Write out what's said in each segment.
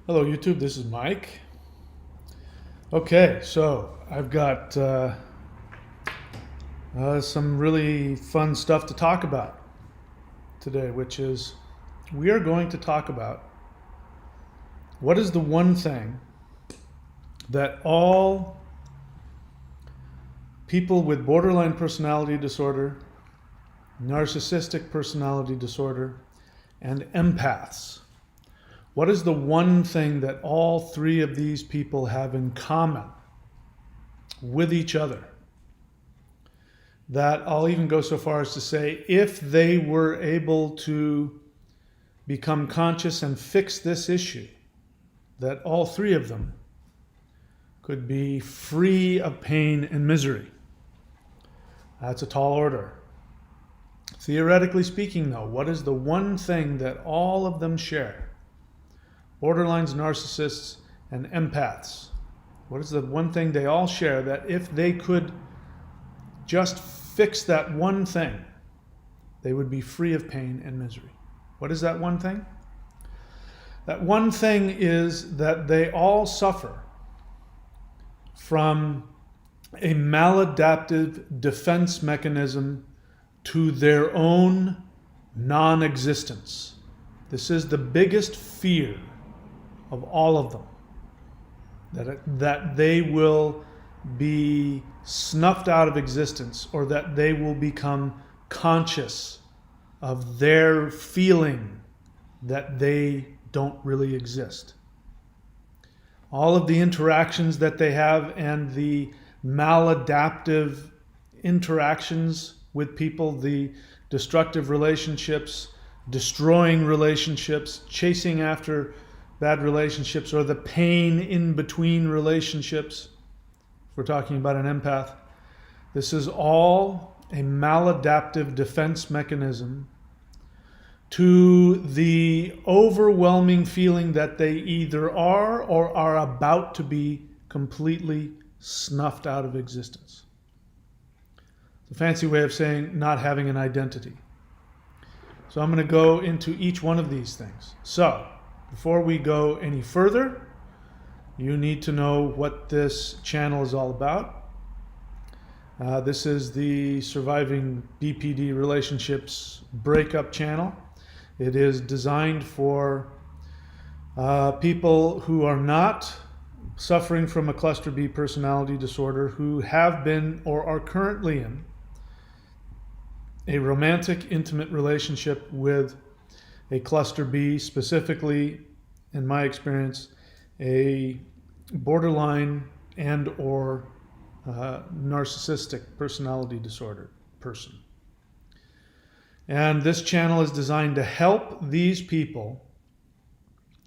Hello YouTube, this is Mike. Okay, so I've got some really fun stuff to talk about today, which is we are going to talk about what is the one thing that all people with borderline personality disorder, narcissistic personality disorder, and empaths. What is the one thing that all three of these people have in common with each other? That I'll even go so far as to say, if they were able to become conscious and fix this issue, that all three of them could be free of pain and misery. That's a tall order. Theoretically speaking, though, what is the one thing that all of them share? Borderlines, narcissists, and empaths. What is the one thing they all share that if they could just fix that one thing, they would be free of pain and misery? What is that one thing? That one thing is that they all suffer from a maladaptive defense mechanism to their own non-existence. This is the biggest fear of all of them, that they will be snuffed out of existence, or that they will become conscious of their feeling that they don't really exist. All of the interactions that they have and the maladaptive interactions with people, the destructive relationships, destroying relationships, chasing after bad relationships, or the pain in between relationships, if we're talking about an empath, this is all a maladaptive defense mechanism to the overwhelming feeling that they either are or are about to be completely snuffed out of existence. It's a fancy way of saying not having an identity. So I'm going to go into each one of these things. So, before we go any further, you need to know what this channel is all about. This is the Surviving BPD Relationships Breakup channel. It is designed for people who are not suffering from a cluster B personality disorder, who have been or are currently in a romantic, intimate relationship with a cluster B, specifically, in my experience, a borderline and or narcissistic personality disorder person. And this channel is designed to help these people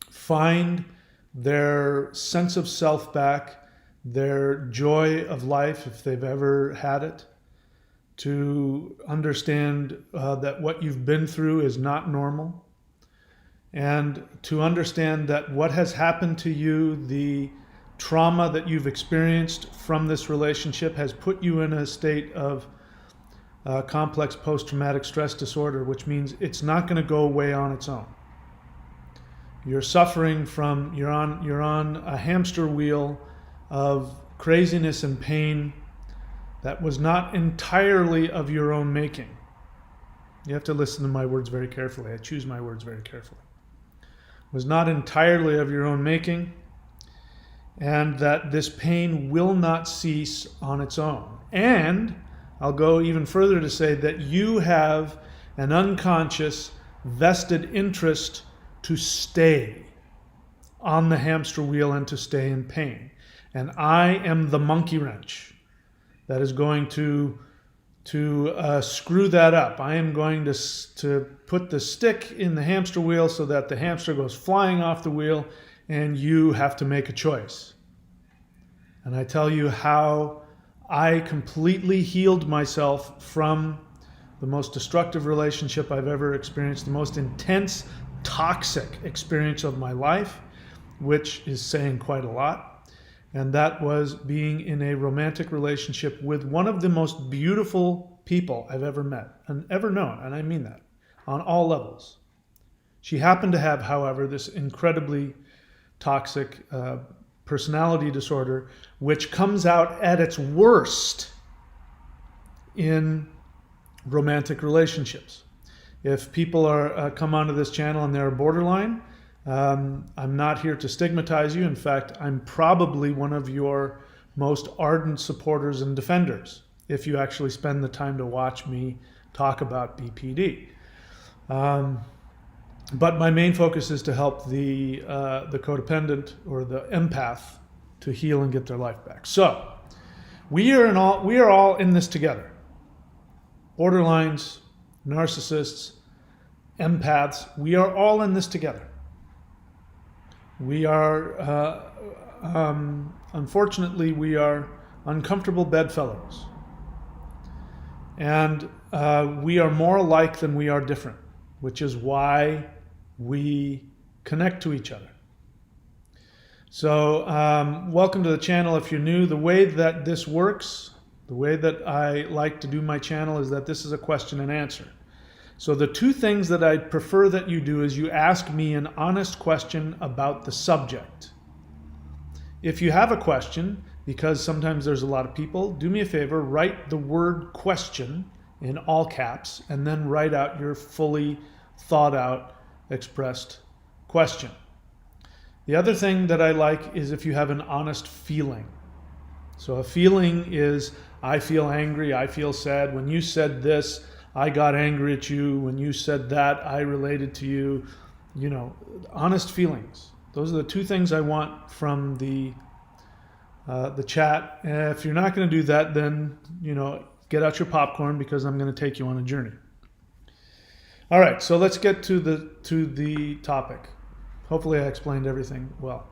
find their sense of self back, their joy of life, if they've ever had it, to understand that what you've been through is not normal, and to understand that what has happened to you, the trauma that you've experienced from this relationship, has put you in a state of complex post-traumatic stress disorder, which means it's not going to go away on its own. You're suffering from, you're on a hamster wheel of craziness and pain that was not entirely of your own making. You have to listen to my words very carefully. I choose my words very carefully. Was not entirely of your own making, and that this pain will not cease on its own. And I'll go even further to say that you have an unconscious vested interest to stay on the hamster wheel and to stay in pain. And I am the monkey wrench that is going to screw that up. I am going to put the stick in the hamster wheel so that the hamster goes flying off the wheel and you have to make a choice. And I tell you how I completely healed myself from the most destructive relationship I've ever experienced, the most intense, toxic experience of my life, which is saying quite a lot. And that was being in a romantic relationship with one of the most beautiful people I've ever met and ever known, and I mean that, on all levels. She happened to have, however, this incredibly toxic personality disorder, which comes out at its worst in romantic relationships. If people are come onto this channel and they're borderline, I'm not here to stigmatize you. In fact, I'm probably one of your most ardent supporters and defenders if you actually spend the time to watch me talk about BPD. But my main focus is to help the codependent or the empath to heal and get their life back. So we are all in this together. Borderlines, narcissists, empaths, we are all in this together. We are, unfortunately, we are uncomfortable bedfellows. And we are more alike than we are different, which is why we connect to each other. So welcome to the channel if you're new. The way that this works, the way that I like to do my channel is that this is a question and answer. So the two things that I prefer that you do is you ask me an honest question about the subject. If you have a question, because sometimes there's a lot of people, do me a favor, write the word question in all caps and then write out your fully thought out, expressed question. The other thing that I like is if you have an honest feeling. So a feeling is, I feel angry, I feel sad. When you said this, I got angry at you. When you said that, I related to you. You know, honest feelings. Those are the two things I want from the chat. And if you're not going to do that, then, you know, get out your popcorn because I'm going to take you on a journey. All right, so let's get to the topic. Hopefully I explained everything well.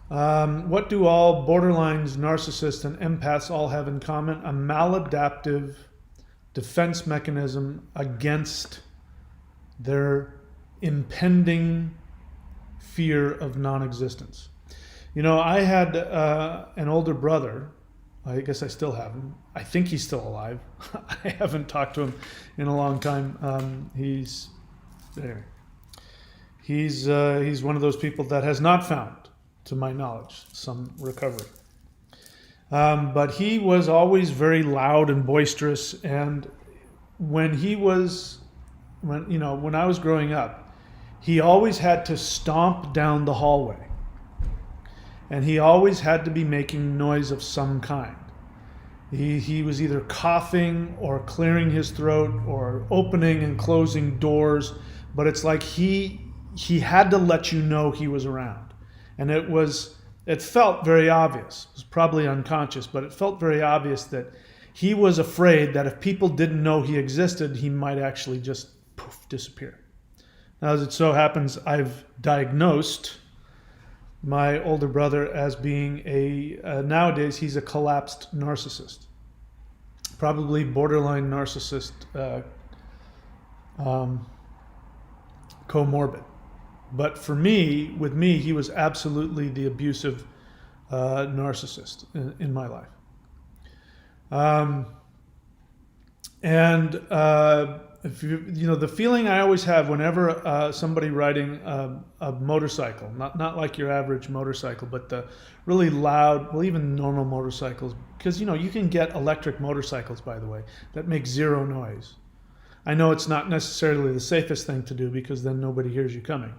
What do all borderlines, narcissists, and empaths all have in common? A maladaptive defense mechanism against their impending fear of non-existence. You know, I had an older brother. I guess I still have him. I think he's still alive. I haven't talked to him in a long time. He's one of those people that has not found, to my knowledge, some recovery. But he was always very loud and boisterous. And when I was growing up, he always had to stomp down the hallway. And he always had to be making noise of some kind. He was either coughing or clearing his throat or opening and closing doors. But it's like he had to let you know he was around. And it felt very obvious. It was probably unconscious, but it felt very obvious that he was afraid that if people didn't know he existed, he might actually just poof, disappear. Now, as it so happens, I've diagnosed my older brother as being nowadays he's a collapsed narcissist. Probably borderline narcissist comorbid. But for me, with me, he was absolutely the abusive narcissist in my life. If you know, the feeling I always have whenever somebody riding a motorcycle, not like your average motorcycle, but the really loud, well, even normal motorcycles, because, you know, you can get electric motorcycles, by the way, that make zero noise. I know it's not necessarily the safest thing to do because then nobody hears you coming.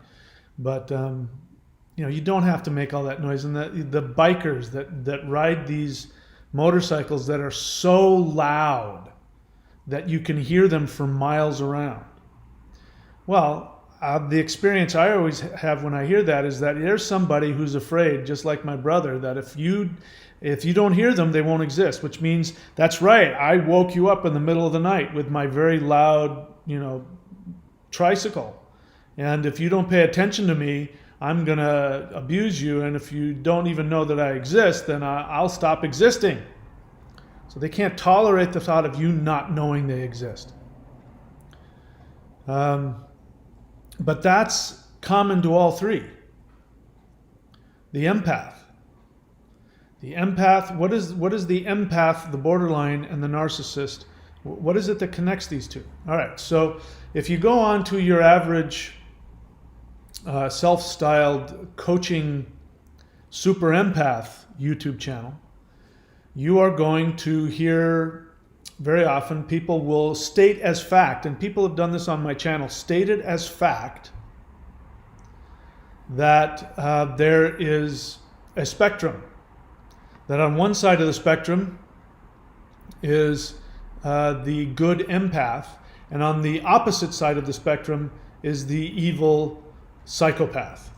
But, you know, you don't have to make all that noise. And the bikers that ride these motorcycles that are so loud that you can hear them for miles around. Well, the experience I always have when I hear that is that there's somebody who's afraid, just like my brother, that if you don't hear them, they won't exist, which means, that's right, I woke you up in the middle of the night with my very loud, you know, tricycle. And if you don't pay attention to me, I'm going to abuse you. And if you don't even know that I exist, then I'll stop existing. So they can't tolerate the thought of you not knowing they exist. But that's common to all three. The empath. The empath, what is the empath, the borderline, and the narcissist? What is it that connects these two? All right, so if you go on to your average self-styled coaching super empath YouTube channel, you are going to hear very often people will state as fact, and people have done this on my channel, stated as fact that there is a spectrum. That on one side of the spectrum is the good empath, and on the opposite side of the spectrum is the evil psychopath.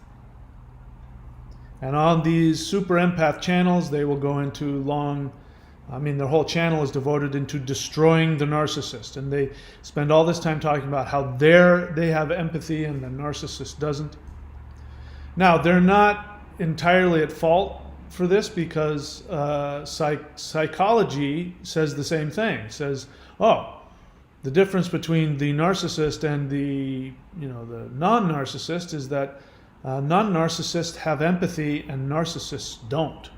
And on these super empath channels, they will go into their whole channel is devoted into destroying the narcissist. And they spend all this time talking about how they have empathy and the narcissist doesn't. Now, they're not entirely at fault for this, because psychology says the same thing. It says, the difference between the narcissist and the non-narcissist is that non-narcissists have empathy and narcissists don't.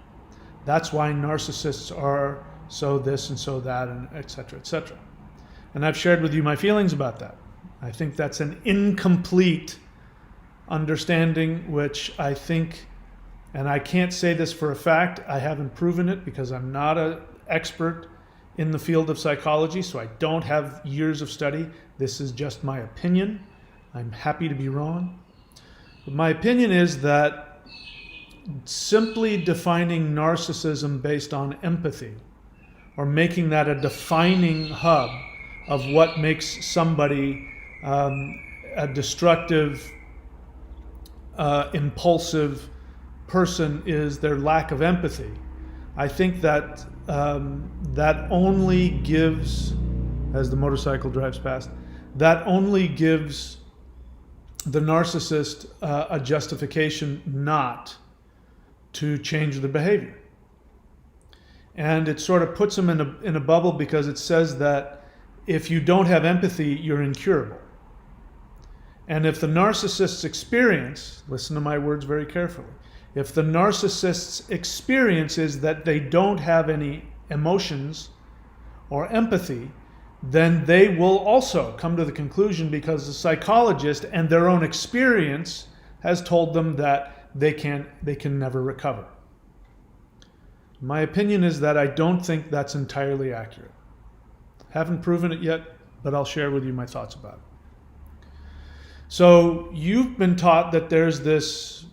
That's why narcissists are so this and so that, and et cetera, et cetera. And I've shared with you my feelings about that. I think that's an incomplete understanding, which I think, and I can't say this for a fact, I haven't proven it because I'm not an expert in the field of psychology, so I don't have years of study. This is just my opinion. I'm happy to be wrong. But my opinion is that simply defining narcissism based on empathy, or making that a defining hub of what makes somebody a destructive, impulsive person, is their lack of empathy. I think that that only gives, as the motorcycle drives past, that only gives the narcissist a justification not to change their behavior. And it sort of puts them in a bubble, because it says that if you don't have empathy, you're incurable. And if the narcissist's experience, listen to my words very carefully, if the narcissist's experience is that they don't have any emotions or empathy, then they will also come to the conclusion, because the psychologist and their own experience has told them that they can never recover. My opinion is that I don't think that's entirely accurate. Haven't proven it yet, but I'll share with you my thoughts about it. So you've been taught that there's this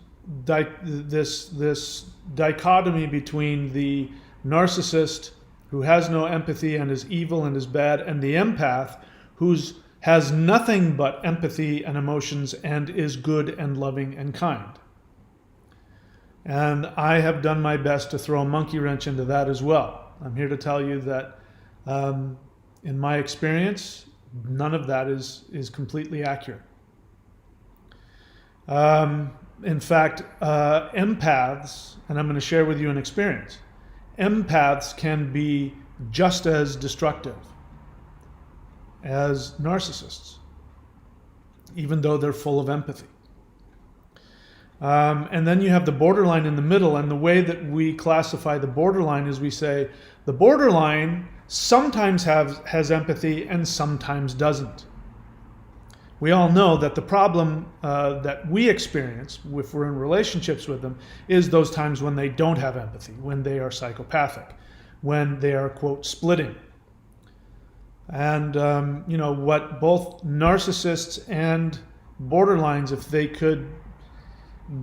dichotomy between the narcissist who has no empathy and is evil and is bad, and the empath who has nothing but empathy and emotions and is good and loving and kind. And I have done my best to throw a monkey wrench into that as well. I'm here to tell you that in my experience, none of that is completely accurate. In fact, empaths, and I'm going to share with you an experience, empaths can be just as destructive as narcissists, even though they're full of empathy. And then you have the borderline in the middle, and the way that we classify the borderline is we say the borderline sometimes has empathy and sometimes doesn't. We all know that the problem that we experience if we're in relationships with them is those times when they don't have empathy, when they are psychopathic, when they are, quote, splitting. And what both narcissists and borderlines, if they could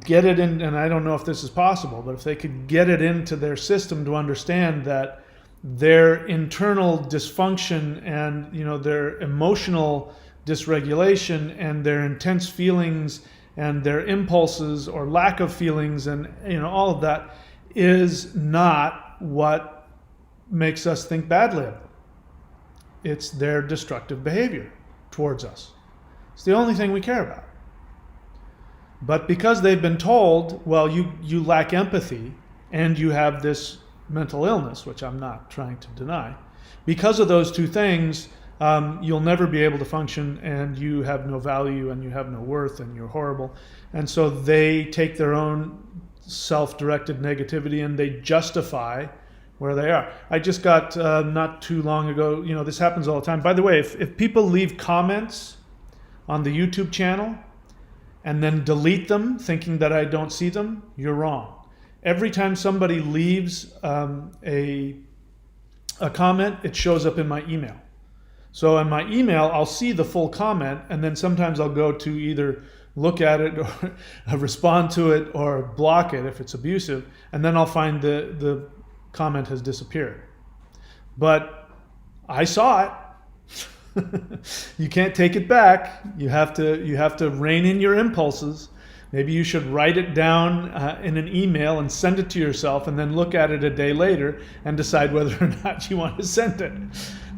get it in, and I don't know if this is possible, but if they could get it into their system to understand that their internal dysfunction and their emotional dysregulation and their intense feelings and their impulses or lack of feelings and all of that is not what makes us think badly of them. It's their destructive behavior towards us. It's the only thing we care about. But because they've been told, well, you lack empathy and you have this mental illness, which I'm not trying to deny, because of those two things, you'll never be able to function, and you have no value, and you have no worth, and you're horrible. And so they take their own self-directed negativity and they justify where they are. I just got, not too long ago, this happens all the time. By the way, if people leave comments on the YouTube channel and then delete them thinking that I don't see them, you're wrong. Every time somebody leaves a comment, it shows up in my email. So in my email, I'll see the full comment, and then sometimes I'll go to either look at it or respond to it or block it if it's abusive, and then I'll find the comment has disappeared. But I saw it. You can't take it back. You have to rein in your impulses. Maybe you should write it down in an email and send it to yourself, and then look at it a day later and decide whether or not you want to send it.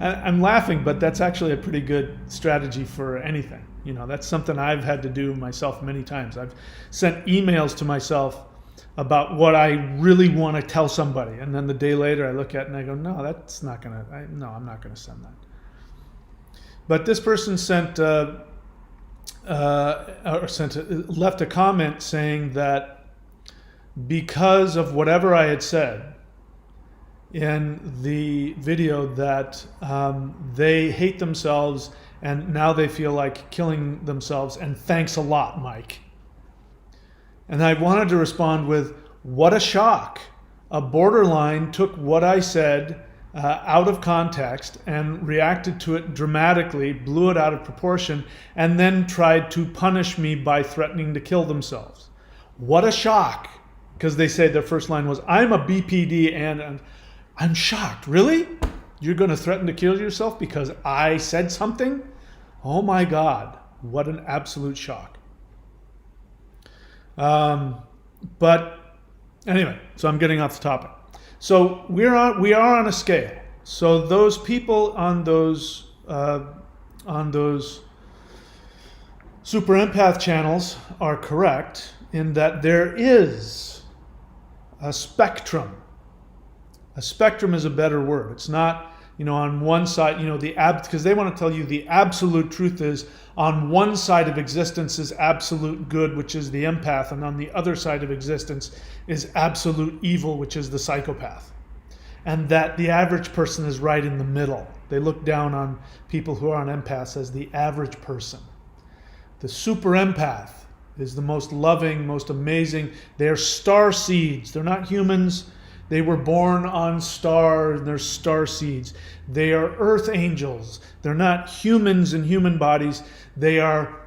I'm laughing, but that's actually a pretty good strategy for anything. You know, that's something I've had to do myself many times. I've sent emails to myself about what I really want to tell somebody, and then the day later I look at it and I go, no, that's not gonna. No, I'm not gonna send that. But this person left a comment saying that because of whatever I had said in the video, that they hate themselves and now they feel like killing themselves, and thanks a lot, Mike. And I wanted to respond with, what a shock. A borderline took what I said out of context and reacted to it dramatically, blew it out of proportion, and then tried to punish me by threatening to kill themselves. What a shock. Because they say their first line was, I'm a BPD, and I'm shocked. Really? You're going to threaten to kill yourself because I said something? Oh my God, what an absolute shock. But anyway, so I'm getting off the topic. So we are on a scale. So those people on those super empath channels are correct in that there is a spectrum. A spectrum is a better word. It's not, on one side, because they want to tell you the absolute truth is on one side of existence is absolute good, which is the empath, and on the other side of existence is absolute evil, which is the psychopath. And that the average person is right in the middle. They look down on people who are on empaths as the average person. The super empath is the most loving, most amazing. They're star seeds. They're not humans. They were born on stars, and they're star seeds. They are earth angels. They're not humans in human bodies. They are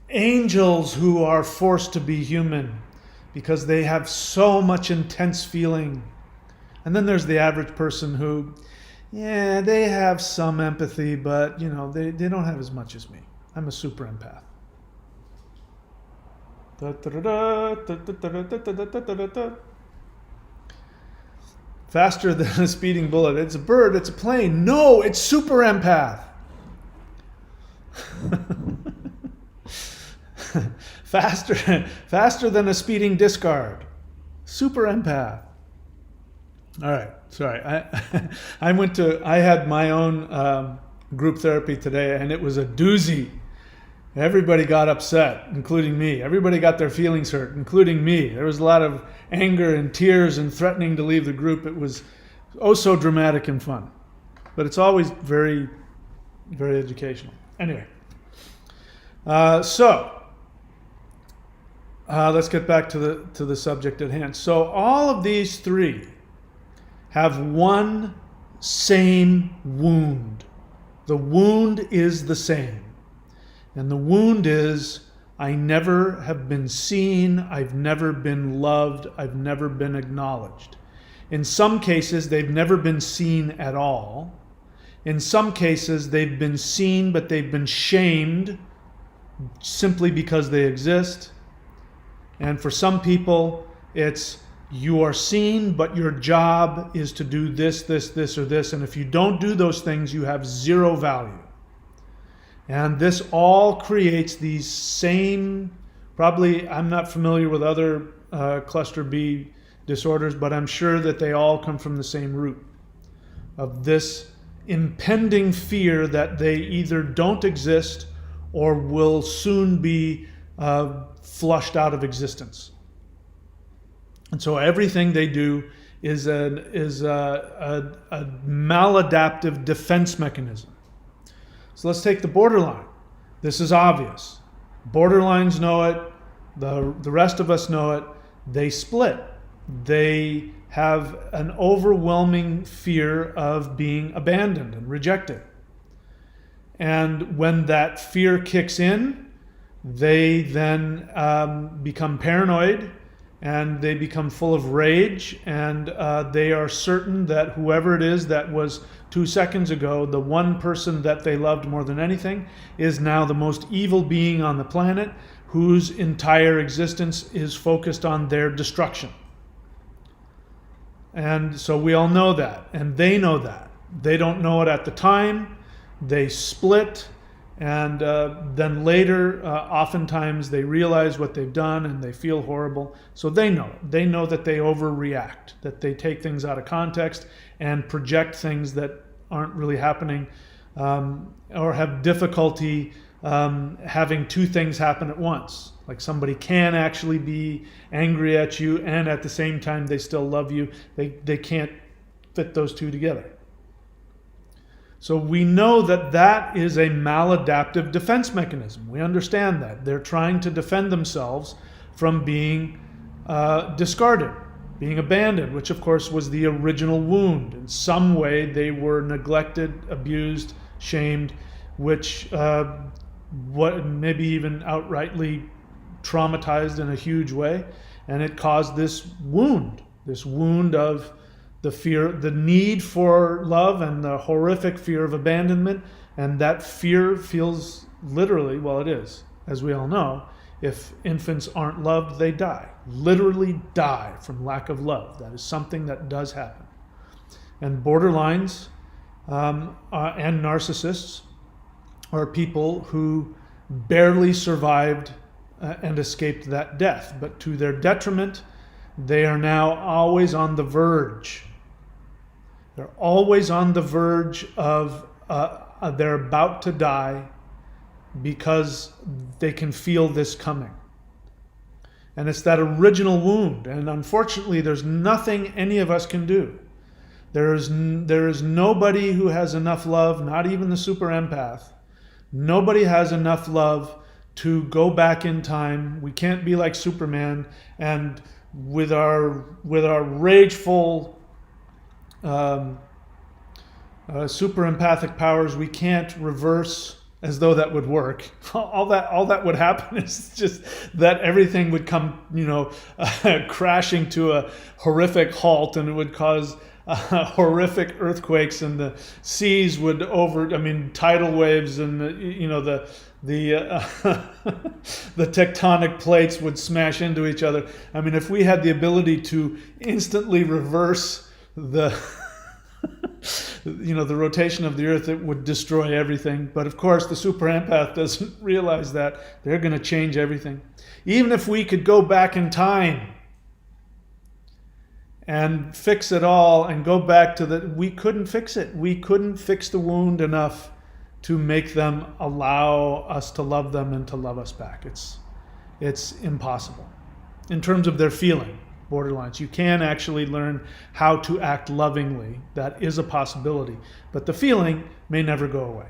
angels who are forced to be human because they have so much intense feeling. And then there's the average person who, they have some empathy, but they don't have as much as me. I'm a super empath. Faster than a speeding bullet. It's a bird, it's a plane. No, it's super empath. Faster than a speeding discard. Super empath. All right, sorry. I had my own group therapy today, and it was a doozy. Everybody got upset, including me. Everybody got their feelings hurt, including me. There was a lot of anger and tears and threatening to leave the group. It was so dramatic and fun. But it's always very, very educational. Anyway, so let's get back to the subject at hand. So all of these three have one same wound. The wound is the same. And the wound is, I never have been seen, I've never been loved, I've never been acknowledged. In some cases, they've never been seen at all. In some cases, they've been seen, but they've been shamed simply because they exist. And for some people, it's, you are seen, but your job is to do this, this, this, or this. And if you don't do those things, you have zero value. And this all creates these same, probably, I'm not familiar with other cluster B disorders, but I'm sure that they all come from the same root of this impending fear that they either don't exist or will soon be flushed out of existence. And so everything they do is a maladaptive defense mechanism. So let's take the borderline. This is obvious. Borderlines know it. The rest of us know it. They split. They have an overwhelming fear of being abandoned and rejected. And when that fear kicks in, they then become paranoid, and they become full of rage, and they are certain that whoever it is that was 2 seconds ago the one person that they loved more than anything is now the most evil being on the planet, whose entire existence is focused on their destruction. And so we all know that, and they know that. They don't know it at the time. They split, and then later, oftentimes they realize what they've done and they feel horrible. So they know it. They know that they overreact, that they take things out of context and project things that aren't really happening, or have difficulty having two things happen at once. Like somebody can actually be angry at you and at the same time they still love you. They can't fit those two together. So we know that that is a maladaptive defense mechanism. We understand that. They're trying to defend themselves from being discarded, being abandoned, which of course was the original wound. In some way they were neglected, abused, shamed, which maybe even outrightly traumatized in a huge way, and it caused this wound of the fear, the need for love, and the horrific fear of abandonment. And that fear feels literally, well, it is, as we all know, if infants aren't loved, they die, literally die from lack of love. That is something that does happen. And borderlines and narcissists are people who barely survived and escaped that death. But to their detriment, they are now always on the verge. They're always on the verge of they're about to die because they can feel this coming. And it's that original wound. And unfortunately, there's nothing any of us can do. There is nobody who has enough love, not even the super empath. Nobody has enough love to go back in time. We can't be like Superman, and with our rageful super empathic powers, we can't reverse, as though that would work. All that would happen is just that everything would come, crashing to a horrific halt, and it would cause horrific earthquakes, and the seas would tidal waves, and the tectonic plates would smash into each other. I mean, if we had the ability to instantly reverse the the rotation of the earth, it would destroy everything. But of course, the super empath doesn't realize that. They're going to change everything. Even if we could go back in time and fix it all and go back to we couldn't fix it. We couldn't fix the wound enough to make them allow us to love them and to love us back. It's impossible. In terms of their feeling, borderlines, you can actually learn how to act lovingly. That is a possibility, but the feeling may never go away.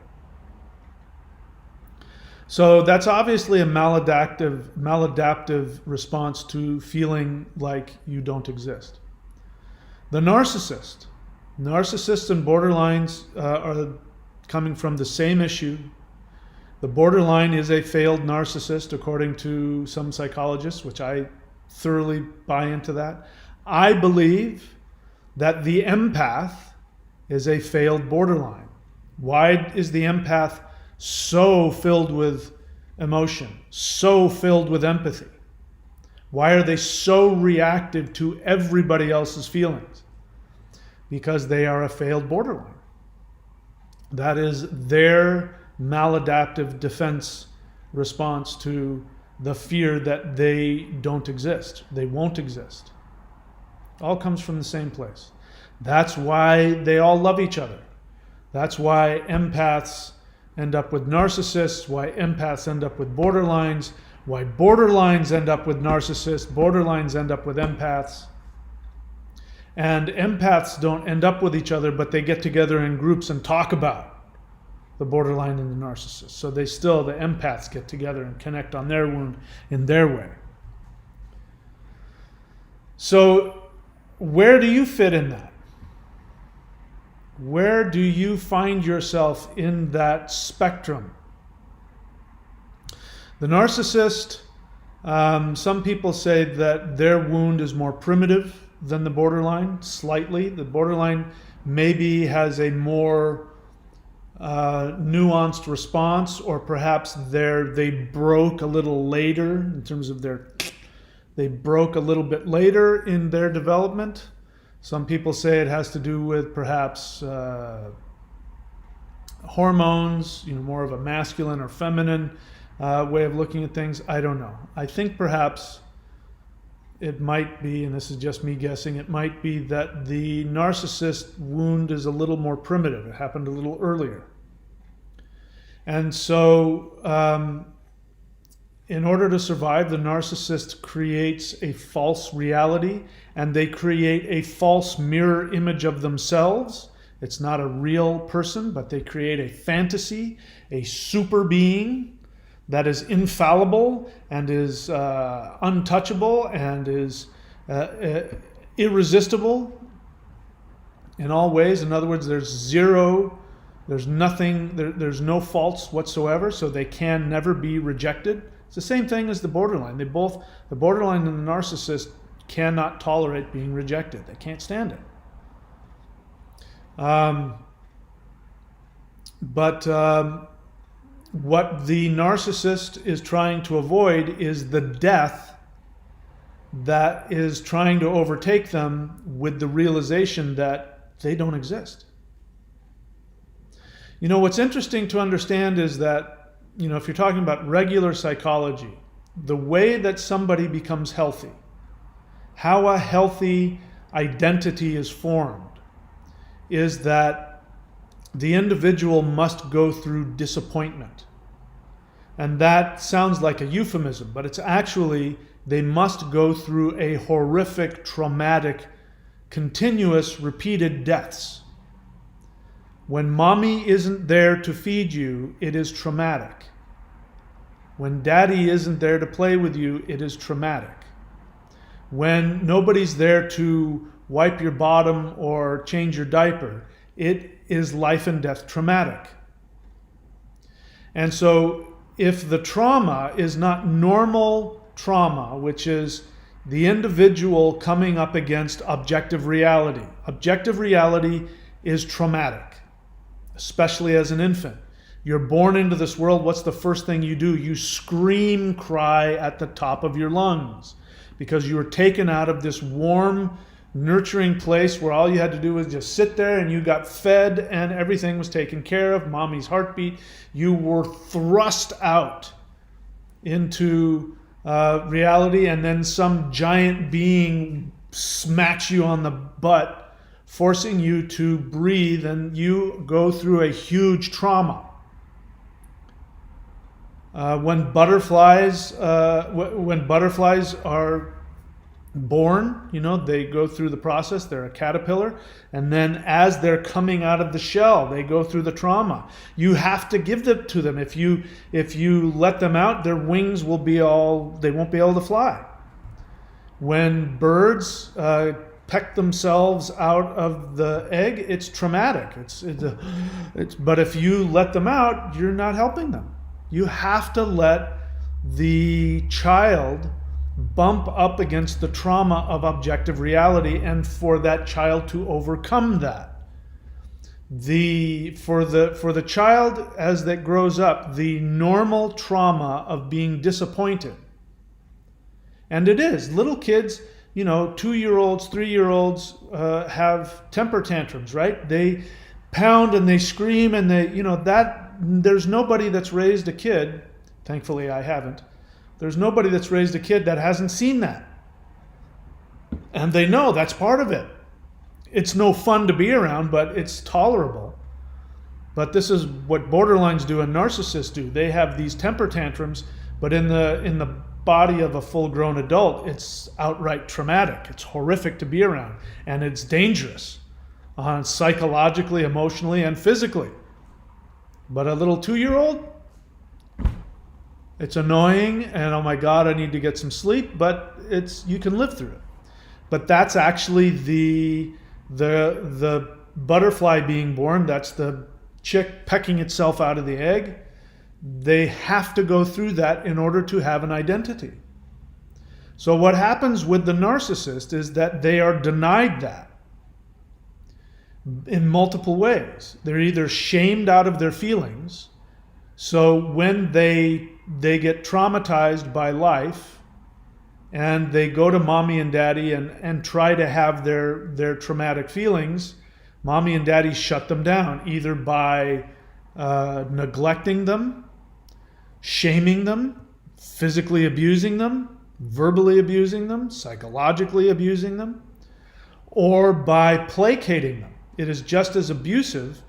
So that's obviously a maladaptive response to feeling like you don't exist. The narcissists and borderlines are coming from the same issue. The borderline is a failed narcissist, according to some psychologists, which I thoroughly buy into that. I believe that the empath is a failed borderline. Why is the empath so filled with emotion, so filled with empathy? Why are they so reactive to everybody else's feelings? Because they are a failed borderline. That is their maladaptive defense response to the fear that they don't exist. They won't exist. It all comes from the same place. That's why they all love each other. That's why empaths end up with narcissists, why empaths end up with borderlines, why borderlines end up with narcissists, borderlines end up with empaths. And empaths don't end up with each other, but they get together in groups and talk about the borderline and the narcissist. So the empaths get together and connect on their wound in their way. So where do you fit in that? Where do you find yourself in that spectrum? The narcissist, some people say that their wound is more primitive than the borderline, slightly. The borderline maybe has a more nuanced response, or perhaps they broke a little later in terms of they broke a little bit later in their development. Some people say it has to do with perhaps hormones, more of a masculine or feminine way of looking at things. I don't know. I think perhaps it might be, and this is just me guessing, it might be that the narcissist wound is a little more primitive. It happened a little earlier. And so in order to survive, the narcissist creates a false reality, and they create a false mirror image of themselves. It's not a real person, but they create a fantasy, a super being that is infallible and is untouchable and is irresistible in all ways. In other words, there's nothing, there's no faults whatsoever, so they can never be rejected. It's the same thing as the borderline. The borderline and the narcissist cannot tolerate being rejected. They can't stand it. What the narcissist is trying to avoid is the death that is trying to overtake them with the realization that they don't exist. What's interesting to understand is that, if you're talking about regular psychology, the way that somebody becomes healthy, how a healthy identity is formed, is that the individual must go through disappointment. And that sounds like a euphemism, but it's actually they must go through a horrific, traumatic, continuous, repeated deaths. When mommy isn't there to feed you, it is traumatic. When daddy isn't there to play with you, it is traumatic. When nobody's there to wipe your bottom or change your diaper, it is life and death traumatic. And so if the trauma is not normal trauma, which is the individual coming up against objective reality is traumatic, especially as an infant. You're born into this world, what's the first thing you do? You scream, cry at the top of your lungs because you were taken out of this warm, nurturing place where all you had to do was just sit there and you got fed and everything was taken care of, mommy's heartbeat. You were thrust out into reality, and then some giant being smacks you on the butt, forcing you to breathe, and you go through a huge trauma. When butterflies are born, they go through the process. They're a caterpillar, and then as they're coming out of the shell, they go through the trauma. You have to give that to them. If you let them out, their wings they won't be able to fly. When birds peck themselves out of the egg, it's traumatic. But if you let them out, you're not helping them. You have to let the child bump up against the trauma of objective reality, and for that child to overcome that. For the child as that grows up, the normal trauma of being disappointed, and it is little kids, 2-year-olds, 3-year-olds have temper tantrums, right? They pound and they scream and there's nobody that's raised a kid, thankfully I haven't. There's nobody that's raised a kid that hasn't seen that. And they know that's part of it. It's no fun to be around, but it's tolerable. But this is what borderlines do and narcissists do. They have these temper tantrums, but in the body of a full-grown adult, it's outright traumatic. It's horrific to be around, and it's dangerous psychologically, emotionally, and physically. But a little 2-year-old, it's annoying, and oh my God, I need to get some sleep, but you can live through it. But that's actually the butterfly being born. That's the chick pecking itself out of the egg. They have to go through that in order to have an identity. So what happens with the narcissist is that they are denied that in multiple ways. They're either shamed out of their feelings. So when they get traumatized by life and they go to mommy and daddy and try to have their traumatic feelings, mommy and daddy shut them down, either by neglecting them, shaming them, physically abusing them, verbally abusing them, psychologically abusing them, or by placating them. It is just as abusive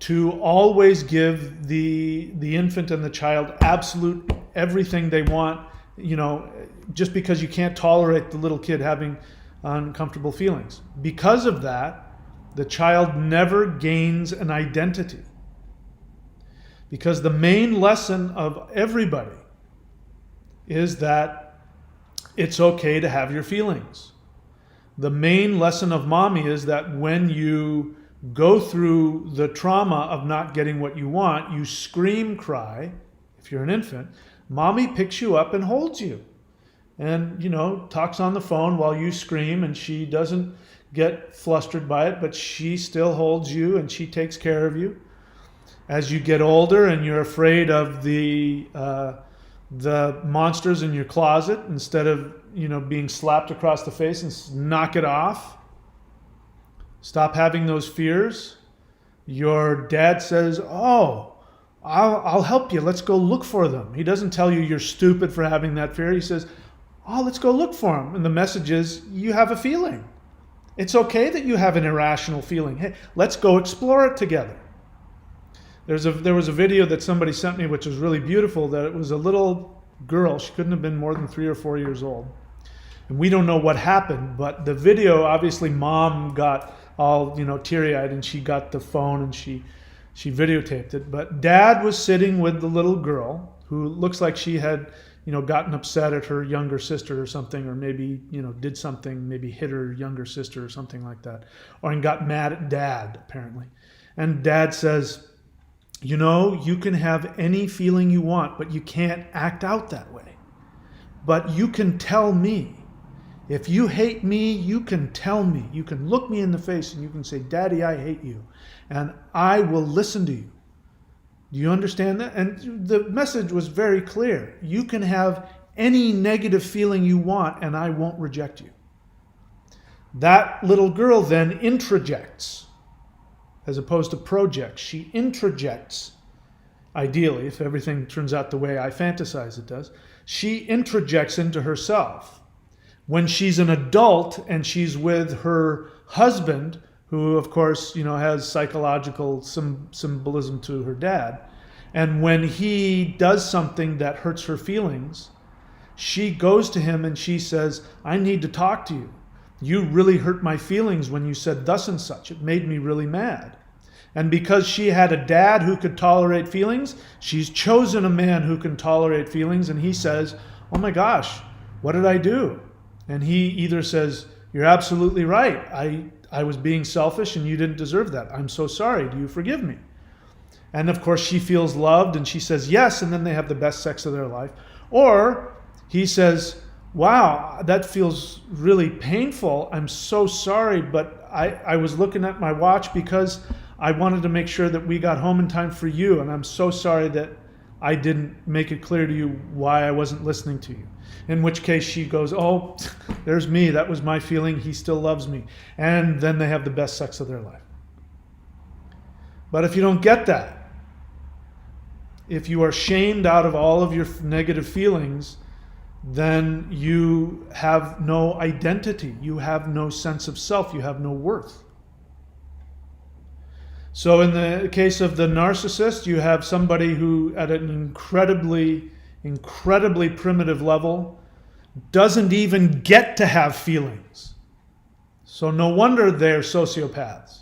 to always give the infant and the child absolute everything they want, just because you can't tolerate the little kid having uncomfortable feelings. Because of that, the child never gains an identity. Because the main lesson of everybody is that it's okay to have your feelings. The main lesson of mommy is that when you go through the trauma of not getting what you want, you scream, cry. If you're an infant, mommy picks you up and holds you and, talks on the phone while you scream, and she doesn't get flustered by it, but she still holds you and she takes care of you. As you get older and you're afraid of the monsters in your closet, instead of being slapped across the face and knock it off, stop having those fears. Your dad says, oh, I'll help you, let's go look for them. He doesn't tell you you're stupid for having that fear. He says, oh, let's go look for them. And the message is, you have a feeling. It's okay that you have an irrational feeling. Hey, let's go explore it together. There was a video that somebody sent me which was really beautiful, that it was a little girl. She couldn't have been more than 3 or 4 years old. And we don't know what happened, but the video, obviously mom got all, teary-eyed, and she got the phone and she videotaped it. But dad was sitting with the little girl, who looks like she had, gotten upset at her younger sister or something, or maybe, did something, maybe hit her younger sister or something like that, and got mad at dad, apparently. And dad says, you can have any feeling you want, but you can't act out that way. But you can tell me. If you hate me, you can tell me. You can look me in the face and you can say, Daddy, I hate you. And I will listen to you. Do you understand that? And the message was very clear. You can have any negative feeling you want and I won't reject you. That little girl then introjects, as opposed to projects. She introjects, ideally, if everything turns out the way I fantasize it does. She introjects into herself. When she's an adult and she's with her husband, who of course, has psychological symbolism to her dad, and when he does something that hurts her feelings, she goes to him and she says, I need to talk to you. You really hurt my feelings when you said thus and such. It made me really mad. And because she had a dad who could tolerate feelings, she's chosen a man who can tolerate feelings, and he says, oh my gosh, what did I do? And he either says, you're absolutely right. I was being selfish and you didn't deserve that. I'm so sorry. Do you forgive me? And of course she feels loved and she says yes, and then they have the best sex of their life. Or he says, wow, that feels really painful. I'm so sorry, but I was looking at my watch because I wanted to make sure that we got home in time for you, and I'm so sorry that I didn't make it clear to you why I wasn't listening to you. In which case she goes, oh, there's me. That was my feeling. He still loves me. And then they have the best sex of their life. But if you don't get that, if you are shamed out of all of your negative feelings, then you have no identity. You have no sense of self. You have no worth. So in the case of the narcissist, you have somebody who at an incredibly primitive level doesn't even get to have feelings. So no wonder they're sociopaths.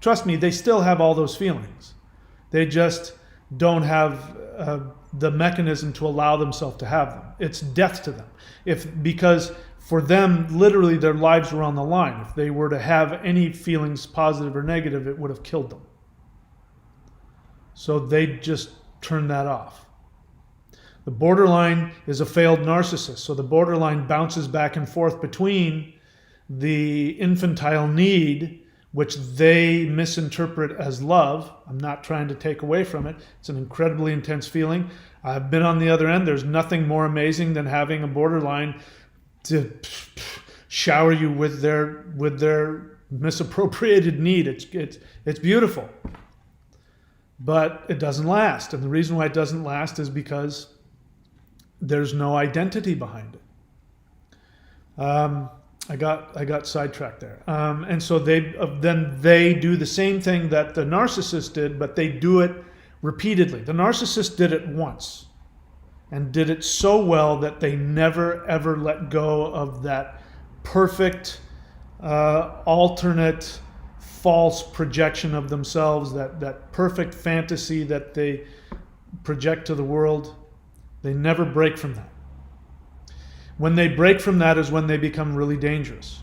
Trust me, they still have all those feelings. They just don't have the mechanism to allow themselves to have them. It's death to them. Because for them, literally, their lives were on the line. If they were to have any feelings, positive or negative, it would have killed them. So they just turn that off. The borderline is a failed narcissist. So the borderline bounces back and forth between the infantile need, which they misinterpret as love. I'm not trying to take away from it. It's an incredibly intense feeling. I've been on the other end. There's nothing more amazing than having a borderline to shower you with their misappropriated need. It's beautiful. But it doesn't last. And the reason why it doesn't last is because there's no identity behind it. I got sidetracked there. And so then they do the same thing that the narcissist did, but they do it repeatedly. The narcissist did it once and did it so well that they never ever let go of that perfect alternate false projection of themselves, that perfect fantasy that they project to the world. They never break from that. When they break from that is when they become really dangerous.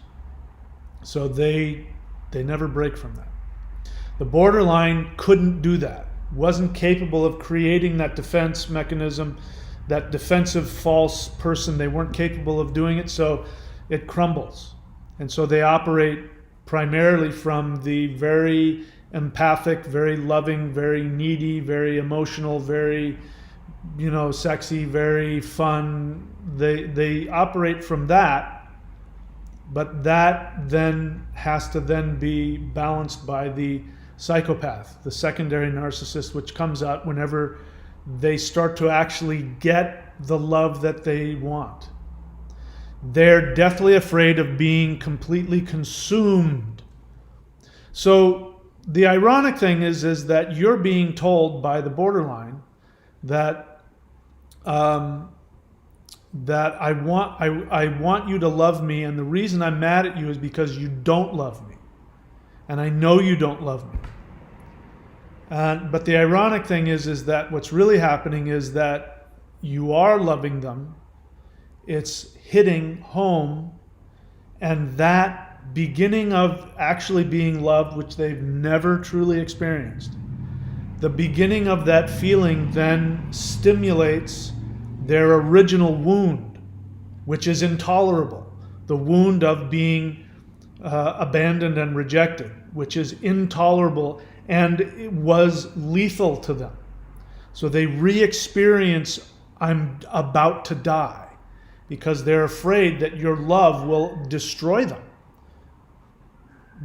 So they never break from that. The borderline couldn't do that, wasn't capable of creating that defense mechanism, that defensive false person. They weren't capable of doing it, so it crumbles. And so they operate primarily from the very empathic, very loving, very needy, very emotional, very sexy, very fun. They operate from that, but that then has to then be balanced by the psychopath, the secondary narcissist, which comes out whenever they start to actually get the love that they want. They're deathly afraid of being completely consumed. So the ironic thing is that you're being told by the borderline that I want you to love me, and the reason I'm mad at you is because you don't love me, and I know you don't love me. But the ironic thing is that what's really happening is that you are loving them. It's hitting home, and that beginning of actually being loved, which they've never truly experienced, the beginning of that feeling then stimulates their original wound, which is intolerable. The wound of being abandoned and rejected, which is intolerable, and it was lethal to them. So they re-experience, I'm about to die, because they're afraid that your love will destroy them.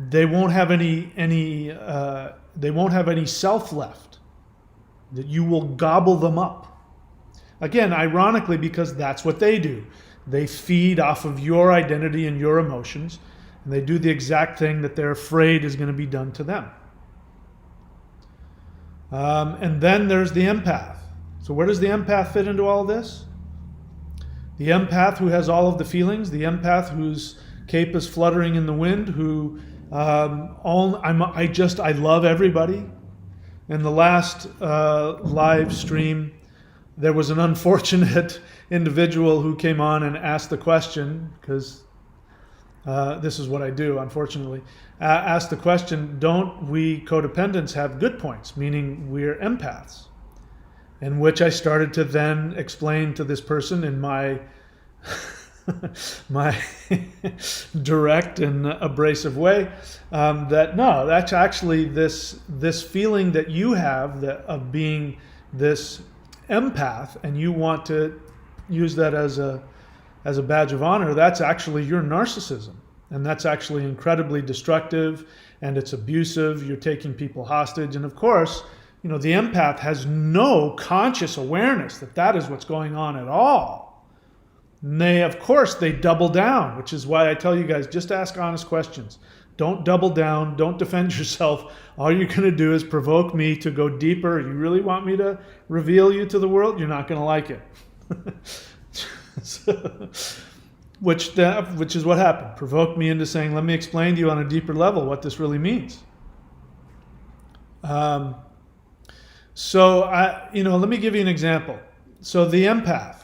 They won't have any self left. That you will gobble them up. Again, ironically, because that's what they do. They feed off of your identity and your emotions, and they do the exact thing that they're afraid is going to be done to them. And then there's the empath. So where does the empath fit into all this? The empath who has all of the feelings, the empath whose cape is fluttering in the wind, who I love everybody. In the last live stream, there was an unfortunate individual who came on and asked the question, because this is what I do, unfortunately, asked the question, don't we codependents have good points, meaning we're empaths? In which I started to then explain to this person in my my direct and abrasive way that no, that's actually this feeling that you have of being this empath, and you want to use that as a badge of honor. That's actually your narcissism, and that's actually incredibly destructive, and it's abusive. You're taking people hostage, and of course, the empath has no conscious awareness that is what's going on at all. And they double down, which is why I tell you guys, just ask honest questions. Don't double down. Don't defend yourself. All you're going to do is provoke me to go deeper. You really want me to reveal you to the world? You're not going to like it. Which is what happened. Provoke me into saying, let me explain to you on a deeper level what this really means. So let me give you an example. So the empath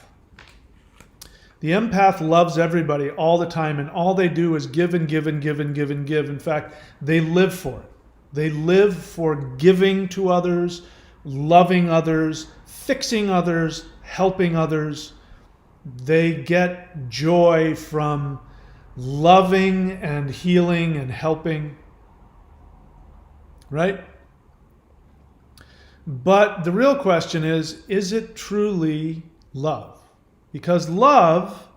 loves everybody all the time, and all they do is give and give and give and give and give. In fact, they live for it. They live for giving to others, loving others, fixing others, helping others. They get joy from loving and healing and helping, right? But the real question is it truly love? Because love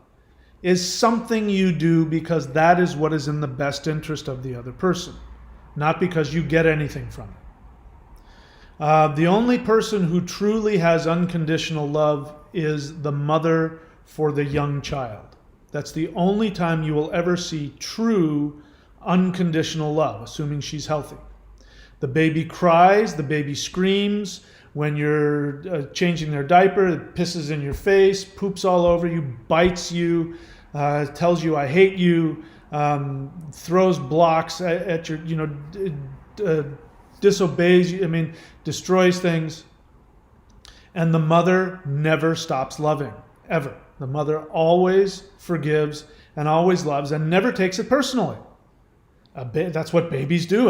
is something you do because that is what is in the best interest of the other person, not because you get anything from it. The only person who truly has unconditional love is the mother for the young child. That's the only time you will ever see true unconditional love, assuming she's healthy. The baby cries, the baby screams. When you're changing their diaper, it pisses in your face, poops all over you, bites you, tells you I hate you, throws blocks at your, disobeys you, destroys things. And the mother never stops loving, ever. The mother always forgives and always loves and never takes it personally. That's what babies do.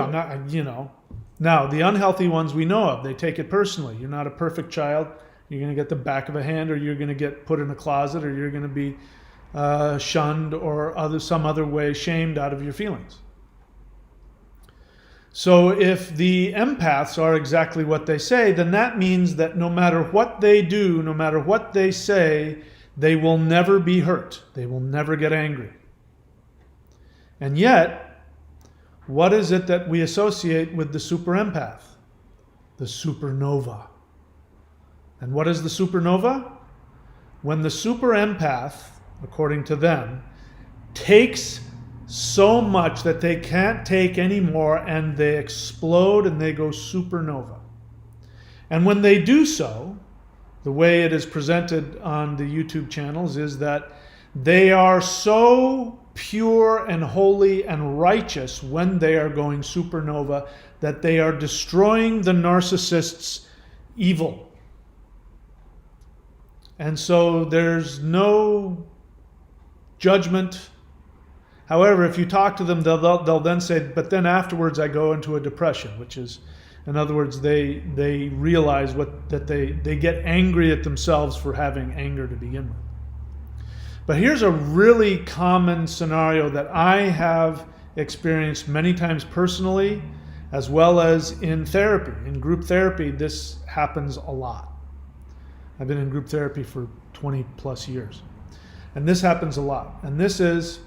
Now, the unhealthy ones we know of, they take it personally. You're not a perfect child. You're going to get the back of a hand, or you're going to get put in a closet, or you're going to be shunned or some other way shamed out of your feelings. So if the empaths are exactly what they say, then that means that no matter what they do, no matter what they say, they will never be hurt. They will never get angry. And yet, what is it that we associate with the super empath? The supernova. And what is the supernova? When the super empath, according to them, takes so much that they can't take anymore, and they explode and they go supernova. And when they do so, the way it is presented on the YouTube channels is that they are so pure and holy and righteous when they are going supernova that they are destroying the narcissist's evil. And so there's no judgment. However, if you talk to them, they'll then say, but then afterwards I go into a depression, which is, in other words, they realize that they get angry at themselves for having anger to begin with. But here's a really common scenario that I have experienced many times personally, as well as in therapy. In group therapy, this happens a lot. I've been in group therapy for 20 plus years. And this happens a lot. And this is,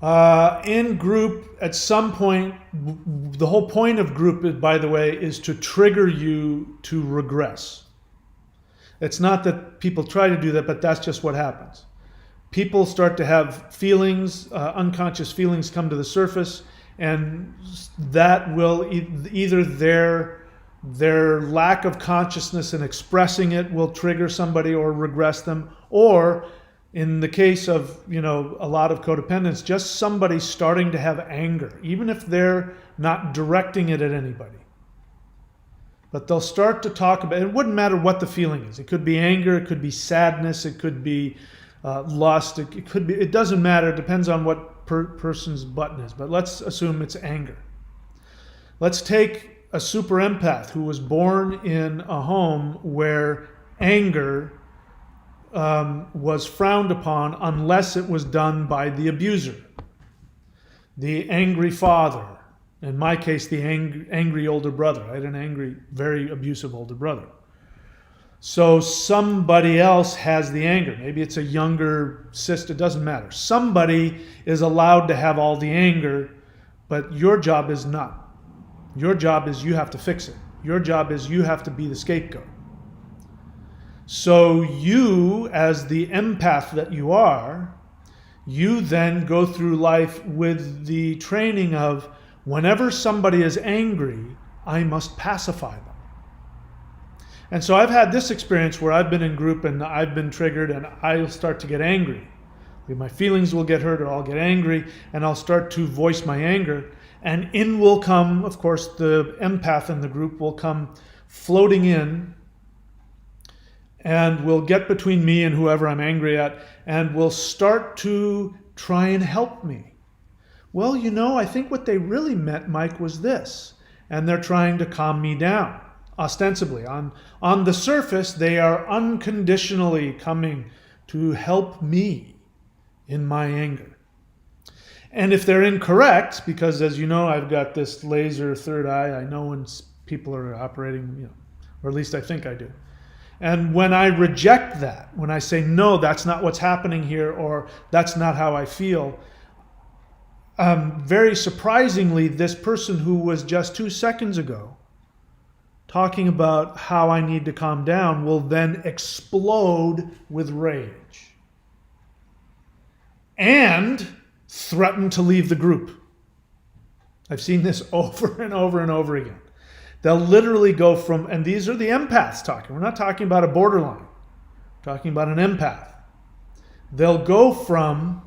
in group, at some point, the whole point of group, by the way, is to trigger you to regress. It's not that people try to do that, but that's just what happens. People start to have feelings, unconscious feelings come to the surface, and that will either their lack of consciousness in expressing it will trigger somebody or regress them, or in the case of a lot of codependence, just somebody starting to have anger, even if they're not directing it at anybody. But they'll start to talk about it. It wouldn't matter what the feeling is. It could be anger, it could be sadness, it could be lust, it could be, it doesn't matter. It depends on what person's button is. But let's assume it's anger. Let's take a super empath who was born in a home where anger was frowned upon unless it was done by the abuser, the angry father. In my case, the angry older brother. I had an angry, very abusive older brother. So somebody else has the anger. Maybe it's a younger sister, it doesn't matter. Somebody is allowed to have all the anger, but your job is not. Your job is you have to fix it. Your job is you have to be the scapegoat. So you, as the empath that you are, you then go through life with the training of, whenever somebody is angry, I must pacify them. And so I've had this experience where I've been in group and I've been triggered and I'll start to get angry. My feelings will get hurt, or I'll get angry and I'll start to voice my anger. And in will come, of course, the empath in the group will come floating in and will get between me and whoever I'm angry at and will start to try and help me. Well, I think what they really meant, Mike, was this. And they're trying to calm me down, ostensibly. On the surface, they are unconditionally coming to help me in my anger. And if they're incorrect, because as you know, I've got this laser third eye, I know when people are operating, or at least I think I do. And when I reject that, when I say, no, that's not what's happening here, or that's not how I feel, very surprisingly, this person who was just 2 seconds ago talking about how I need to calm down will then explode with rage and threaten to leave the group. I've seen this over and over and over again. They'll literally go from, and these are the empaths talking. We're not talking about a borderline. We're talking about an empath. They'll go from,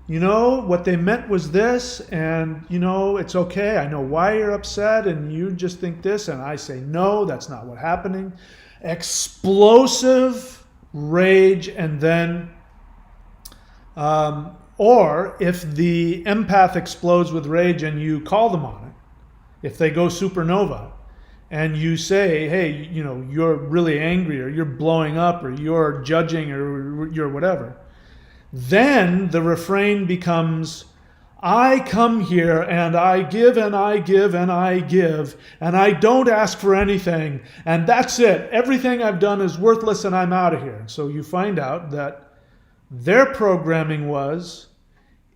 what they meant was this, and, it's okay. I know why you're upset, and you just think this, and I say, no, that's not what's happening. Explosive rage, and then, or if the empath explodes with rage and you call them on it, if they go supernova, and you say, hey, you're really angry, or you're blowing up, or you're judging, or you're whatever, then the refrain becomes, I come here and I give and I give and I give, and I don't ask for anything, and that's it. Everything I've done is worthless and I'm out of here. So you find out that their programming was,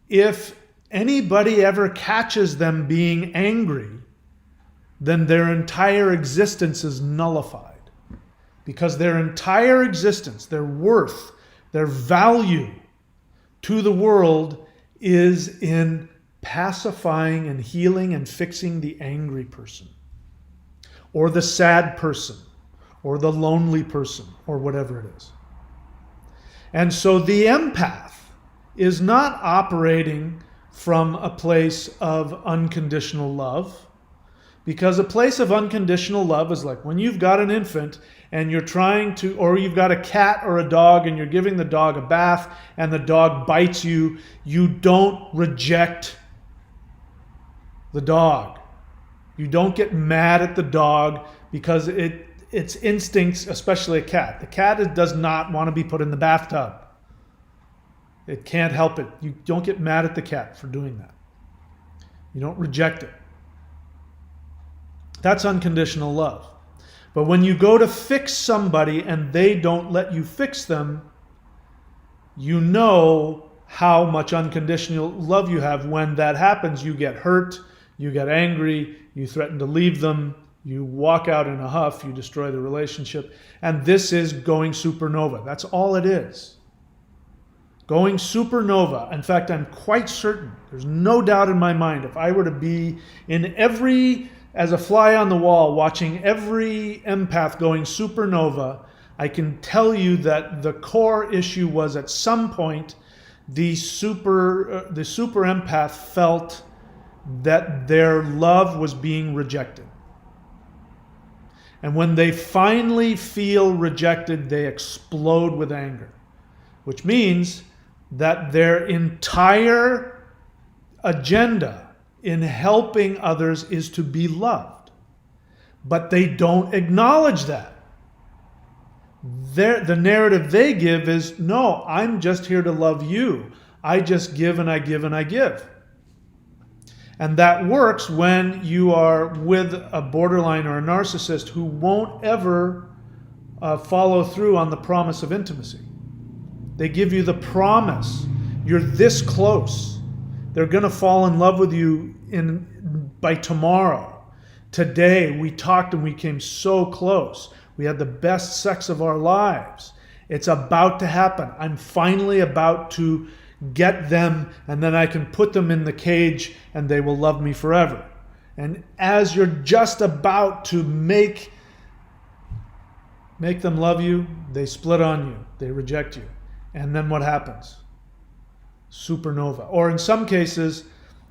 if anybody ever catches them being angry, then their entire existence is nullified. Because their entire existence, their worth, their value to the world is in pacifying and healing and fixing the angry person, or the sad person, or the lonely person, or whatever it is. And so the empath is not operating from a place of unconditional love, because a place of unconditional love is like when you've got an infant and you're trying to, or you've got a cat or a dog and you're giving the dog a bath and the dog bites you, you don't reject the dog. You don't get mad at the dog because its instincts, especially a cat. The cat does not want to be put in the bathtub. It can't help it. You don't get mad at the cat for doing that. You don't reject it. That's unconditional love. But when you go to fix somebody and they don't let you fix them, you know how much unconditional love you have. When that happens, you get hurt, you get angry, you threaten to leave them, you walk out in a huff, you destroy the relationship. And this is going supernova. That's all it is. Going supernova. In fact, I'm quite certain, there's no doubt in my mind, if I were to be as a fly on the wall, watching every empath going supernova, I can tell you that the core issue was at some point the super empath felt that their love was being rejected. And when they finally feel rejected, they explode with anger, which means that their entire agenda in helping others is to be loved. But they don't acknowledge that. The narrative they give is, no, I'm just here to love you. I just give and I give and I give. And that works when you are with a borderline or a narcissist who won't ever follow through on the promise of intimacy. They give you the promise. You're this close. They're going to fall in love with you by tomorrow. Today, we talked and we came so close. We had the best sex of our lives. It's about to happen. I'm finally about to get them, and then I can put them in the cage and they will love me forever. And as you're just about to make them love you, they split on you. They reject you. And then what happens? Supernova. Or in some cases,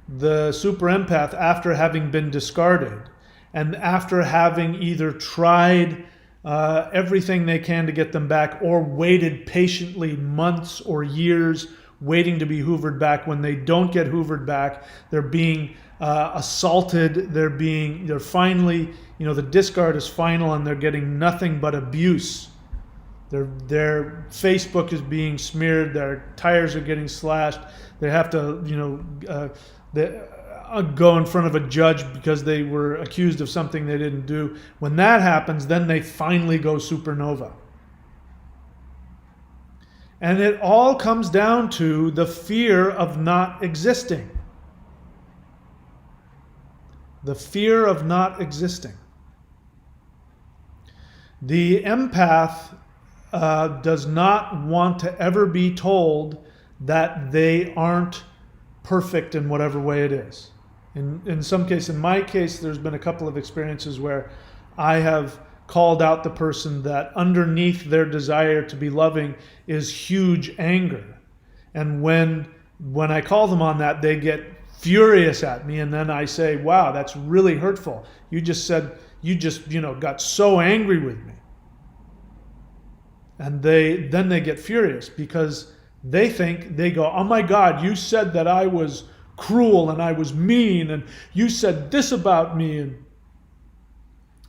the super empath, after having been discarded and after having either tried everything they can to get them back or waited patiently months or years waiting to be hoovered back, when they don't get hoovered back, they're being assaulted, they're finally, the discard is final and they're getting nothing but abuse. Their Facebook is being smeared, their tires are getting slashed, they have to, go in front of a judge because they were accused of something they didn't do. When that happens, then they finally go supernova. And it all comes down to the fear of not existing. The fear of not existing. The empath does not want to ever be told that they aren't perfect in whatever way it is. In some case, in my case, there's been a couple of experiences where I have called out the person that underneath their desire to be loving is huge anger. And when I call them on that, they get furious at me, and then I say, wow, that's really hurtful. You just got so angry with me. And then they get furious because they go, oh my God, you said that I was cruel and I was mean and you said this about me.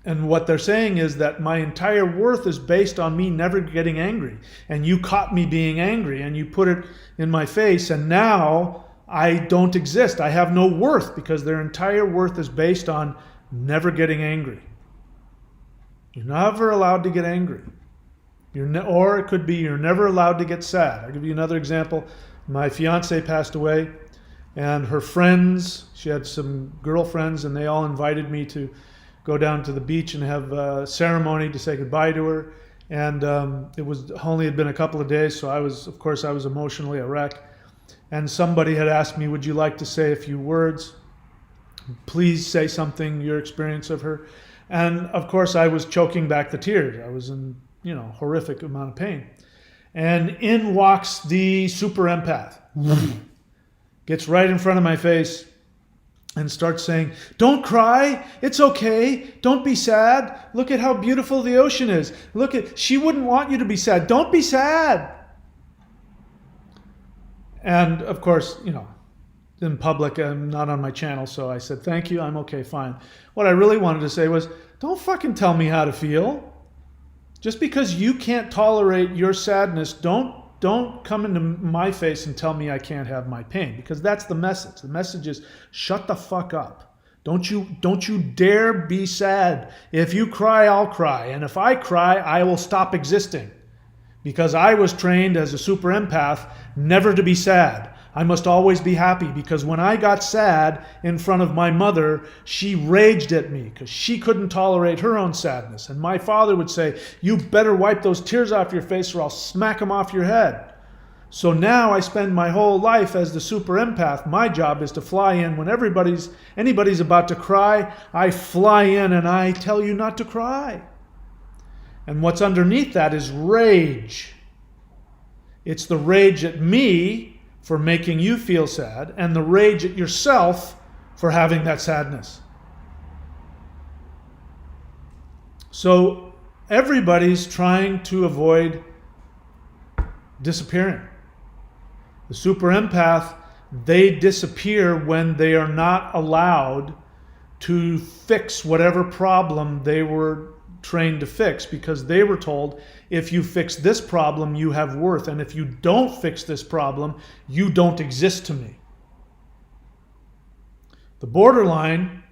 And what they're saying is that my entire worth is based on me never getting angry. And you caught me being angry and you put it in my face, and now I don't exist. I have no worth because their entire worth is based on never getting angry. You're never allowed to get angry. Or it could be you're never allowed to get sad. I'll give you another example. My fiance passed away, and her friends, she had some girlfriends, and they all invited me to go down to the beach and have a ceremony to say goodbye to her. And it was only had been a couple of days, so I was emotionally a wreck. And somebody had asked me, would you like to say a few words? Please say something, your experience of her. And of course I was choking back the tears. I was in horrific amount of pain. And in walks the super empath. Gets right in front of my face and starts saying, don't cry, it's okay, don't be sad, look at how beautiful the ocean is. She wouldn't want you to be sad, don't be sad. And of course, in public, I'm not on my channel, so I said, thank you, I'm okay, fine. What I really wanted to say was, don't fucking tell me how to feel. Just because you can't tolerate your sadness, don't come into my face and tell me I can't have my pain, because that's the message. The message is shut the fuck up. Don't you dare be sad. If you cry, I'll cry. And if I cry, I will stop existing. Because I was trained as a super empath never to be sad. I must always be happy, because when I got sad in front of my mother, she raged at me because she couldn't tolerate her own sadness. And my father would say, you better wipe those tears off your face or I'll smack them off your head. So now I spend my whole life as the super empath. My job is to fly in when anybody's about to cry. I fly in and I tell you not to cry. And what's underneath that is rage. It's the rage at me for making you feel sad, and the rage at yourself for having that sadness. So everybody's trying to avoid disappearing. The super empath, they disappear when they are not allowed to fix whatever problem they were trained to fix, because they were told, if you fix this problem, you have worth. And if you don't fix this problem, you don't exist to me. The borderline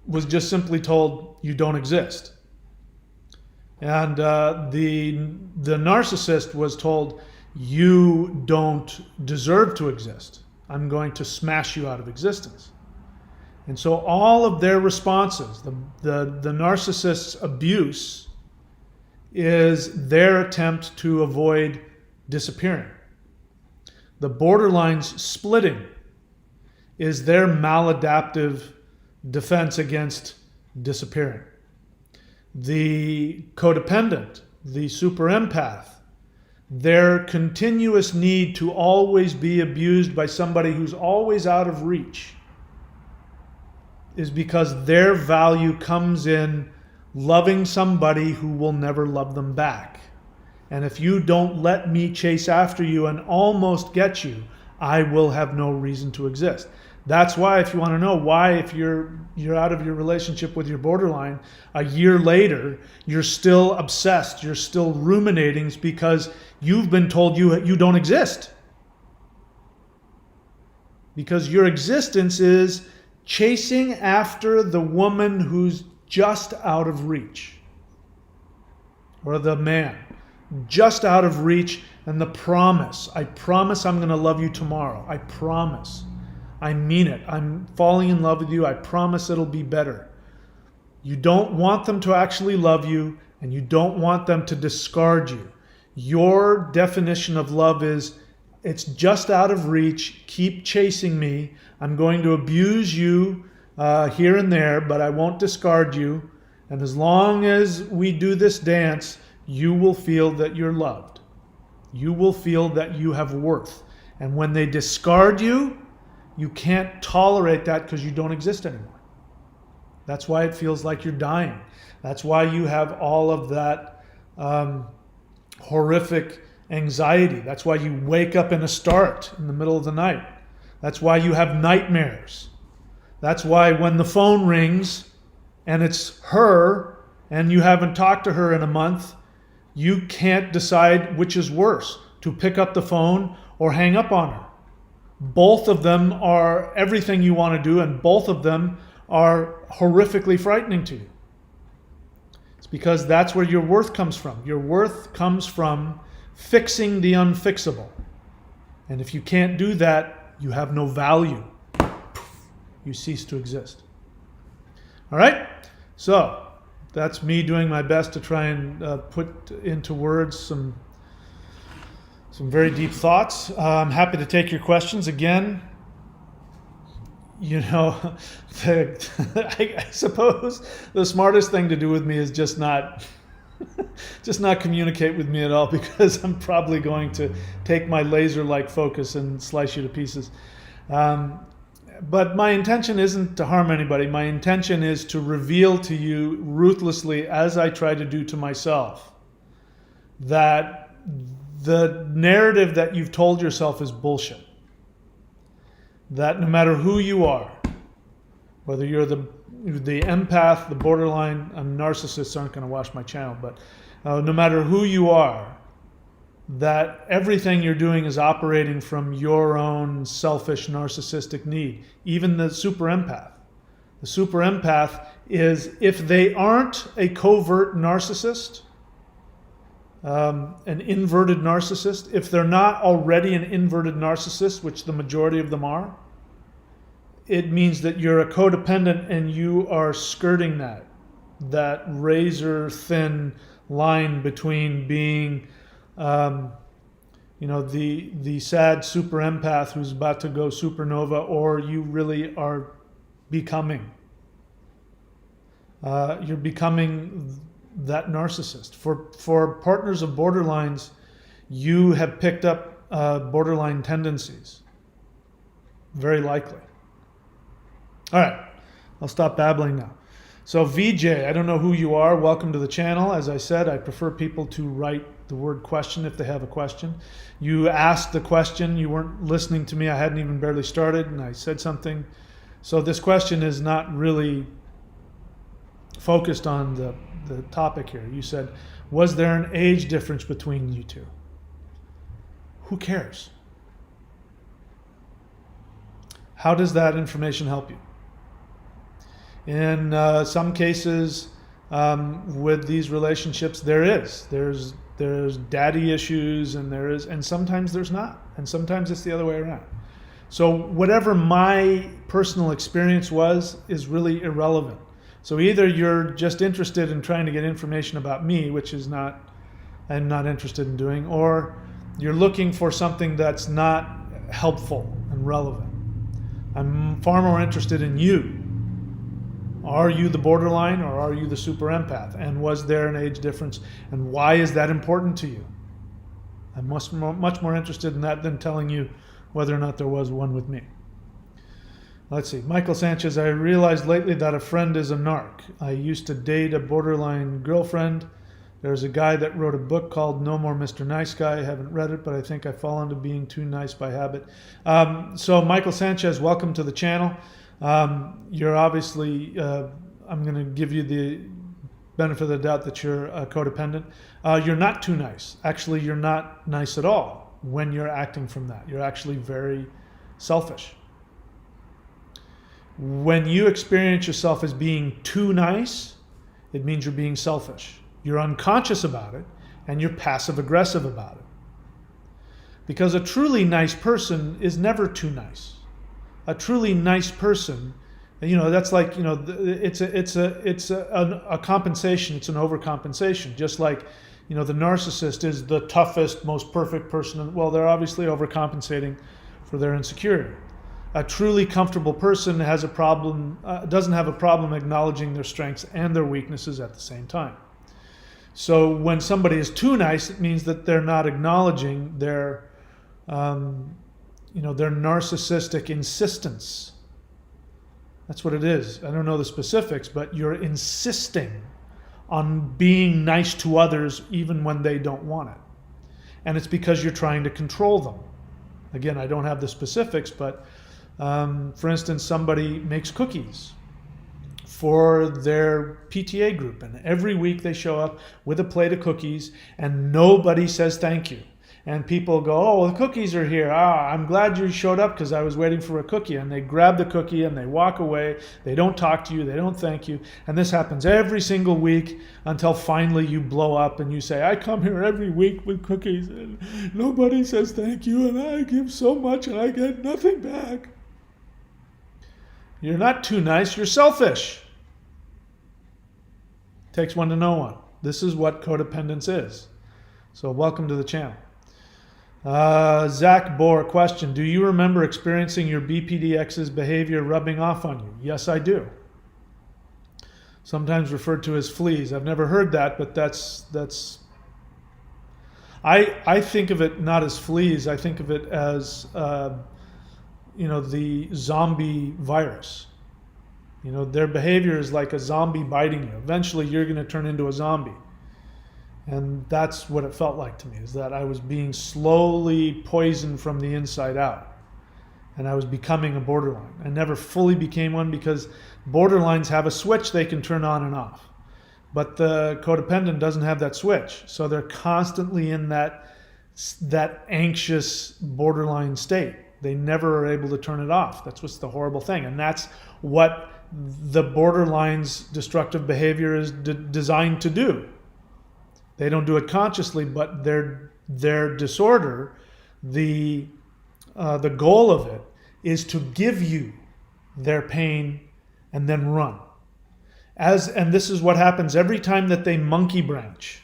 was just simply told, you don't exist. And the narcissist was told, you don't deserve to exist. I'm going to smash you out of existence. And so all of their responses, the narcissist's abuse, is their attempt to avoid disappearing. The borderline's splitting is their maladaptive defense against disappearing. The codependent, the super empath, their continuous need to always be abused by somebody who's always out of reach is because their value comes in loving somebody who will never love them back. And if you don't let me chase after you and almost get you, I will have no reason to exist. That's why, if you want to know why, if you're out of your relationship with your borderline, a year later, you're still obsessed, you're still ruminating, it's because you've been told you don't exist. Because your existence is chasing after the woman who's just out of reach. Or the man, just out of reach, and the promise. I promise I'm going to love you tomorrow. I promise. I mean it. I'm falling in love with you. I promise it'll be better. You don't want them to actually love you, and you don't want them to discard you. Your definition of love is, it's just out of reach. Keep chasing me. I'm going to abuse you here and there, but I won't discard you. And as long as we do this dance, you will feel that you're loved. You will feel that you have worth. And when they discard you, you can't tolerate that because you don't exist anymore. That's why it feels like you're dying. That's why you have all of that horrific anxiety. That's why you wake up in a start in the middle of the night. That's why you have nightmares. That's why when the phone rings and it's her and you haven't talked to her in a month, you can't decide which is worse, to pick up the phone or hang up on her. Both of them are everything you want to do, and both of them are horrifically frightening to you. It's because that's where your worth comes from. Your worth comes from fixing the unfixable. And if you can't do that, you have no value. You cease to exist. All right? So that's me doing my best to try and put into words some very deep thoughts. I'm happy to take your questions. Again, I suppose the smartest thing to do with me is just not communicate with me at all, because I'm probably going to take my laser-like focus and slice you to pieces. But my intention isn't to harm anybody. My intention is to reveal to you ruthlessly, as I try to do to myself, that the narrative that you've told yourself is bullshit. That no matter who you are, whether you're the empath, the borderline, narcissists aren't going to watch my channel, but no matter who you are, that everything you're doing is operating from your own selfish narcissistic need. Even the super empath. The super empath is, if they aren't a covert narcissist, an inverted narcissist, if they're not already an inverted narcissist, which the majority of them are, it means that you're a codependent and you are skirting that razor thin line between being the sad super empath who's about to go supernova, or you really are becoming. You're becoming that narcissist. For partners of borderlines, you have picked up borderline tendencies. Very likely. All right, I'll stop babbling now. So VJ, I don't know who you are. Welcome to the channel. As I said, I prefer people to write the word question if they have a question. You asked the question. You weren't listening to me. I hadn't even barely started, and I said something. So this question is not really focused on the topic here. You said, was there an age difference between you two? Who cares? How does that information help you? In some cases, with these relationships, there's daddy issues, and sometimes there's not, and sometimes it's the other way around. So whatever my personal experience was is really irrelevant. So either you're just interested in trying to get information about me, which is I'm not interested in doing, or you're looking for something that's not helpful and relevant. I'm far more interested in you. Are you the borderline, or are you the super empath? And was there an age difference? And why is that important to you? I'm much more interested in that than telling you whether or not there was one with me. Let's see. Michael Sanchez, I realized lately that a friend is a narc. I used to date a borderline girlfriend. There's a guy that wrote a book called No More Mr. Nice Guy. I haven't read it, but I think I fall into being too nice by habit. So Michael Sanchez, welcome to the channel. You're obviously, I'm going to give you the benefit of the doubt that you're codependent. You're not too nice. Actually, you're not nice at all when you're acting from that. You're actually very selfish. When you experience yourself as being too nice, it means you're being selfish. You're unconscious about it, and you're passive aggressive about it. Because a truly nice person is never too nice. A truly nice person, that's like, it's a compensation. It's an overcompensation. Just like, the narcissist is the toughest, most perfect person. Well, they're obviously overcompensating for their insecurity. A truly comfortable person has a problem, doesn't have a problem acknowledging their strengths and their weaknesses at the same time. So when somebody is too nice, it means that they're not acknowledging their narcissistic insistence. That's what it is. I don't know the specifics, but you're insisting on being nice to others even when they don't want it. And it's because you're trying to control them. Again, I don't have the specifics, but for instance, somebody makes cookies for their PTA group, and every week they show up with a plate of cookies and nobody says thank you. And people go, oh, the cookies are here. I'm glad you showed up because I was waiting for a cookie. And they grab the cookie and they walk away. They don't talk to you. They don't thank you. And this happens every single week until finally you blow up and you say, I come here every week with cookies and nobody says thank you and I give so much and I get nothing back. You're not too nice. You're selfish. Takes one to know one. This is what codependence is. So welcome to the channel. Zach Bohr, question. Do you remember experiencing your BPD ex's behavior rubbing off on you? Yes, I do. Sometimes referred to as fleas. I've never heard that, but that's. I think of it not as fleas. I think of it as the zombie virus. Their behavior is like a zombie biting you. Eventually, you're going to turn into a zombie. And that's what it felt like to me, is that I was being slowly poisoned from the inside out. And I was becoming a borderline. I never fully became one because borderlines have a switch they can turn on and off. But the codependent doesn't have that switch. So they're constantly in that anxious borderline state. They never are able to turn it off. That's what's the horrible thing. And that's what the borderline's destructive behavior is designed to do. They don't do it consciously, but their disorder, the goal of it is to give you their pain and then run. And this is what happens every time that they monkey branch.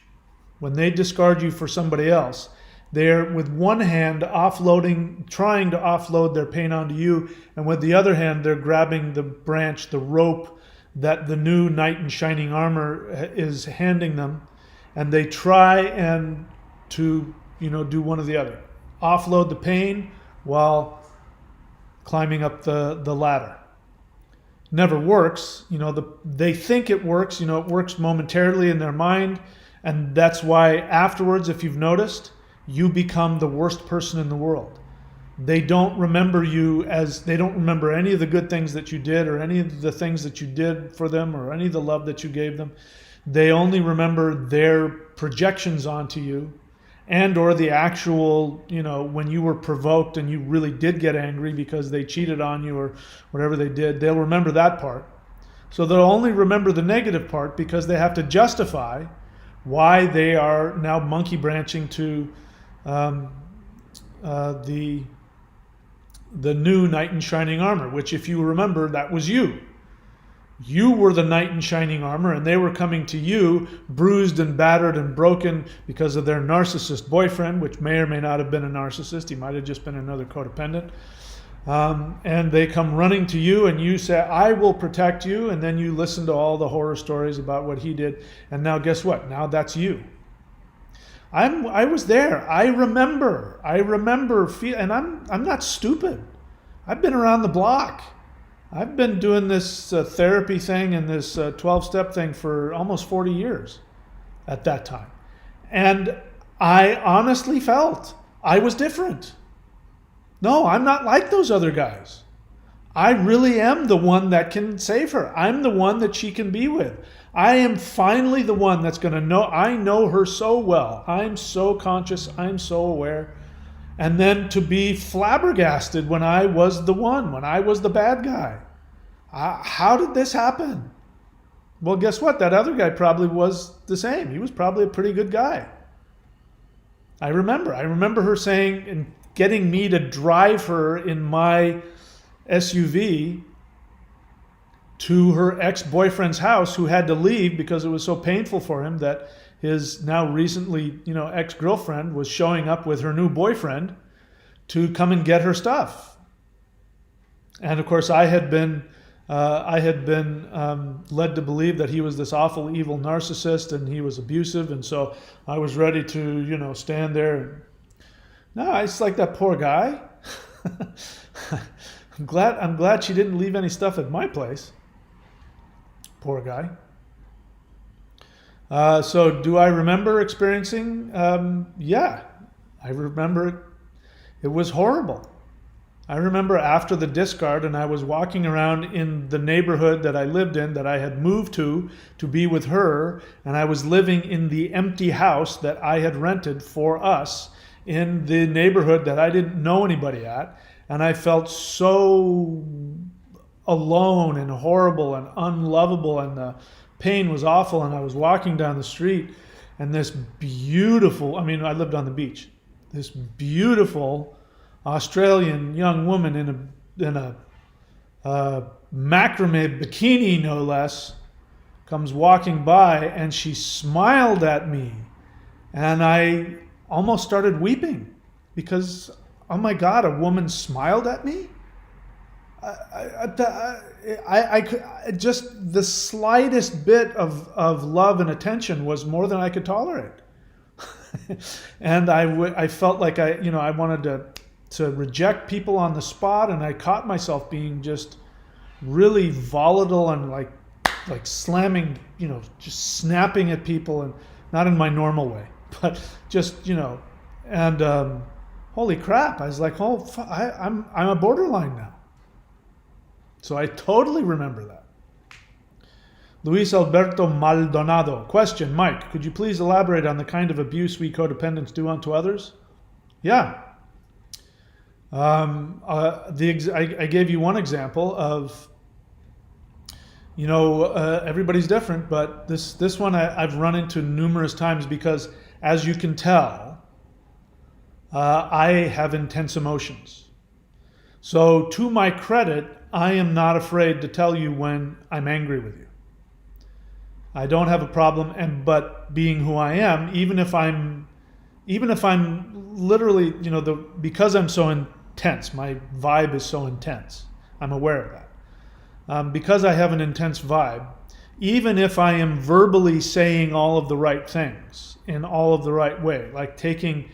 When they discard you for somebody else, they're with one hand trying to offload their pain onto you, and with the other hand, they're grabbing the branch, the rope that the new knight in shining armor is handing them, and they try to do one or the other. Offload the pain while climbing up the ladder. Never works. They think it works. It works momentarily in their mind, and that's why afterwards, if you've noticed, you become the worst person in the world. They don't remember they don't remember any of the good things that you did or any of the things that you did for them or any of the love that you gave them. They only remember their projections onto you and or the actual, when you were provoked and you really did get angry because they cheated on you or whatever they did. They'll remember that part. So they'll only remember the negative part because they have to justify why they are now monkey branching to the new knight in shining armor, which, if you remember, that was you. You were the knight in shining armor, and they were coming to you bruised and battered and broken because of their narcissist boyfriend, which may or may not have been a narcissist. He might have just been another codependent. And they come running to you, and you say, I will protect you. And then you listen to all the horror stories about what he did. And now guess what? Now that's you. I was there. I remember, and I'm not stupid. I've been around the block. I've been doing this therapy thing and this 12-step thing for almost 40 years at that time. And I honestly felt I was different. No, I'm not like those other guys. I really am the one that can save her. I'm the one that she can be with. I am finally the one that's going to know. I know her so well. I'm so conscious. I'm so aware. And then to be flabbergasted when I was the one, when I was the bad guy. How did this happen? Well, guess what? That other guy probably was the same. He was probably a pretty good guy. I remember her saying and getting me to drive her in my SUV to her ex-boyfriend's house, who had to leave because it was so painful for him that his now recently, ex-girlfriend was showing up with her new boyfriend to come and get her stuff. And of course, I had been led to believe that he was this awful, evil narcissist and he was abusive, and so I was ready to, stand there. No, it's like that poor guy. I'm glad she didn't leave any stuff at my place. Poor guy. So do I remember experiencing? Yeah, I remember it. It was horrible. I remember after the discard, and I was walking around in the neighborhood that I lived in, that I had moved to be with her, and I was living in the empty house that I had rented for us in the neighborhood that I didn't know anybody at, and I felt so alone and horrible and unlovable, and the pain was awful, and I was walking down the street, and this beautiful, I lived on the beach, this beautiful Australian young woman in a macrame bikini, no less, comes walking by, and she smiled at me, and I almost started weeping because, oh my God, a woman smiled at me. I just the slightest bit of love and attention was more than I could tolerate, and I felt like I wanted to reject people on the spot, and I caught myself being just really volatile and like slamming, just snapping at people, and not in my normal way, but just and holy crap, I was like, I'm a borderline now. So I totally remember that. Luis Alberto Maldonado. Question, Mike, could you please elaborate on the kind of abuse we codependents do unto others? Yeah. I gave you one example of, everybody's different, but this one I've run into numerous times because, as you can tell, I have intense emotions. So to my credit, I am not afraid to tell you when I'm angry with you. I don't have a problem, but being who I am, even if I'm literally, because I'm so intense, my vibe is so intense. I'm aware of that. Because I have an intense vibe, even if I am verbally saying all of the right things in all of the right way, like taking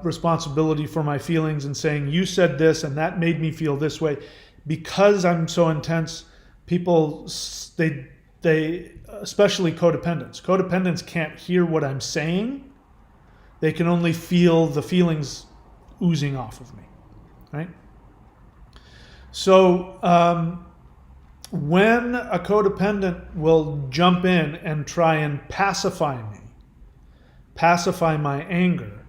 responsibility for my feelings and saying, you said this and that made me feel this way, because I'm so intense, people, they especially codependents can't hear what I'm saying. They can only feel the feelings oozing off of me, right? So when a codependent will jump in and try and pacify me, pacify my anger,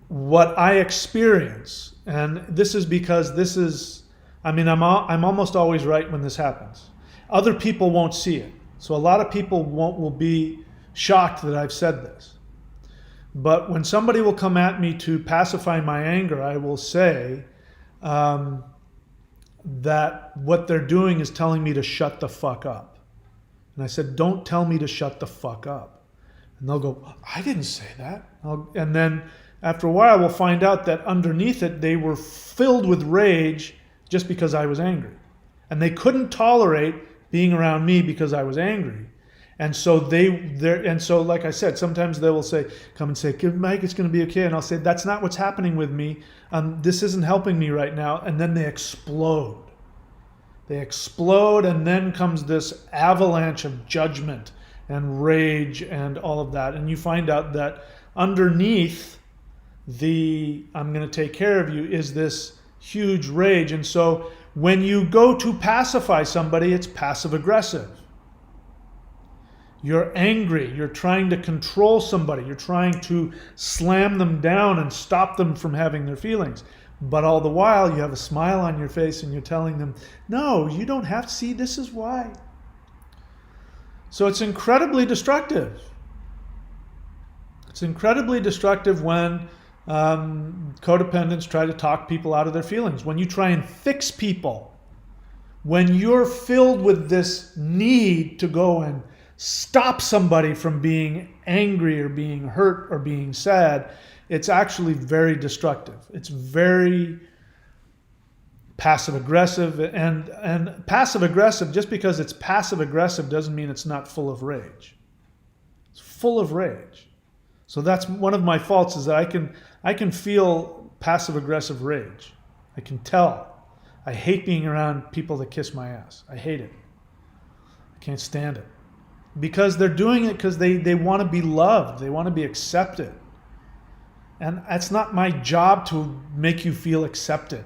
what I experience, and this is because I'm almost always right when this happens. Other people won't see it. So a lot of people will be shocked that I've said this. But when somebody will come at me to pacify my anger, I will say that what they're doing is telling me to shut the fuck up. And I said, don't tell me to shut the fuck up. And they'll go, I didn't say that. And then after a while, we'll find out that underneath it, they were filled with rage just because I was angry. And they couldn't tolerate being around me because I was angry. And so like I said, sometimes they will come and say, Mike, it's going to be okay. And I'll say, that's not what's happening with me. This isn't helping me right now. And then they explode. And then comes this avalanche of judgment and rage and all of that. And you find out that underneath the I'm going to take care of you is this huge rage. And so when you go to pacify somebody, it's passive aggressive. You're angry, you're trying to control somebody, you're trying to slam them down and stop them from having their feelings. But all the while, you have a smile on your face and you're telling them, no, you don't have to see, this is why. So it's incredibly destructive. It's incredibly destructive when codependents try to talk people out of their feelings. When you try and fix people, when you're filled with this need to go and stop somebody from being angry or being hurt or being sad, it's actually very destructive. It's very passive aggressive, and passive aggressive, just because it's passive aggressive doesn't mean it's not full of rage. It's full of rage. So that's one of my faults, is that I can feel passive aggressive rage. I can tell. I hate being around people that kiss my ass. I hate it. I can't stand it. Because they're doing it because they want to be loved. They want to be accepted. And it's not my job to make you feel accepted.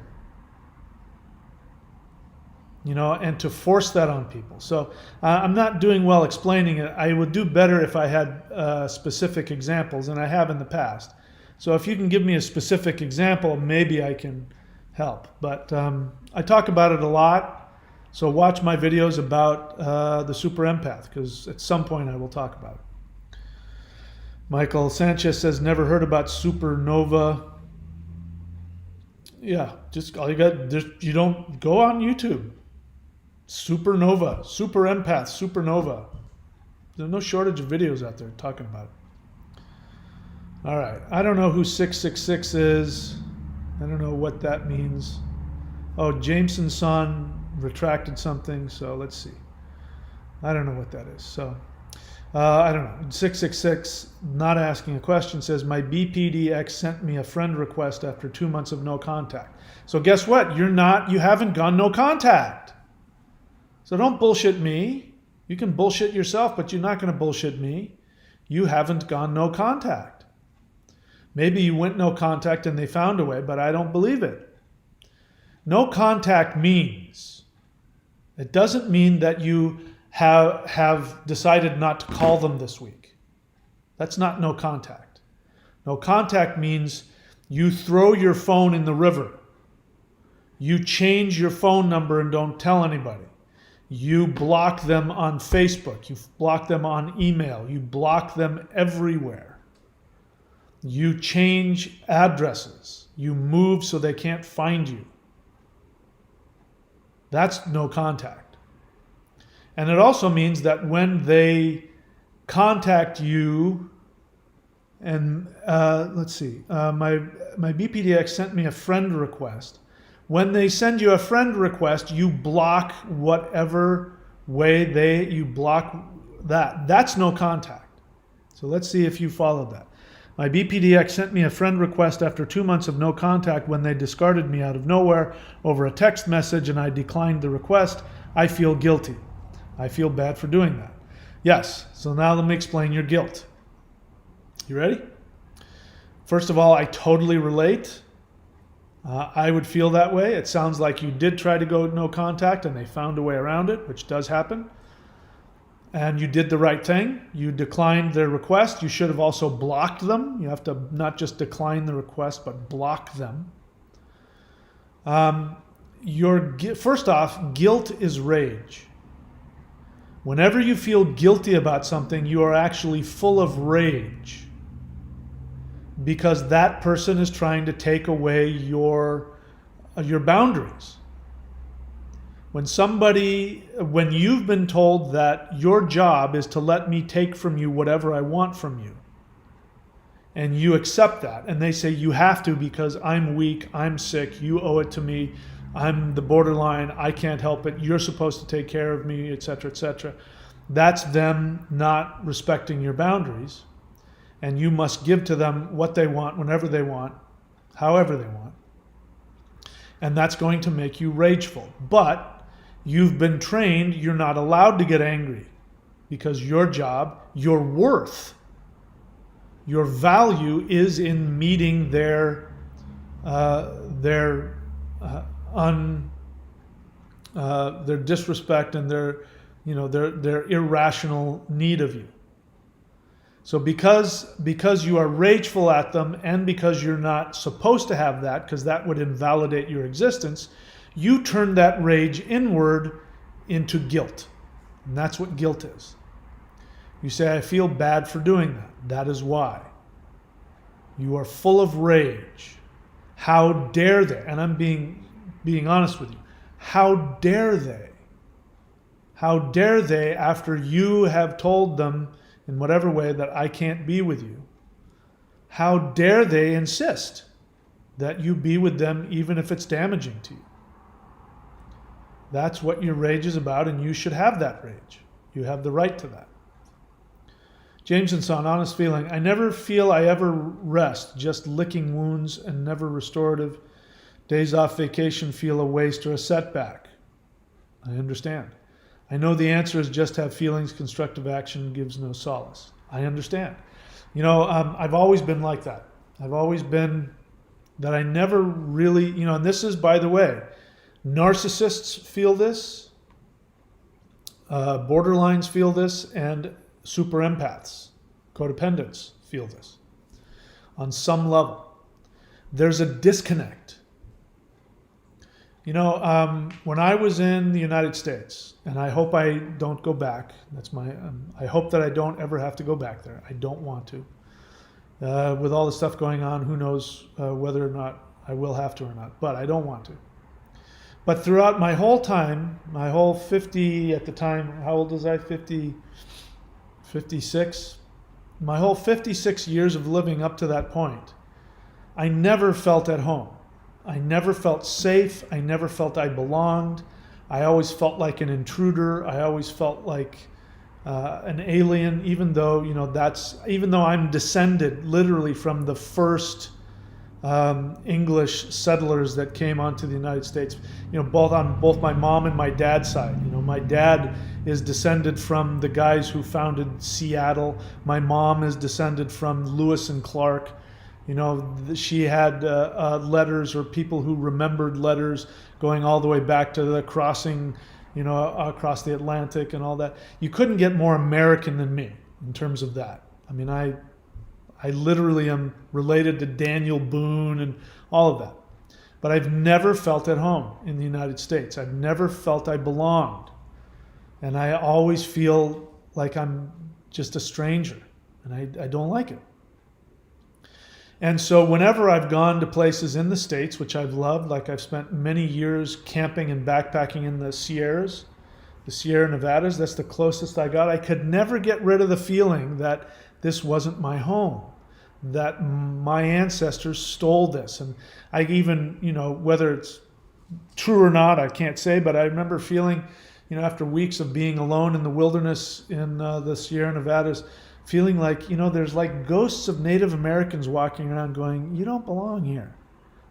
And to force that on people. So I'm not doing well explaining it. I would do better if I had specific examples, and I have in the past. So if you can give me a specific example, maybe I can help. But I talk about it a lot. So watch my videos about the super empath, because at some point I will talk about it. Michael Sanchez says, never heard about supernova. Yeah, just all you don't go on YouTube. Supernova, super empath, supernova. There's no shortage of videos out there talking about it. All right, I don't know who 666 is. I don't know what that means. Oh, Jameson's son retracted something, so let's see. I don't know what that is. So I don't know. 666, not asking a question, says, my BPDX sent me a friend request after 2 months of no contact. So guess what? You haven't gone no contact. So don't bullshit me. You can bullshit yourself, but you're not going to bullshit me. You haven't gone no contact. Maybe you went no contact and they found a way, but I don't believe it. No contact means, it doesn't mean that you have decided not to call them this week. That's not no contact. No contact means you throw your phone in the river. You change your phone number and don't tell anybody. You block them on Facebook. You block them on email. You block them everywhere. You change addresses. You move so they can't find you. That's no contact. And it also means that when they contact you, and let's see, my BPDX sent me a friend request. When they send you a friend request, you block whatever way you block that. That's no contact. So let's see if you followed that. My BPDX sent me a friend request after 2 months of no contact when they discarded me out of nowhere over a text message and I declined the request. I feel guilty. I feel bad for doing that. Yes, so now let me explain your guilt. You ready? First of all, I totally relate. I would feel that way. It sounds like you did try to go no contact and they found a way around it, which does happen. And you did the right thing. You declined their request. You should have also blocked them. You have to not just decline the request, but block them. First off, guilt is rage. Whenever you feel guilty about something, you are actually full of rage because that person is trying to take away your boundaries. When you've been told that your job is to let me take from you whatever I want from you, and you accept that, and they say you have to because I'm weak, I'm sick, you owe it to me, I'm the borderline, I can't help it, you're supposed to take care of me, etc., etc. That's them not respecting your boundaries, and you must give to them what they want, whenever they want, however they want. And that's going to make you rageful. But you've been trained, you're not allowed to get angry, because your job, your worth, your value is in meeting their disrespect and their irrational need of you. So because you are rageful at them, and because you're not supposed to have that, because that would invalidate your existence, you turn that rage inward into guilt. And that's what guilt is. You say, I feel bad for doing that. That is why. You are full of rage. How dare they? And I'm being honest with you. How dare they? How dare they, after you have told them in whatever way that I can't be with you, how dare they insist that you be with them even if it's damaging to you? That's what your rage is about, and you should have that rage. You have the right to that. Jameson saw an honest feeling. I never feel I ever rest, just licking wounds and never restorative. Days off vacation feel a waste or a setback. I understand. I know the answer is just have feelings, constructive action gives no solace. I understand. I've always been like that. I've always been that I never really, and this is, by the way, narcissists feel this, borderlines feel this, and super empaths, codependents feel this on some level. There's a disconnect. When I was in the United States, and I hope I don't go back, I hope that I don't ever have to go back there. I don't want to. With all the stuff going on, who knows whether or not I will have to or not, but I don't want to. But throughout my whole time, my whole 50, at the time, how old was I? 56? My whole 56 years of living up to that point, I never felt at home. I never felt safe. I never felt I belonged. I always felt like an intruder. I always felt like an alien, even though I'm descended literally from the first English settlers that came onto the United States. Both my mom and my dad's side. My dad is descended from the guys who founded Seattle. My mom is descended from Lewis and Clark. She had letters, or people who remembered letters going all the way back to the crossing, across the Atlantic and all that. You couldn't get more American than me in terms of that. I mean, I literally am related to Daniel Boone and all of that. But I've never felt at home in the United States. I've never felt I belonged. And I always feel like I'm just a stranger, and I don't like it. And so whenever I've gone to places in the States, which I've loved, like I've spent many years camping and backpacking in the Sierras, the Sierra Nevadas, that's the closest I got. I could never get rid of the feeling that this wasn't my home, that my ancestors stole this. And I even, whether it's true or not, I can't say, but I remember feeling, after weeks of being alone in the wilderness in the Sierra Nevadas, feeling like, there's like ghosts of Native Americans walking around going, you don't belong here.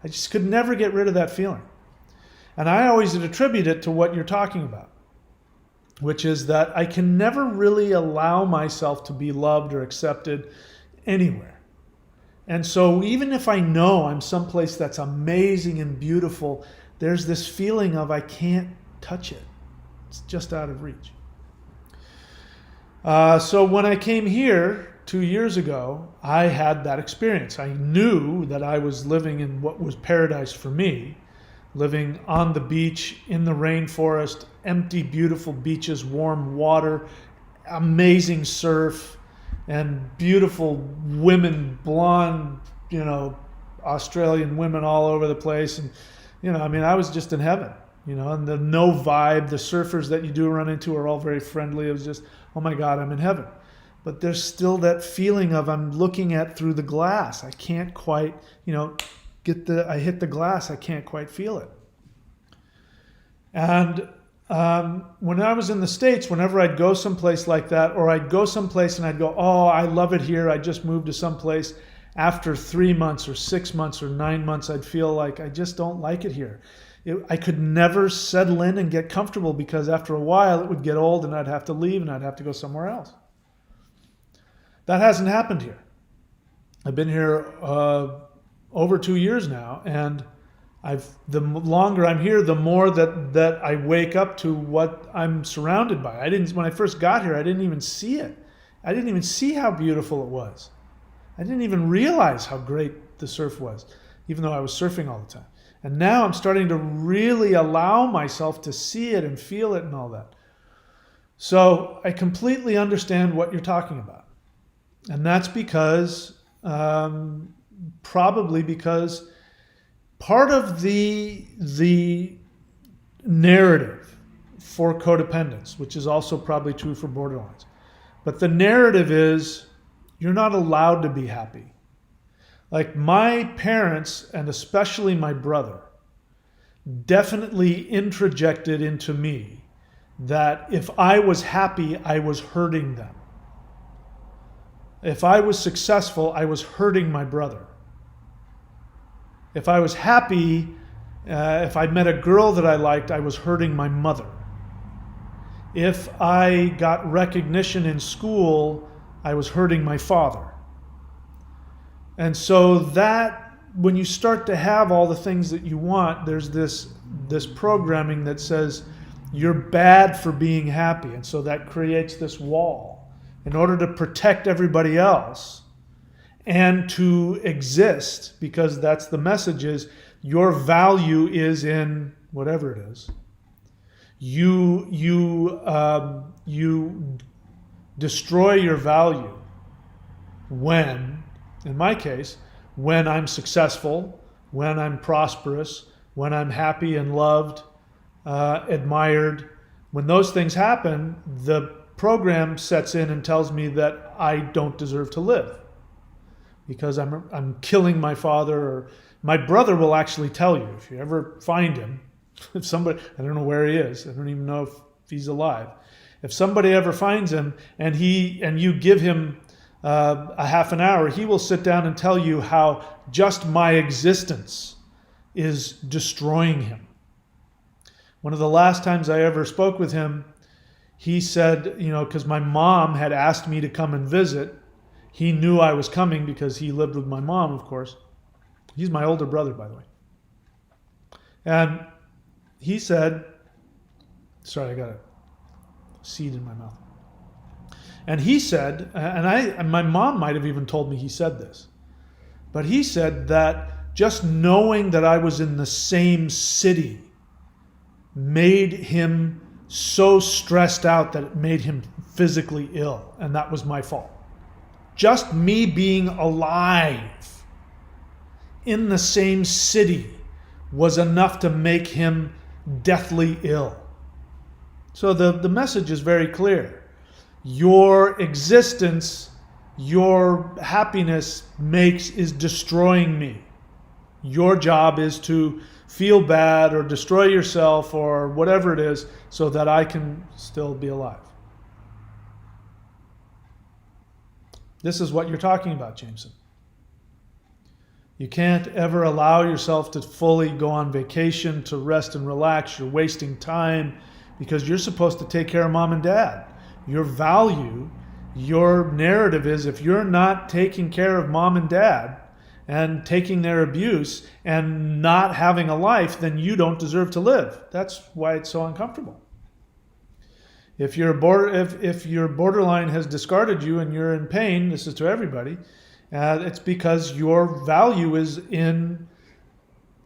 I just could never get rid of that feeling. And I always attribute it to what you're talking about, which is that I can never really allow myself to be loved or accepted anywhere. And so even if I know I'm someplace that's amazing and beautiful, there's this feeling of I can't touch it. It's just out of reach. So when I came here 2 years ago, I had that experience. I knew that I was living in what was paradise for me, living on the beach, in the rainforest, empty, beautiful beaches, warm water, amazing surf, and beautiful women, blonde, Australian women all over the place. And, I was just in heaven, and the no vibe, the surfers that you do run into are all very friendly. It was just, oh my God, I'm in heaven. But there's still that feeling of I'm looking at through the glass. I can't quite, I hit the glass, I can't quite feel it. And when I was in the States, whenever I'd go someplace like that, or I'd go someplace and I'd go, oh, I love it here, I just moved to someplace, after 3 months or 6 months or 9 months, I'd feel like I just don't like it here. I could never settle in and get comfortable, because after a while it would get old and I'd have to leave and I'd have to go somewhere else. That hasn't happened here. I've been here over 2 years now, and the longer I'm here, the more that I wake up to what I'm surrounded by. When I first got here, I didn't even see it. I didn't even see how beautiful it was. I didn't even realize how great the surf was, even though I was surfing all the time. And now I'm starting to really allow myself to see it and feel it and all that. So I completely understand what you're talking about. And that's because, probably because part of the narrative for codependence, which is also probably true for borderlines, but the narrative is you're not allowed to be happy. Like my parents, and especially my brother, definitely introjected into me that if I was happy, I was hurting them. If I was successful, I was hurting my brother. If I was happy, if I met a girl that I liked, I was hurting my mother. If I got recognition in school, I was hurting my father. And so that, when you start to have all the things that you want, there's this programming that says you're bad for being happy. And so that creates this wall in order to protect everybody else and to exist, because that's the message, is your value is in whatever it is. You destroy your value when, in my case, when I'm successful, when I'm prosperous, when I'm happy and loved, admired. When those things happen, the program sets in and tells me that I don't deserve to live because I'm killing my father. Or my brother will actually tell you, if you ever find him, if somebody, I don't know where he is, I don't even know if he's alive. If somebody ever finds him and you give him a half an hour, he will sit down and tell you how just my existence is destroying him. One of the last times I ever spoke with him, he said, because my mom had asked me to come and visit. He knew I was coming because he lived with my mom, of course. He's my older brother, by the way. And he said, sorry, I got a seed in my mouth. And he said, and my mom might have even told me he said this, but he said that just knowing that I was in the same city made him so stressed out that it made him physically ill, and that was my fault. Just me being alive in the same city was enough to make him deathly ill. So the message is very clear. Your existence, your happiness is destroying me. Your job is to feel bad or destroy yourself or whatever it is so that I can still be alive. This is what you're talking about, Jameson. You can't ever allow yourself to fully go on vacation, to rest and relax. You're wasting time because you're supposed to take care of mom and dad. Your value, your narrative is, if you're not taking care of mom and dad and taking their abuse and not having a life, then you don't deserve to live. That's why it's so uncomfortable. If your borderline has discarded you and you're in pain, this is to everybody, it's because your value is in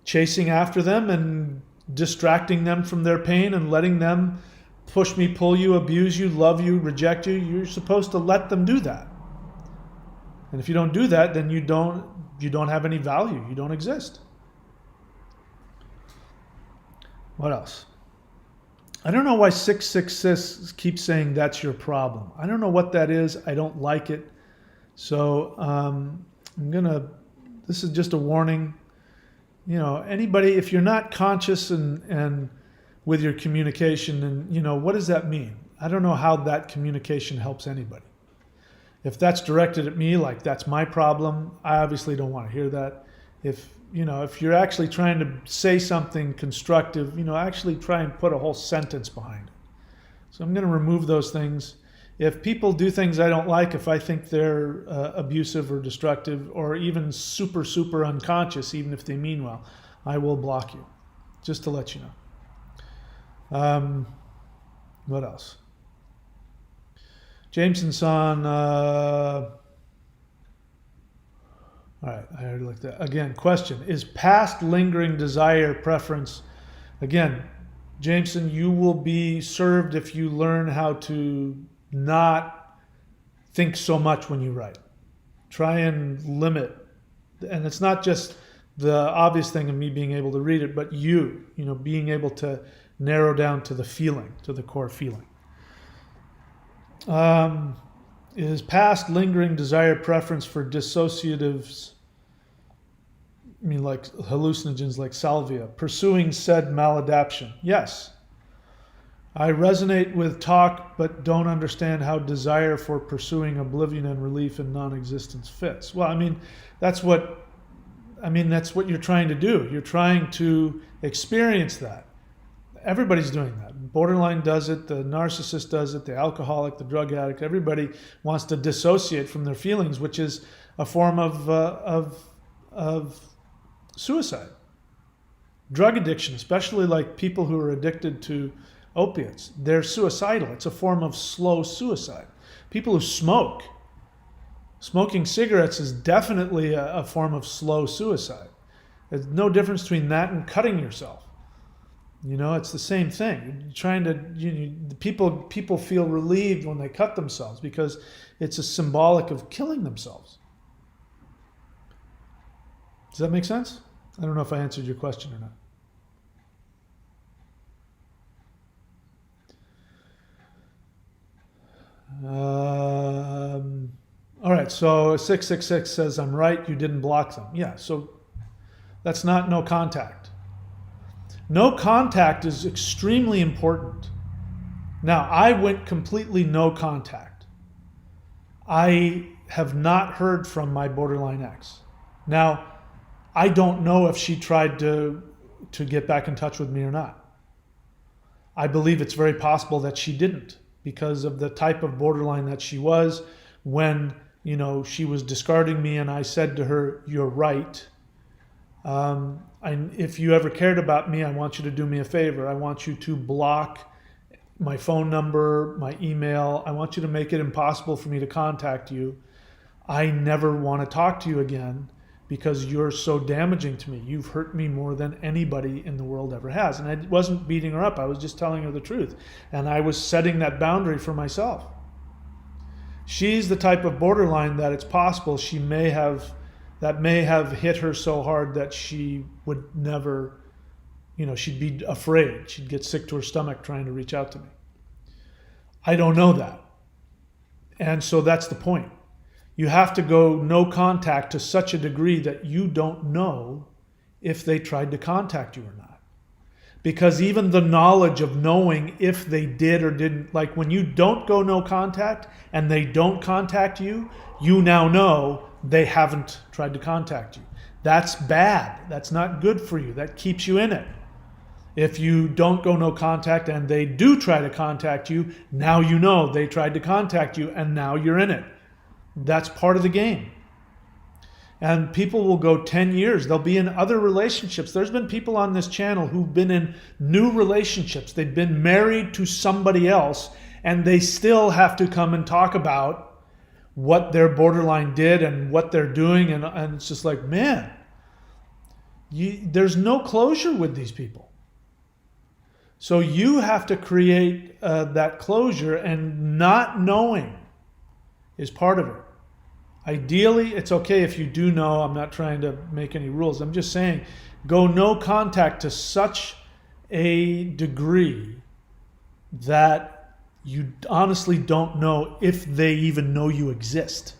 chasing after them and distracting them from their pain and letting them push me, pull you, abuse you, love you, reject you. You're supposed to let them do that. And if you don't do that, then you don't have any value. You don't exist. What else? I don't know why 666 keeps saying that's your problem. I don't know what that is. I don't like it. So this is just a warning. Anybody, if you're not conscious and with your communication. And, what does that mean? I don't know how that communication helps anybody. If that's directed at me, like that's my problem, I obviously don't want to hear that. If you're actually trying to say something constructive, actually try and put a whole sentence behind it. So I'm going to remove those things. If people do things I don't like, if I think they're abusive or destructive or even super, super unconscious, even if they mean well, I will block you, just to let you know. What else? Jameson-san, all right, I already looked at that. Again, question, is past lingering desire preference, again, Jameson, you will be served if you learn how to not think so much when you write. Try and limit, and it's not just the obvious thing of me being able to read it, but being able to narrow down to the feeling, to the core feeling. Is past lingering desire preference for dissociatives, like hallucinogens like salvia, pursuing said maladaption? Yes. I resonate with talk, but don't understand how desire for pursuing oblivion and relief in non-existence fits. Well, that's what you're trying to do. You're trying to experience that. Everybody's doing that. Borderline does it, the narcissist does it, the alcoholic, the drug addict. Everybody wants to dissociate from their feelings, which is a form of suicide. Drug addiction, especially like people who are addicted to opiates, they're suicidal. It's a form of slow suicide. People who smoking cigarettes is definitely a form of slow suicide. There's no difference between that and cutting yourself. It's the same thing. You're trying to, people feel relieved when they cut themselves because it's a symbolic of killing themselves. Does that make sense? I don't know if I answered your question or not. All right, so 666 says, I'm right, you didn't block them. Yeah, so that's not no contact. No contact is extremely important. Now, I went completely no contact. I have not heard from my borderline ex. Now, I don't know if she tried to get back in touch with me or not. I believe it's very possible that she didn't because of the type of borderline that she was when, she was discarding me and I said to her, you're right. If you ever cared about me, I want you to do me a favor. I want you to block my phone number, my email. I want you to make it impossible for me to contact you. I never want to talk to you again because you're so damaging to me. You've hurt me more than anybody in the world ever has. And I wasn't beating her up. I was just telling her the truth. And I was setting that boundary for myself. She's the type of borderline that it's possible that may have hit her so hard that she would never, she'd be afraid. She'd get sick to her stomach trying to reach out to me. I don't know that. And so that's the point. You have to go no contact to such a degree that you don't know if they tried to contact you or not. Because even the knowledge of knowing if they did or didn't, like when you don't go no contact and they don't contact you, you now know they haven't tried to contact you. That's bad. That's not good for you. That keeps you in it. If you don't go no contact and they do try to contact you, now you know they tried to contact you and now you're in it. That's part of the game. And people will go 10 years. They'll be in other relationships. There's been people on this channel who've been in new relationships. They've been married to somebody else and they still have to come and talk about what their borderline did and what they're doing. And it's just like, man, there's no closure with these people. So you have to create that closure, and not knowing is part of it. Ideally, it's okay if you do know. I'm not trying to make any rules. I'm just saying go no contact to such a degree that you honestly don't know if they even know you exist.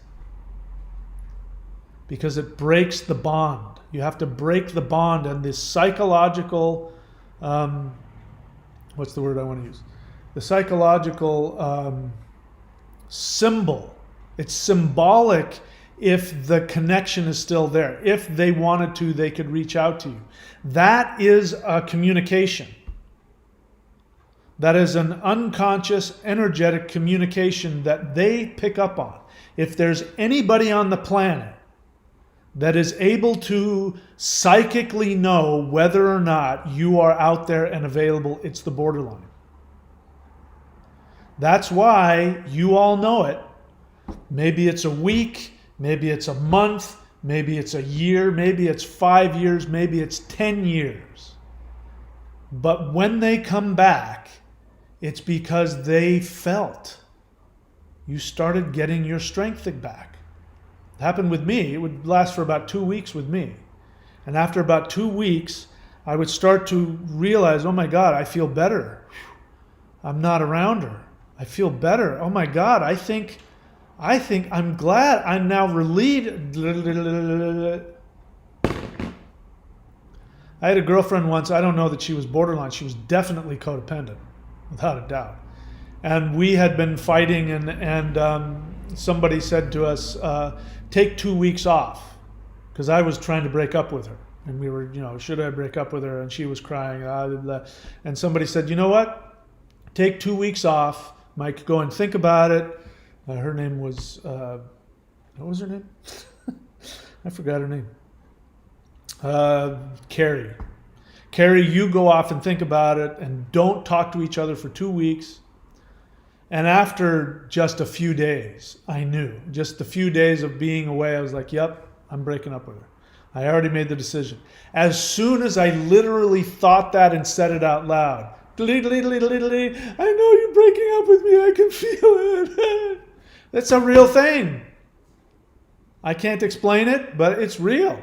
Because it breaks the bond. You have to break the bond, and this psychological what's the word I want to use? The psychological symbol. It's symbolic if the connection is still there. If they wanted to, they could reach out to you. That is a communication. That is an unconscious, energetic communication that they pick up on. If there's anybody on the planet that is able to psychically know whether or not you are out there and available, it's the borderline. That's why you all know it. Maybe it's a week, maybe it's a month, maybe it's a year, maybe it's 5 years, maybe it's 10 years. But when they come back, it's because they felt you started getting your strength back. It happened with me. It would last for about 2 weeks with me. And after about 2 weeks, I would start to realize, oh my God, I feel better. I'm not around her. I feel better. Oh my God, I think I'm glad I'm now relieved. I had a girlfriend once, I don't know that she was borderline, she was definitely codependent, without a doubt. And we had been fighting and somebody said to us, take 2 weeks off, because I was trying to break up with her. And we were, should I break up with her? And she was crying. And somebody said, you know what? Take 2 weeks off. Mike, go and think about it. Her name was, what was her name? I forgot her name. Carrie. Carrie, you go off and think about it and don't talk to each other for 2 weeks. And after just a few days, I knew. Just a few days of being away, I was like, yep, I'm breaking up with her. I already made the decision. As soon as I literally thought that and said it out loud, I know you're breaking up with me, I can feel it. That's a real thing. I can't explain it, but it's real.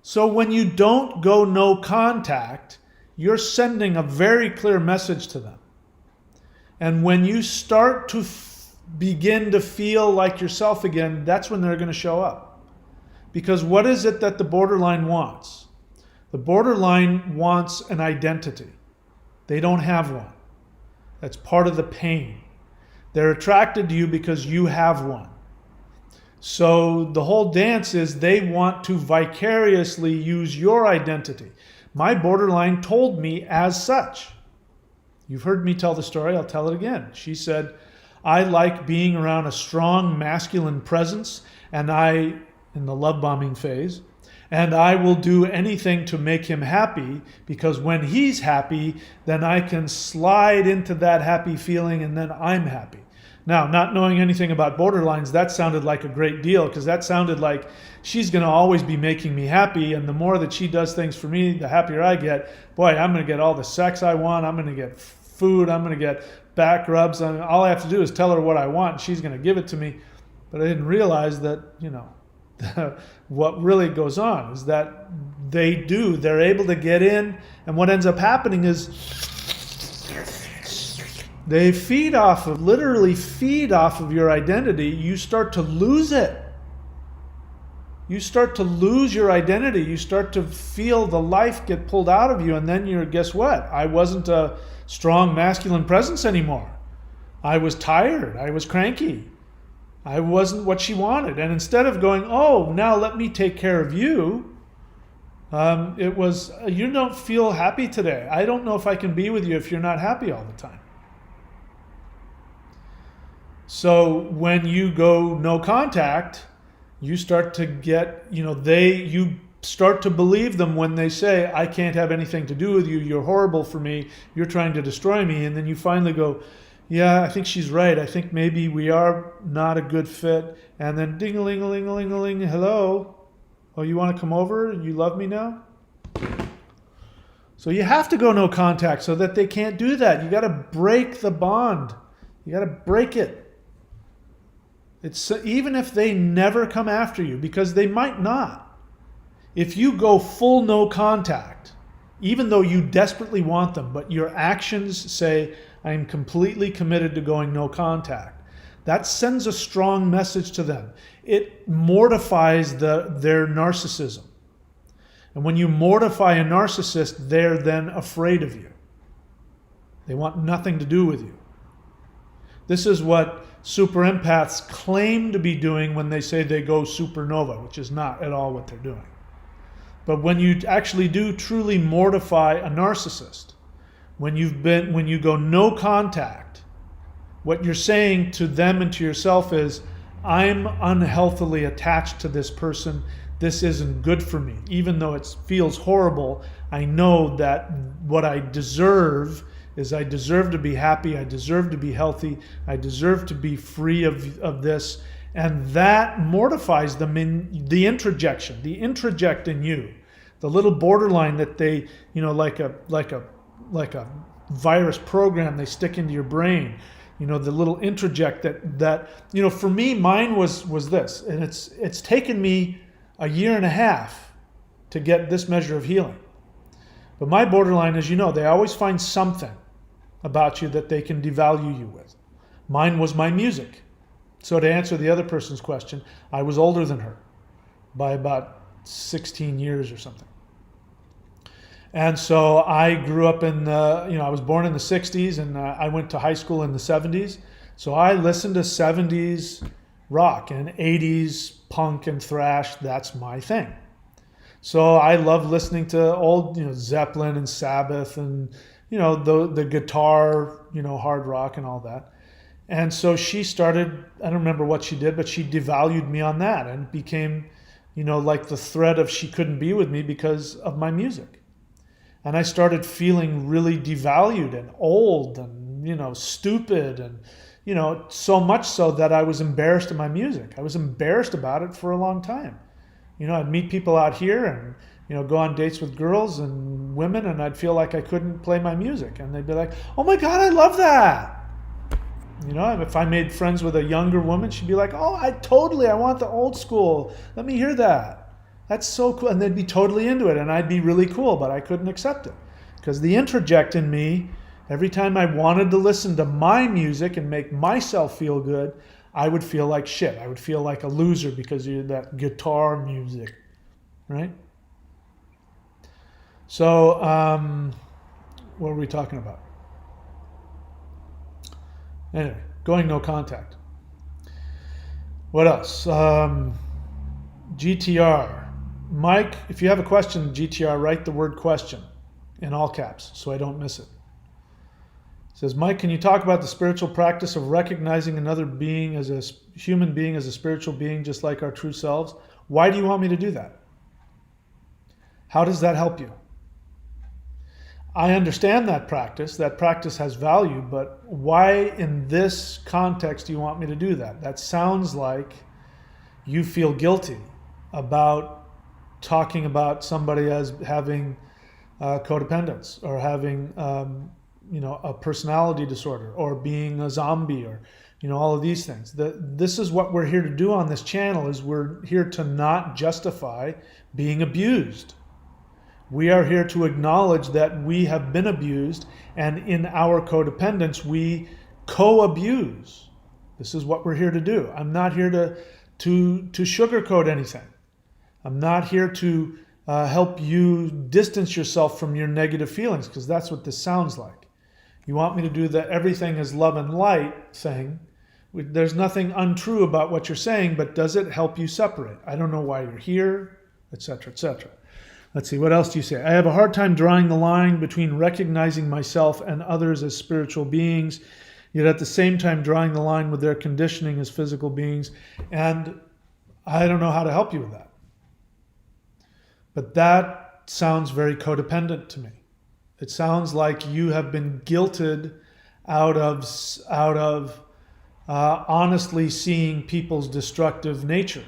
So when you don't go no contact, you're sending a very clear message to them. And when you start to begin to feel like yourself again, that's when they're going to show up. Because what is it that the borderline wants? The borderline wants an identity. They don't have one. That's part of the pain. They're attracted to you because you have one. So the whole dance is they want to vicariously use your identity. My borderline told me as such. You've heard me tell the story, I'll tell it again. She said, I like being around a strong masculine presence, and in the love bombing phase, and I will do anything to make him happy, because when he's happy, then I can slide into that happy feeling and then I'm happy. Now, not knowing anything about borderlines, that sounded like a great deal, because that sounded like she's going to always be making me happy, and the more that she does things for me, the happier I get. Boy, I'm going to get all the sex I want, I'm going to get food, I'm going to get back rubs. All I have to do is tell her what I want, and she's going to give it to me. But I didn't realize that, what really goes on is that they're able to get in, and what ends up happening is they literally feed off of your identity. You start to lose it. You start to lose your identity. You start to feel the life get pulled out of you, and then guess what? I wasn't a strong masculine presence anymore. I was tired. I was cranky. I wasn't what she wanted. And instead of going, oh, now let me take care of you, it was, you don't feel happy today. I don't know if I can be with you if you're not happy all the time. So when you go no contact, you start to get, you start to believe them when they say, I can't have anything to do with you. You're horrible for me. You're trying to destroy me. And then you finally go, yeah, I think she's right. I think maybe we are not a good fit. And then ding-a-ling-a-ling-a-ling-a-ling, hello? Oh, you want to come over? You love me now? So you have to go no contact so that they can't do that. You got to break the bond. You got to break it. It's even if they never come after you, because they might not. If you go full no contact, even though you desperately want them, but your actions say, I'm completely committed to going no contact, that sends a strong message to them. It mortifies their narcissism. And when you mortify a narcissist, they're then afraid of you. They want nothing to do with you. This is what super empaths claim to be doing when they say they go supernova, which is not at all what they're doing. But when you actually do truly mortify a narcissist, when you go no contact, what you're saying to them and to yourself is, I'm unhealthily attached to this person. This isn't good for me. Even though it feels horrible, I know that what I deserve is I deserve to be happy. I deserve to be healthy. I deserve to be free of this. And that mortifies them in the introjection, the introject in you, the little borderline that they, like a virus program they stick into your brain. The little introject that for me, mine was this, and it's taken me a year and a half to get this measure of healing. But my borderline, as you know, they always find something about you that they can devalue you with. Mine was my music. So to answer the other person's question, I was older than her by about 16 years or something. And so I grew up I was born in the 60s, and I went to high school in the 70s. So I listened to 70s rock and 80s punk and thrash. That's my thing. So I love listening to old, Zeppelin and Sabbath and, the guitar, hard rock and all that. And so she started, I don't remember what she did, but she devalued me on that and became, like the threat of she couldn't be with me because of my music. And I started feeling really devalued and old and, stupid and, so much so that I was embarrassed of my music. I was embarrassed about it for a long time. I'd meet people out here and, go on dates with girls and women, and I'd feel like I couldn't play my music. And they'd be like, oh my God, I love that. If I made friends with a younger woman, she'd be like, oh, I want the old school. Let me hear that. That's so cool. And they'd be totally into it, and I'd be really cool, but I couldn't accept it. Because the introject in me, every time I wanted to listen to my music and make myself feel good, I would feel like shit. I would feel like a loser because of that guitar music, right? So, what were we talking about? Anyway, going no contact. What else? GTR. Mike, if you have a question, GTR, write the word question in all caps so I don't miss it. It says, Mike, can you talk about the spiritual practice of recognizing another being as a human being, as a spiritual being, just like our true selves? Why do you want me to do that? How does that help you? I understand that practice. That practice has value, but why in this context do you want me to do that? That sounds like you feel guilty about talking about somebody as having codependence or having a personality disorder or being a zombie or all of these things. This is what we're here to do on this channel, is we're here to not justify being abused. We are here to acknowledge that we have been abused, and in our codependence we co-abuse. This is what we're here to do. I'm not here to sugarcoat anything. I'm not here to help you distance yourself from your negative feelings, because that's what this sounds like. You want me to do the everything is love and light thing. There's nothing untrue about what you're saying, but does it help you separate? I don't know why you're here, etc., etc. Let's see, what else do you say? I have a hard time drawing the line between recognizing myself and others as spiritual beings, yet at the same time drawing the line with their conditioning as physical beings. And I don't know how to help you with that. But that sounds very codependent to me. It sounds like you have been guilted out of honestly seeing people's destructive nature.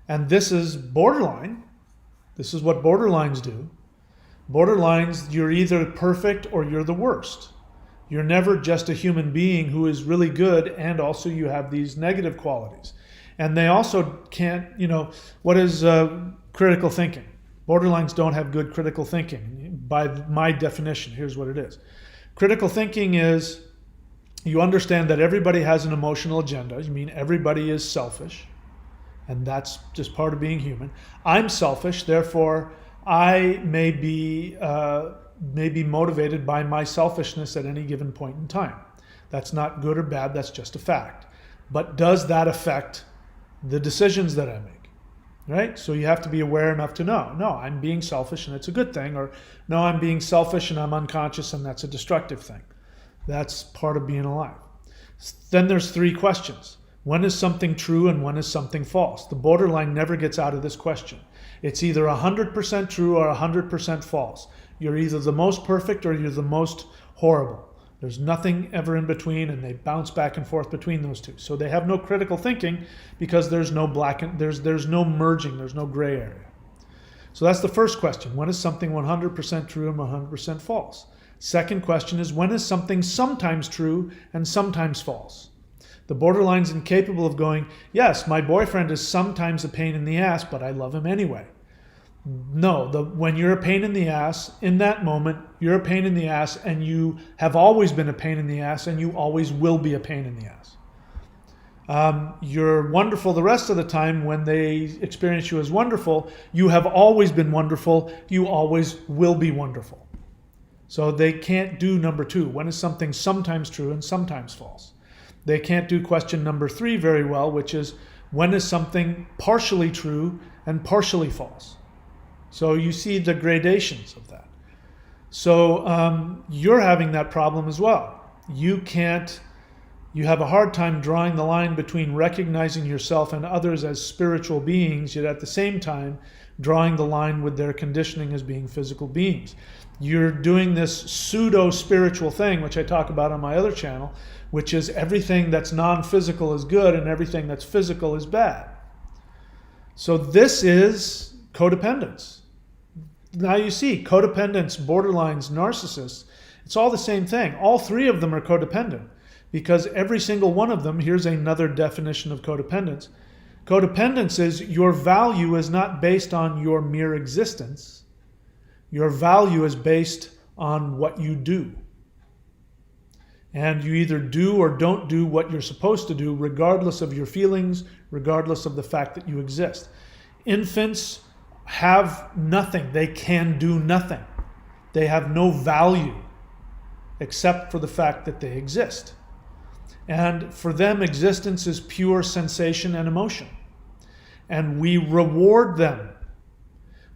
And this is borderline. This is what borderlines do. Borderlines, you're either perfect or you're the worst. You're never just a human being who is really good, and also you have these negative qualities. And they also can't, what is critical thinking? Borderlines don't have good critical thinking. By my definition, here's what it is. Critical thinking is you understand that everybody has an emotional agenda. You mean everybody is selfish. And that's just part of being human. I'm selfish, therefore I may be may be motivated by my selfishness at any given point in time. That's not good or bad, that's just a fact. But does that affect the decisions that I make? Right? So you have to be aware enough to know, no, I'm being selfish and it's a good thing, or no, I'm being selfish and I'm unconscious and that's a destructive thing. That's part of being alive. Then there's 3 questions. When is something true and when is something false? The borderline never gets out of this question. It's either 100% true or 100% false. You're either the most perfect or you're the most horrible. There's nothing ever in between, and they bounce back and forth between those two. So they have no critical thinking because there's no there's no merging, there's no gray area. So that's the first question. When is something 100% true and 100% false? Second question is, when is something sometimes true and sometimes false? The borderline's incapable of going, yes, my boyfriend is sometimes a pain in the ass, but I love him anyway. No, when you're a pain in the ass, in that moment, you're a pain in the ass, and you have always been a pain in the ass, and you always will be a pain in the ass. You're wonderful the rest of the time. When they experience you as wonderful, you have always been wonderful, you always will be wonderful. So they can't do number 2. When is something sometimes true and sometimes false? They can't do question number 3 very well, which is, when is something partially true and partially false? So you see the gradations of that. So you're having that problem as well. You have a hard time drawing the line between recognizing yourself and others as spiritual beings, yet at the same time drawing the line with their conditioning as being physical beings. You're doing this pseudo-spiritual thing, which I talk about on my other channel, which is everything that's non-physical is good and everything that's physical is bad. So this is codependence. Now you see, codependence, borderlines, narcissists, it's all the same thing. All 3 of them are codependent because every single one of them, here's another definition of codependence. Codependence is your value is not based on your mere existence. Your value is based on what you do. And you either do or don't do what you're supposed to do, regardless of your feelings, regardless of the fact that you exist. Infants have nothing. They can do nothing. They have no value except for the fact that they exist. And for them, existence is pure sensation and emotion. And we reward them.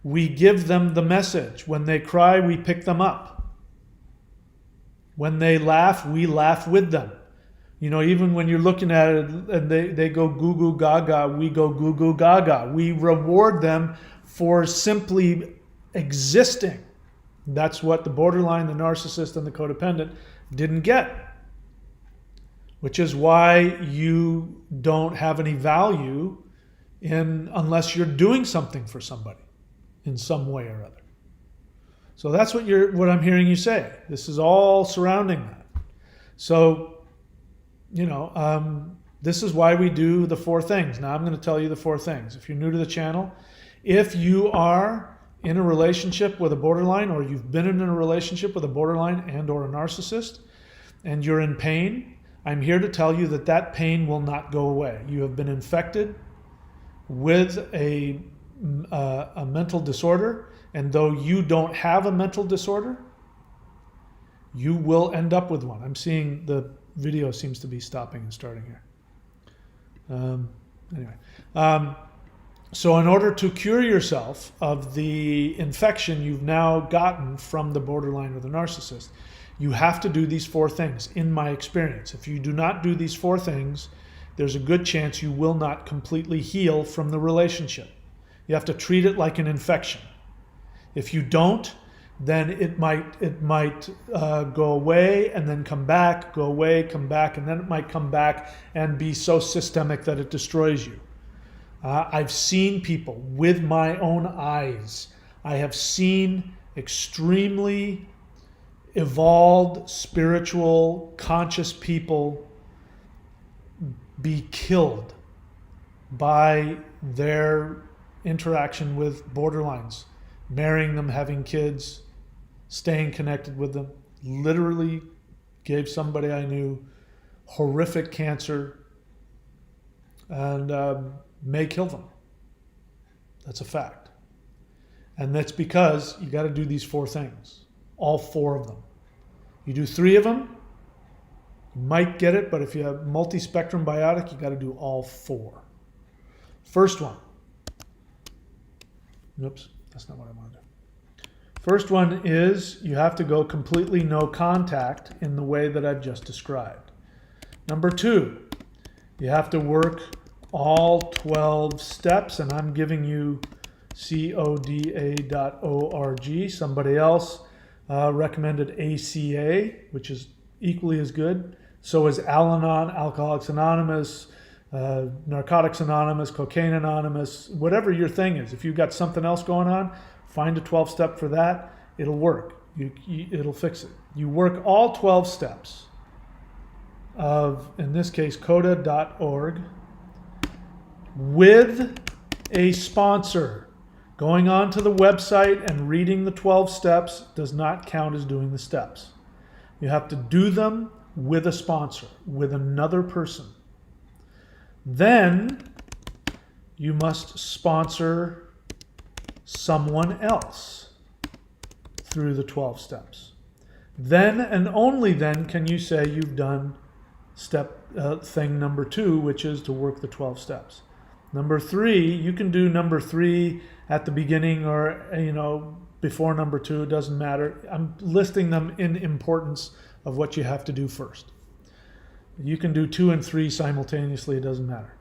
We give them the message. When they cry, we pick them up. When they laugh, we laugh with them. You know, even when you're looking at it and they go goo goo gaga, we go goo goo gaga. We reward them for simply existing. That's what the borderline, the narcissist, and the codependent didn't get. Which is why you don't have any value unless you're doing something for somebody in some way or other. So that's what I'm hearing you say. This is all surrounding that. So, this is why we do the 4 things. Now I'm going to tell you the 4 things. If you're new to the channel, if you are in a relationship with a borderline, or you've been in a relationship with a borderline and or a narcissist, and you're in pain, I'm here to tell you that that pain will not go away. You have been infected with a mental disorder, and though you don't have a mental disorder, you will end up with one. I'm seeing the video seems to be stopping and starting here. So in order to cure yourself of the infection you've now gotten from the borderline or the narcissist, you have to do these 4 things, in my experience. If you do not do these 4 things, there's a good chance you will not completely heal from the relationship. You have to treat it like an infection. If you don't, then it might go away and then come back, go away, come back, and then it might come back and be so systemic that it destroys you. I've seen people with my own eyes. I have seen extremely evolved, spiritual, conscious people be killed by their interaction with borderlines, marrying them, having kids, staying connected with them. Literally gave somebody I knew horrific cancer and may kill them. That's a fact. And that's because you got to do these 4 things. all 4 of them. You do 3 of them, you might get it, but if you have multi-spectrum biotic, you got to do all 4. First one. Oops, that's not what I want to do. First one is you have to go completely no contact in the way that I've just described. Number 2, you have to work all 12 steps, and I'm giving you coda.org. Somebody else recommended ACA, which is equally as good. So is Al-Anon, Alcoholics Anonymous, Narcotics Anonymous, Cocaine Anonymous, whatever your thing is. If you've got something else going on, find a 12-step for that. It'll work. It'll fix it. You work all 12 steps of, in this case, coda.org with a sponsor. Going on to the website and reading the 12 steps does not count as doing the steps. You have to do them with a sponsor, with another person. Then you must sponsor someone else through the 12 steps. Then and only then can you say you've done thing number 2, which is to work the 12 steps. Number 3, you can do number 3 at the beginning or, before number 2, it doesn't matter. I'm listing them in importance of what you have to do first. You can do 2 and 3 simultaneously, it doesn't matter.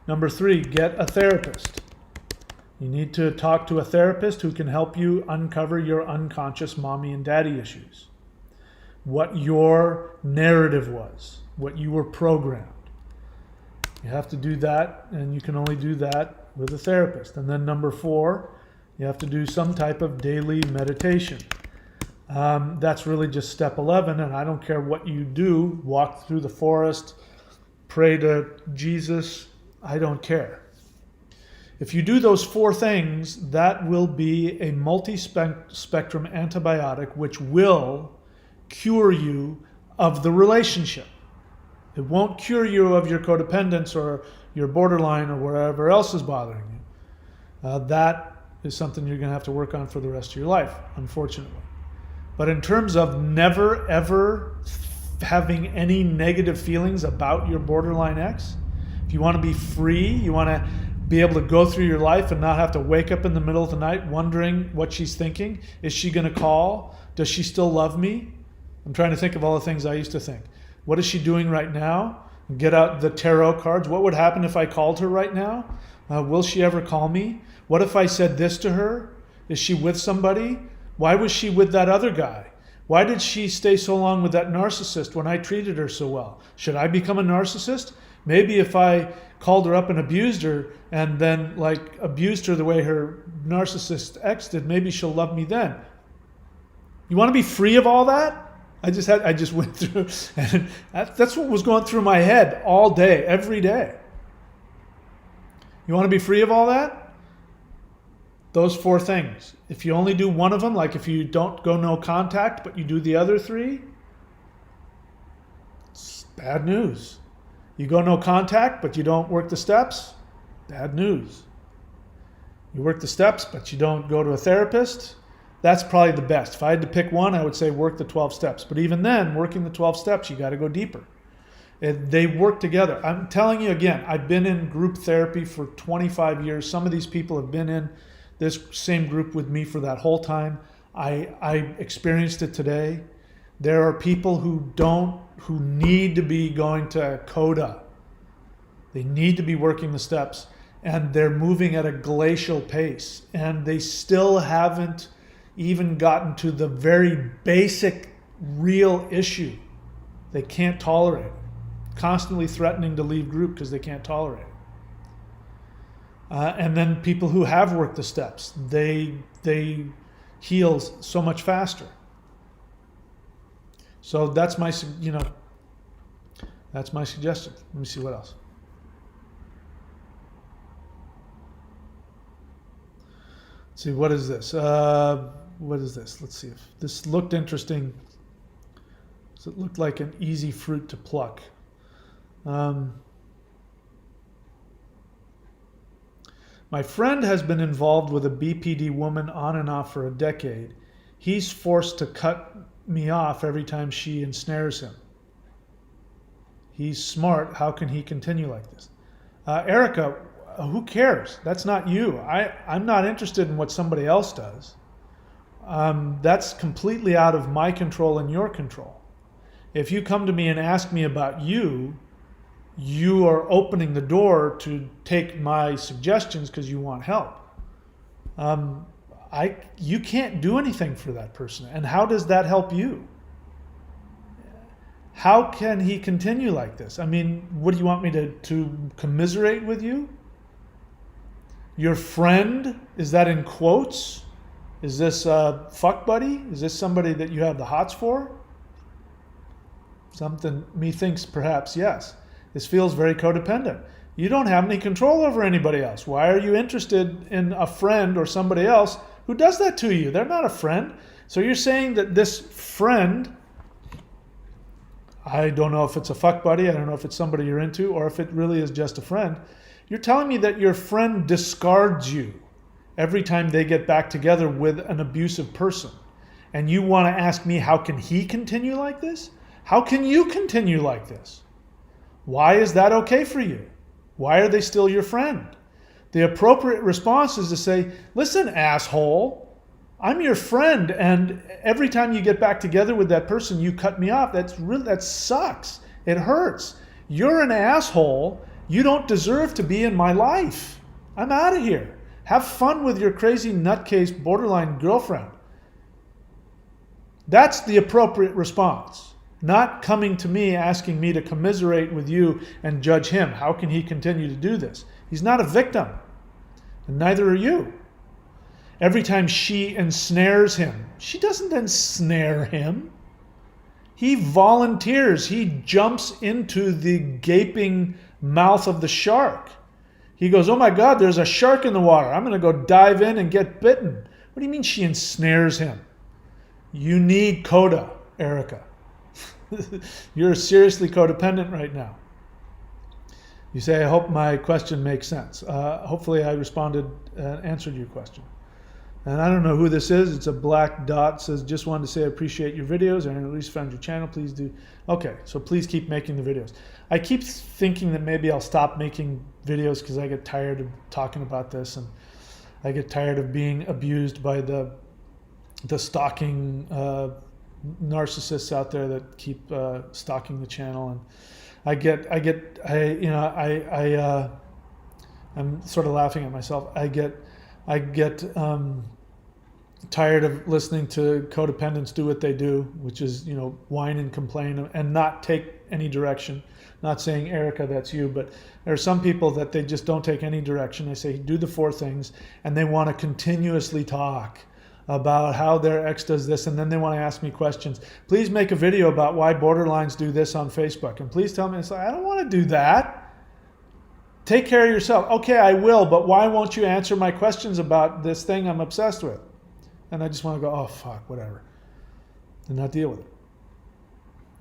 Number 3, get a therapist. You need to talk to a therapist who can help you uncover your unconscious mommy and daddy issues. What your narrative was, what you were programmed. You have to do that, and you can only do that with a therapist. And then number 4, you have to do some type of daily meditation. That's really just step 11, and I don't care what you do, walk through the forest, pray to Jesus, I don't care. If you do those 4 things, that will be a multi-spectrum antibiotic which will cure you of the relationship. It won't cure you of your codependence or your borderline or whatever else is bothering you. That is something you're going to have to work on for the rest of your life, unfortunately. But in terms of never, ever having any negative feelings about your borderline ex, if you want to be free, you want to be able to go through your life and not have to wake up in the middle of the night wondering what she's thinking. Is she going to call? Does she still love me? I'm trying to think of all the things I used to think. What is she doing right now? Get out the tarot cards. What would happen if I called her right now? Will she ever call me? What if I said this to her? Is she with somebody? Why was she with that other guy? Why did she stay so long with that narcissist when I treated her so well? Should I become a narcissist? Maybe if I called her up and abused her and then abused her the way her narcissist ex did, maybe she'll love me then. You want to be free of all that? I just went through, and that's what was going through my head all day, every day. You want to be free of all that? Those 4 things. If you only do one of them, like if you don't go no contact, but you do the other 3, it's bad news. You go no contact, but you don't work the steps, bad news. You work the steps, but you don't go to a therapist, that's probably the best. If I had to pick one, I would say work the 12 steps. But even then, working the 12 steps, you got to go deeper. They work together. I'm telling you again, I've been in group therapy for 25 years. Some of these people have been in this same group with me for that whole time. I experienced it today. There are people who need to be going to CODA. They need to be working the steps, and they're moving at a glacial pace, and they still haven't even gotten to the very basic real issue. They can't tolerate it. Constantly threatening to leave group because they can't tolerate it. And then people who have worked the steps, they heal so much faster. So that's my suggestion. Let me see what else. Let's see, what is this? What is this? Let's see if this looked interesting. So it looked like an easy fruit to pluck. My friend has been involved with a BPD woman on and off for a decade. he's forced to cut me off every time she ensnares him. He's smart. How can he continue like this? Erica, who cares? That's not you. I'm not interested in what somebody else does. That's completely out of my control and your control. If you come to me and ask me about you, you are opening the door to take my suggestions because you want help. You can't do anything for that person. And how does that help you? How can he continue like this? I mean, what do you want me to commiserate with you? Your friend, is that in quotes? Is this a fuck buddy? Is this somebody that you have the hots for? Something me thinks perhaps yes. This feels very codependent. You don't have any control over anybody else. Why are you interested in a friend or somebody else who does that to you? They're not a friend. So you're saying that this friend, I don't know if it's a fuck buddy, I don't know if it's somebody you're into, or if it really is just a friend. You're telling me that your friend discards you every time they get back together with an abusive person. And you want to ask me, how can he continue like this? How can you continue like this? Why is that okay for you? Why are they still your friend? The appropriate response is to say, listen, asshole, I'm your friend, and every time you get back together with that person, you cut me off. That sucks. It hurts. You're an asshole. You don't deserve to be in my life. I'm out of here. Have fun with your crazy nutcase borderline girlfriend. That's the appropriate response. Not coming to me asking me to commiserate with you and judge him. How can he continue to do this? He's not a victim, and neither are you. Every time she ensnares him, she doesn't ensnare him. He volunteers. He jumps into the gaping mouth of the shark. He goes, oh my God, there's a shark in the water. I'm going to go dive in and get bitten. What do you mean she ensnares him? You need coda, Erica. You're seriously codependent right now. You say, I hope my question makes sense. Hopefully I responded and answered your question. And I don't know who this is. It's a black dot. It says, just wanted to say I appreciate your videos and at least found your channel. Please do. Okay, so please keep making the videos. I keep thinking that maybe I'll stop making videos because I get tired of talking about this, and I get tired of being abused by the stalking narcissists out there that keep stalking the channel. And I'm sort of laughing at myself. I get tired of listening to codependents do what they do, which is, whine and complain and not take any direction. Not saying, Erica, that's you, but there are some people that they just don't take any direction. They say, do the 4 things, and they want to continuously talk about how their ex does this, and then they want to ask me questions. Please make a video about why borderlines do this on Facebook, and please tell me. It's like, I don't want to do that. Take care of yourself. Okay, I will, but why won't you answer my questions about this thing I'm obsessed with? And I just want to go, oh, fuck, whatever, and not deal with it.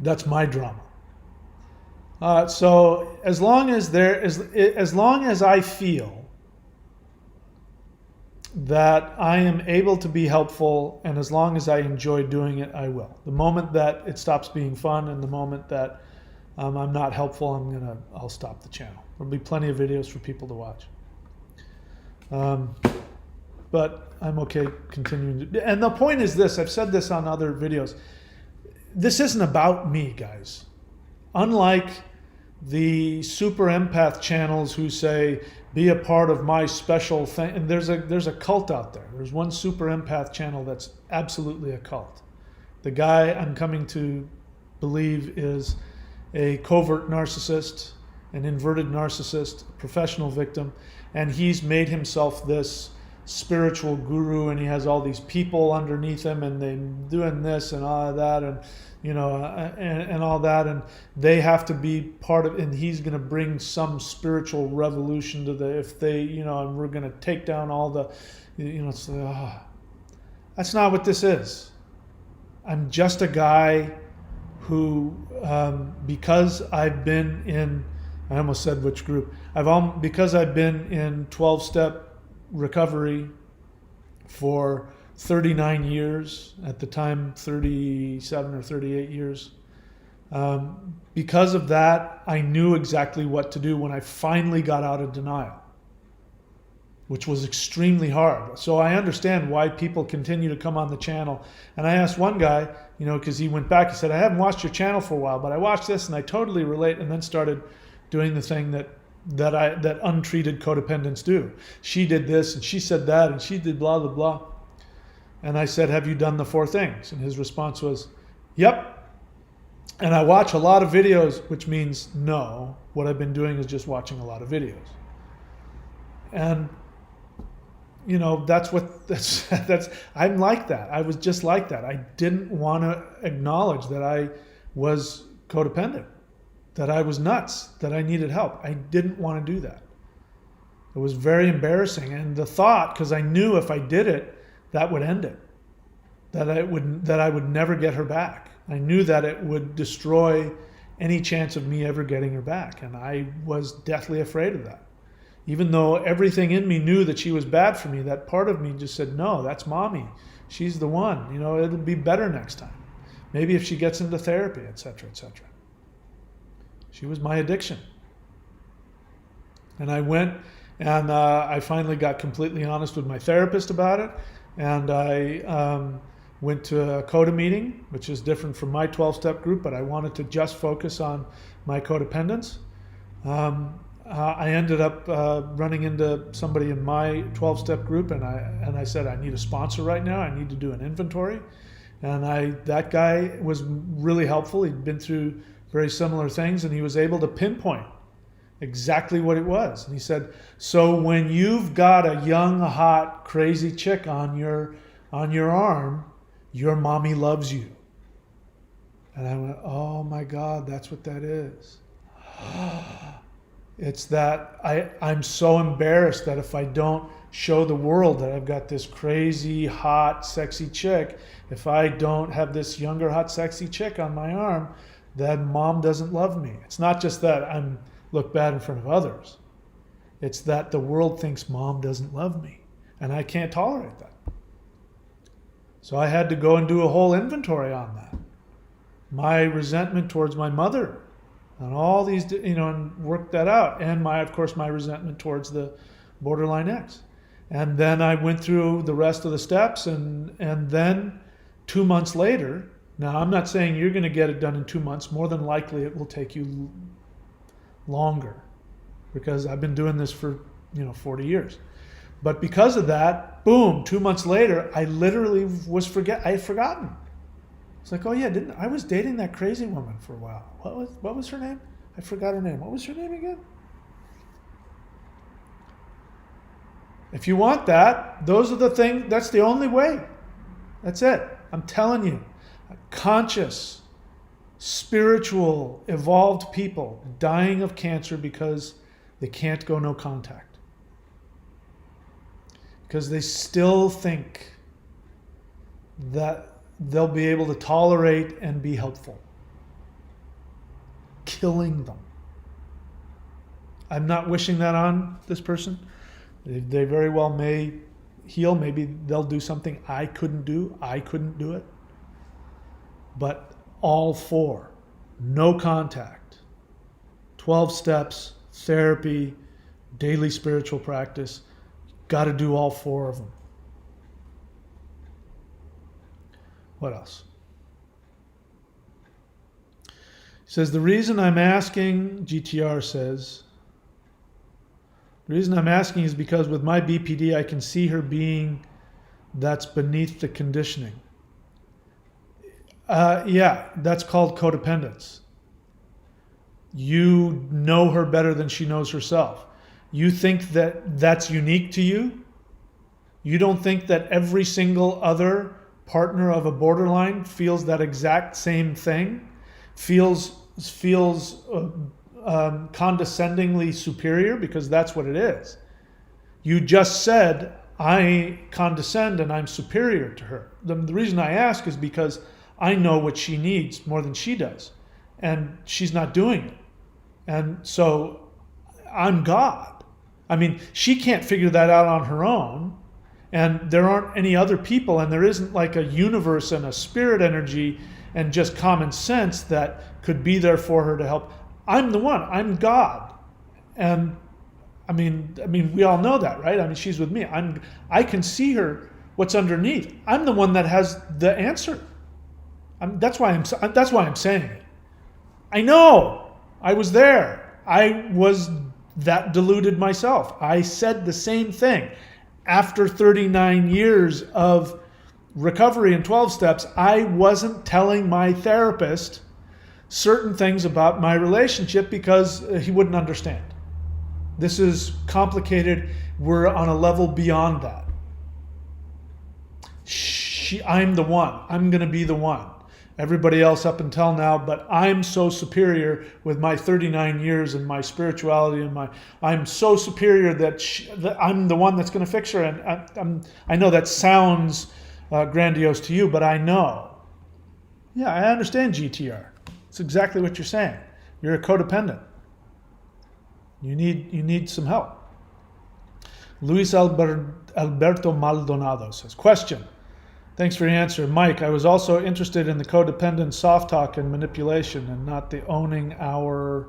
That's my drama. So as long as I feel that I am able to be helpful, and as long as I enjoy doing it, I will. The moment that it stops being fun, and the moment that I'm not helpful, I'll stop the channel. There'll be plenty of videos for people to watch. But I'm okay continuing. And the point is this, I've said this on other videos. This isn't about me, guys. Unlike the super empath channels who say, be a part of my special thing. And there's a cult out there. There's one super empath channel that's absolutely a cult. The guy I'm coming to believe is a covert narcissist, an inverted narcissist, professional victim, and he's made himself this spiritual guru, and he has all these people underneath him, and they're doing this and all of that, and and all that, and they have to be part of, and he's going to bring some spiritual revolution to and we're going to take down all the, that's not what this is. I'm just a guy who, because I've been in, I almost said which group, because I've been in 12-step recovery for 39 years, at the time 37 or 38 years. Because of that, I knew exactly what to do when I finally got out of denial, which was extremely hard. So I understand why people continue to come on the channel. And I asked one guy, because he went back, he said, I haven't watched your channel for a while, but I watched this and I totally relate, and then started doing the thing that untreated codependents do. She did this and she said that and she did blah, blah, blah. And I said, have you done the 4 things? And his response was, yep. And I watch a lot of videos, which means no. What I've been doing is just watching a lot of videos. And that's I'm like that. I was just like that. I didn't want to acknowledge that I was codependent, that I was nuts, that I needed help. I didn't want to do that. It was very embarrassing. And the thought, because I knew if I did it, that would end it. That I would never get her back. I knew that it would destroy any chance of me ever getting her back. And I was deathly afraid of that. Even though everything in me knew that she was bad for me, that part of me just said, no, that's mommy. She's the one. It'll be better next time. Maybe if she gets into therapy, etc., etc. She was my addiction. And I went and I finally got completely honest with my therapist about it. And I went to a CODA meeting, which is different from my 12-step group, but I wanted to just focus on my codependence. I ended up running into somebody in my 12-step group, and I said, I need a sponsor right now. I need to do an inventory. And that guy was really helpful. He'd been through very similar things, and he was able to pinpoint exactly what it was. And he said, so when you've got a young, hot, crazy chick on your arm, your mommy loves you. And I went, oh my God, that's what that is. It's that I'm so embarrassed that if I don't show the world that I've got this crazy, hot, sexy chick, if I don't have this younger, hot, sexy chick on my arm, that mom doesn't love me. It's not just that I look bad in front of others. It's that the world thinks mom doesn't love me, and I can't tolerate that. So I had to go and do a whole inventory on that. My resentment towards my mother, and all these, and work that out. And of course, my resentment towards the borderline ex. And then I went through the rest of the steps, and then 2 months later, now I'm not saying you're going to get it done in 2 months. More than likely, it will take you longer, because I've been doing this for 40 years. But because of that, boom, 2 months later, I literally I had forgotten. It's like, oh yeah, I was dating that crazy woman for a while. What was her name? I forgot her name. What was her name again? If you want that, those are the things, that's the only way. That's it. I'm telling you. Conscious, spiritual, evolved people dying of cancer because they can't go no contact. Because they still think that they'll be able to tolerate and be helpful. Killing them. I'm not wishing that on this person. They very well may heal. Maybe they'll do something I couldn't do. I couldn't do it. But all 4, no contact, 12 steps, therapy, daily spiritual practice. Got to do all 4 of them. What else? He says, the reason I'm asking, GTR says, the reason I'm asking is because with my BPD, I can see her being that's beneath the conditioning. Yeah, that's called codependence. You know her better than she knows herself. You think that that's unique to you. You don't think that every single other partner of a borderline feels that exact same thing, feels condescendingly superior, because that's what it is. You just said, I condescend and I'm superior to her. The reason I ask is because I know what she needs more than she does, and she's not doing it. And so I'm God. I mean, she can't figure that out on her own, And there aren't any other people, and there isn't like a universe and a spirit energy and just common sense that could be there for her to help. I'm the one. I'm God. And I mean, we all know that, right? I mean, she's with me. I can see her, what's underneath. I'm the one that has the answer. That's why I'm saying it. I know. I was there. I was that deluded myself. I said the same thing. After 39 years of recovery and 12 steps, I wasn't telling my therapist certain things about my relationship because he wouldn't understand. This is complicated. We're on a level beyond that. I'm the one. I'm going to be the one. Everybody else up until now, but I'm so superior with my 39 years and my spirituality and I'm so superior that I'm the one that's going to fix her. And I know that sounds grandiose to you, but I know. Yeah, I understand GTR. It's exactly what you're saying. You're a codependent. You need some help. Luis Alberto Maldonado says, question. Thanks for your answer. Mike, I was also interested in the codependent soft talk and manipulation and not the owning our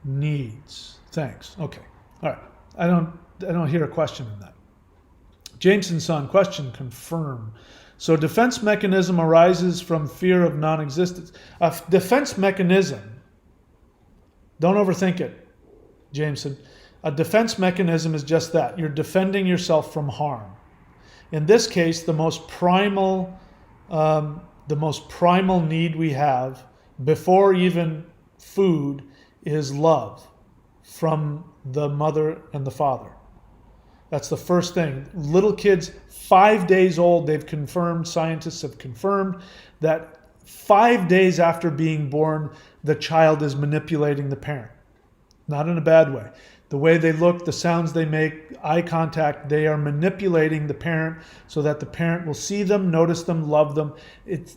needs. Thanks. Okay. All right. I don't hear a question in that. Jameson's son, question, confirm. So defense mechanism arises from fear of non-existence. A defense mechanism, don't overthink it, Jameson. A defense mechanism is just that. You're defending yourself from harm. In this case, the most primal need we have before even food is love from the mother and the father. That's the first thing. Little kids, 5 days old, scientists have confirmed that 5 days after being born, the child is manipulating the parent. Not in a bad way. The way they look, the sounds they make, eye contact, they are manipulating the parent so that the parent will see them, notice them, love them.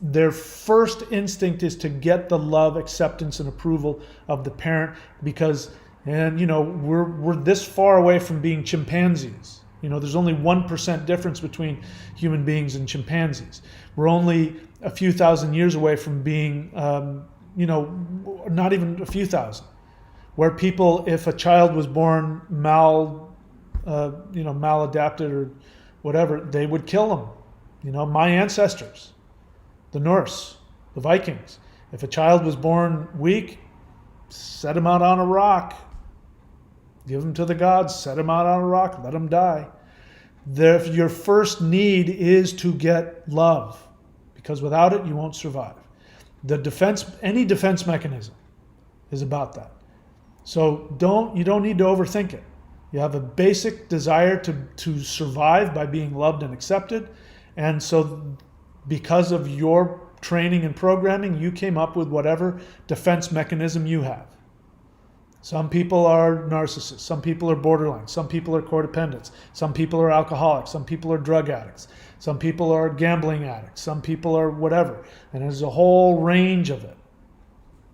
Their first instinct is to get the love, acceptance, and approval of the parent because, we're this far away from being chimpanzees. There's only 1% difference between human beings and chimpanzees. We're only a few thousand years away from being, not even a few thousand. Where people, if a child was born maladapted or whatever, they would kill them. My ancestors, the Norse, the Vikings. If a child was born weak, set him out on a rock. Give him to the gods, set him out on a rock, let him die. Your first need is to get love, because without it, you won't survive. Any defense mechanism is about that. So you don't need to overthink it. You have a basic desire to survive by being loved and accepted. And so because of your training and programming, you came up with whatever defense mechanism you have. Some people are narcissists. Some people are borderline. Some people are codependents. Some people are alcoholics. Some people are drug addicts. Some people are gambling addicts. Some people are whatever. And there's a whole range of it.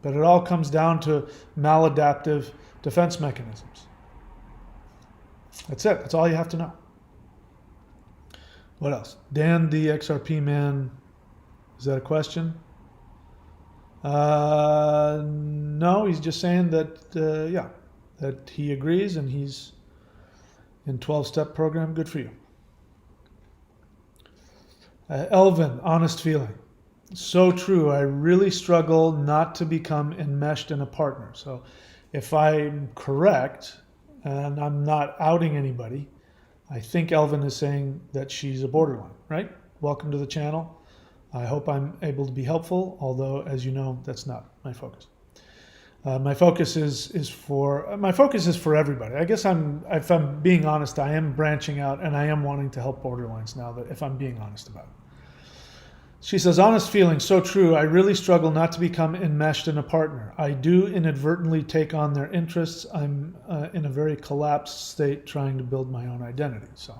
But it all comes down to maladaptive defense mechanisms. That's it. That's all you have to know. What else? Dan, the XRP man, is that a question? No, he's just saying that, that he agrees and he's in 12-step program. Good for you. Elvin, honest feeling. So true. I really struggle not to become enmeshed in a partner. So if I'm correct, and I'm not outing anybody, I think Elvin is saying that she's a borderline, right? Welcome to the channel. I hope I'm able to be helpful, although, as you know, that's not my focus. My focus is for everybody. I guess if I'm being honest, I am branching out and I am wanting to help borderlines now, that if I'm being honest about it. She says, honest feeling, so true. I really struggle not to become enmeshed in a partner. I do inadvertently take on their interests. I'm in a very collapsed state trying to build my own identity. So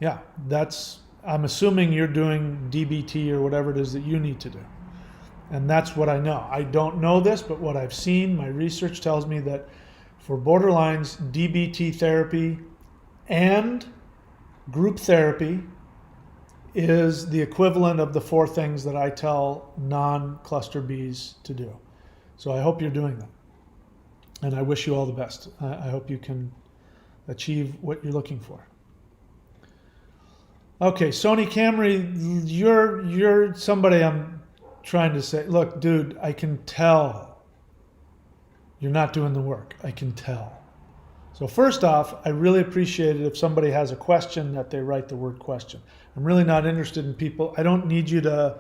yeah, I'm assuming you're doing DBT or whatever it is that you need to do. And that's what I know. I don't know this, but what I've seen, my research tells me that for borderlines, DBT therapy and Group therapy is the equivalent of the 4 things that I tell non-cluster Bs to do. So I hope you're doing that. And I wish you all the best. I hope you can achieve what you're looking for. Okay, Sony Camry, you're somebody I'm trying to say, look, dude, I can tell you're not doing the work. I can tell. So first off, I really appreciate it if somebody has a question that they write the word question. I'm really not interested in people. I don't need you to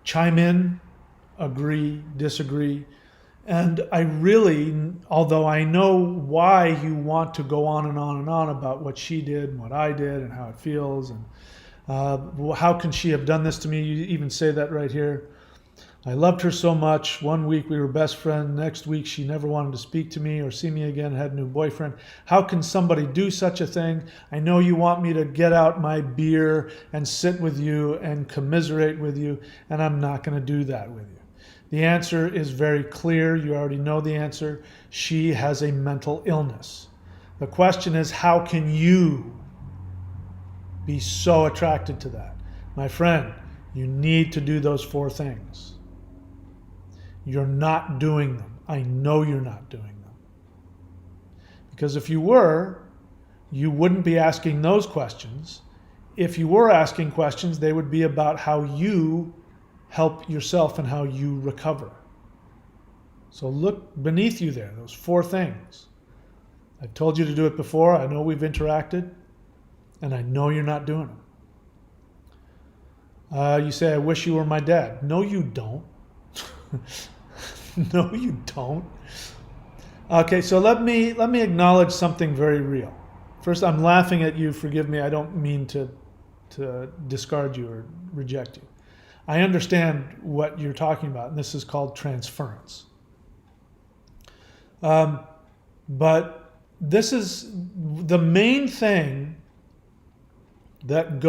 chime in, agree, disagree. And I really, although I know why you want to go on and on and on about what she did and what I did and how it feels and how can she have done this to me? You even say that right here. I loved her so much. One week we were best friends. Next week she never wanted to speak to me or see me again, had a new boyfriend. How can somebody do such a thing? I know you want me to get out my beer and sit with you and commiserate with you, and I'm not going to do that with you. The answer is very clear. You already know the answer. She has a mental illness. The question is, how can you be so attracted to that? My friend, you need to do those 4 things. You're not doing them. I know you're not doing them. Because if you were, you wouldn't be asking those questions. If you were asking questions, they would be about how you help yourself and how you recover. So look beneath you there, those 4 things. I've told you to do it before. I know we've interacted, and I know you're not doing them. You say, I wish you were my dad. No, you don't. No, you don't. Okay, so let me acknowledge something very real. First, I'm laughing at you. Forgive me. I don't mean to discard you or reject you. I understand what you're talking about, and this is called transference. But this is the main thing that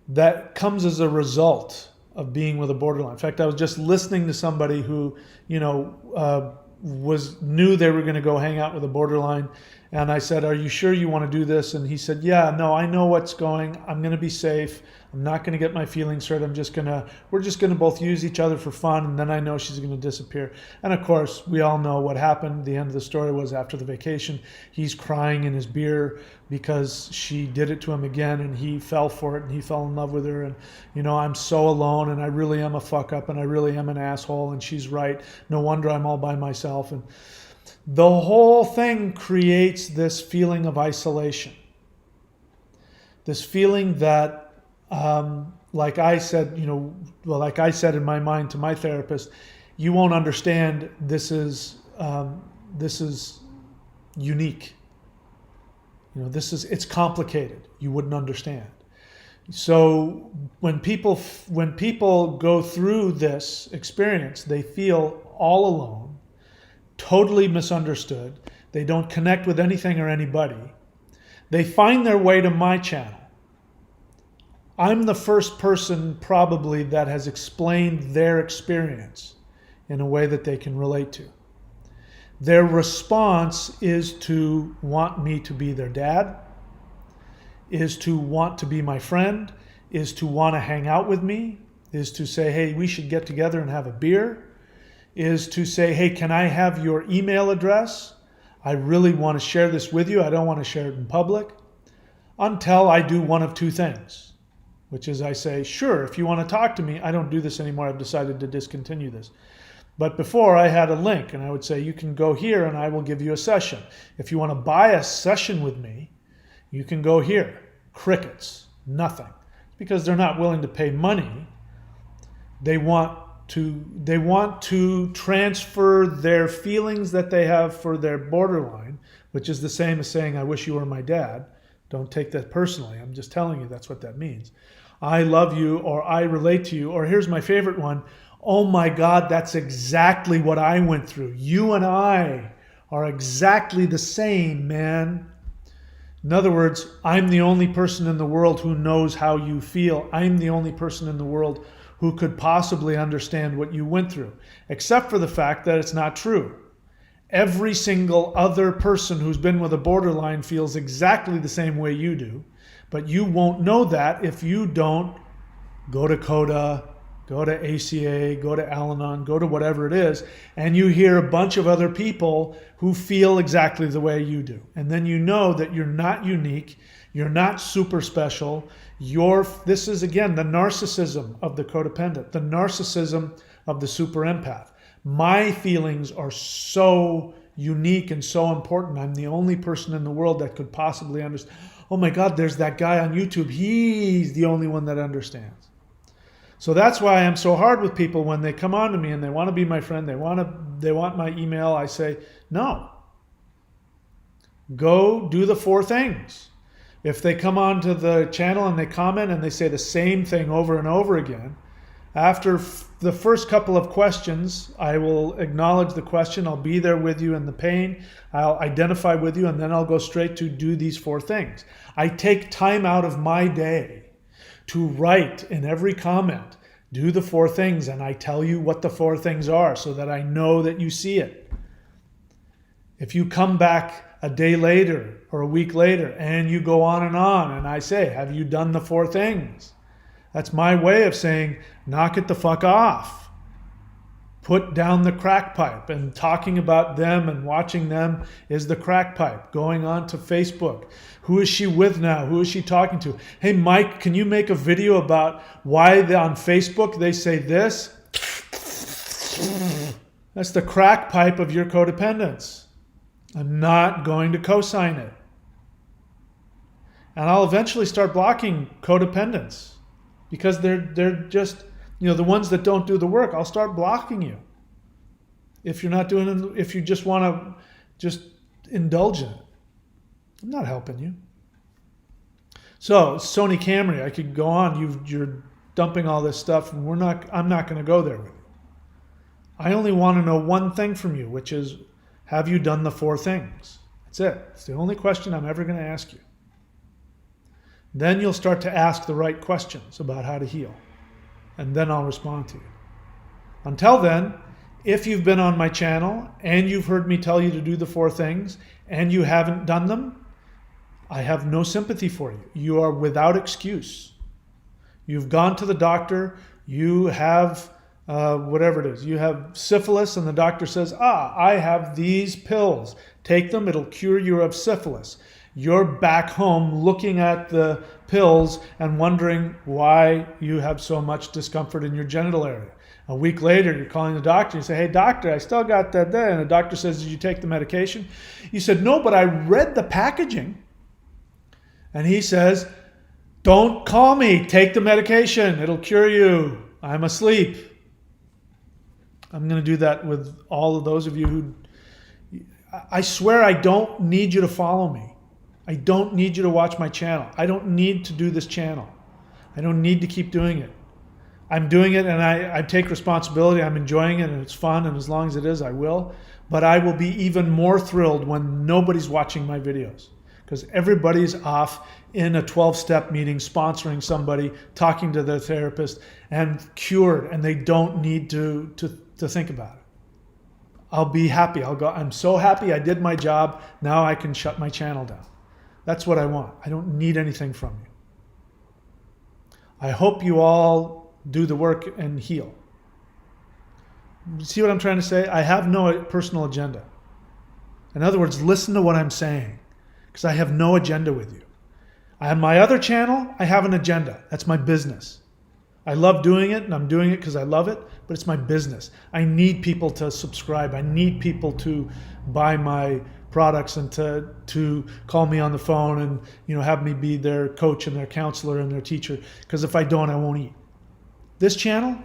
that comes as a result of being with a borderline. In fact, I was just listening to somebody who, knew they were going to go hang out with a borderline, and I said, "Are you sure you want to do this?" And he said, "Yeah, no, I know what's going. I'm going to be safe. I'm not going to get my feelings hurt. We're just going to both use each other for fun, and then I know she's going to disappear." And of course, we all know what happened. The end of the story was after the vacation, he's crying in his beer because she did it to him again, and he fell for it, and he fell in love with her. And, I'm so alone, and I really am a fuck up, and I really am an asshole, and she's right. No wonder I'm all by myself. And the whole thing creates this feeling of isolation. This feeling that, like I said in my mind to my therapist, you won't understand. This is unique. It's complicated. You wouldn't understand. So when people go through this experience, they feel all alone, totally misunderstood. They don't connect with anything or anybody. They find their way to my channel. I'm the first person probably that has explained their experience in a way that they can relate to. Their response is to want me to be their dad, is to want to be my friend, is to want to hang out with me, is to say, hey, we should get together and have a beer, is to say, hey, can I have your email address? I really want to share this with you. I don't want to share it in public. Until I do one of 2 things, which is I say, sure, if you want to talk to me, I don't do this anymore. I've decided to discontinue this. But before I had a link, and I would say, you can go here and I will give you a session. If you want to buy a session with me, you can go here. Crickets, nothing. Because they're not willing to pay money. They want to transfer their feelings that they have for their borderline, which is the same as saying, I wish you were my dad. Don't take that personally. I'm just telling you that's what that means. I love you, or I relate to you, or here's my favorite one. Oh my God, that's exactly what I went through. You and I are exactly the same, man. In other words, I'm the only person in the world who knows how you feel. I'm the only person in the world who could possibly understand what you went through, except for the fact that it's not true. Every single other person who's been with a borderline feels exactly the same way you do, but you won't know that if you don't go to CODA, go to ACA, go to Al-Anon, go to whatever it is, and you hear a bunch of other people who feel exactly the way you do. And then you know that you're not unique, you're not super special. This is, again, the narcissism of the codependent, the narcissism of the super empath. My feelings are so unique and so important. I'm the only person in the world that could possibly understand. Oh my God, there's that guy on YouTube. He's the only one that understands. So that's why I'm so hard with people when they come on to me and they want to be my friend. They want my email. I say, no. Go do the 4 things. If they come onto the channel and they comment and they say the same thing over and over again, after the first couple of questions, I will acknowledge the question. I'll be there with you in the pain. I'll identify with you, and then I'll go straight to do these 4 things. I take time out of my day to write in every comment, do the 4 things, and I tell you what the 4 things are so that I know that you see it. If you come back a day later or a week later and you go on and I say, have you done the 4 things? That's my way of saying, knock it the fuck off. Put down the crack pipe, and talking about them and watching them is the crack pipe. Going on to Facebook. Who is she with now? Who is she talking to? Hey, Mike, can you make a video about why on Facebook they say this? That's the crack pipe of your codependence. I'm not going to co-sign it. And I'll eventually start blocking codependents. Because they're just, the ones that don't do the work, I'll start blocking you. If you're not doing it, if you just want to just indulge in it. I'm not helping you. So, Sony Camry, I could go on. You're dumping all this stuff, and I'm not going to go there with you. I only want to know one thing from you, which is, have you done the 4 things? That's it. It's the only question I'm ever going to ask you. Then you'll start to ask the right questions about how to heal. And then I'll respond to you. Until then, if you've been on my channel and you've heard me tell you to do the 4 things and you haven't done them, I have no sympathy for you. You are without excuse. You've gone to the doctor, you have whatever it is. You have syphilis and the doctor says, I have these pills. Take them, it'll cure you of syphilis. You're back home looking at the pills and wondering why you have so much discomfort in your genital area. A week later, you're calling the doctor. You say, hey, doctor, I still got that there. And the doctor says, did you take the medication? You said, no, but I read the packaging. And he says, don't call me. Take the medication. It'll cure you. I'm asleep. I'm going to do that with all of those of you who... I swear I don't need you to follow me. I don't need you to watch my channel. I don't need to do this channel. I don't need to keep doing it. I'm doing it and I take responsibility. I'm enjoying it and it's fun, and as long as it is, I will. But I will be even more thrilled when nobody's watching my videos, because everybody's off in a 12-step meeting, sponsoring somebody, talking to their therapist, and cured, and they don't need to think about it. I'll be happy. I'll go, I'm so happy I did my job. Now I can shut my channel down. That's what I want. I don't need anything from you. I hope you all do the work and heal. See what I'm trying to say? I have no personal agenda. In other words, listen to what I'm saying, because I have no agenda with you. On my other channel, I have an agenda. That's my business. I love doing it, and I'm doing it because I love it, but it's my business. I need people to subscribe. I need people to buy my products and to call me on the phone and have me be their coach and their counselor and their teacher, because if I don't, I won't eat. This channel,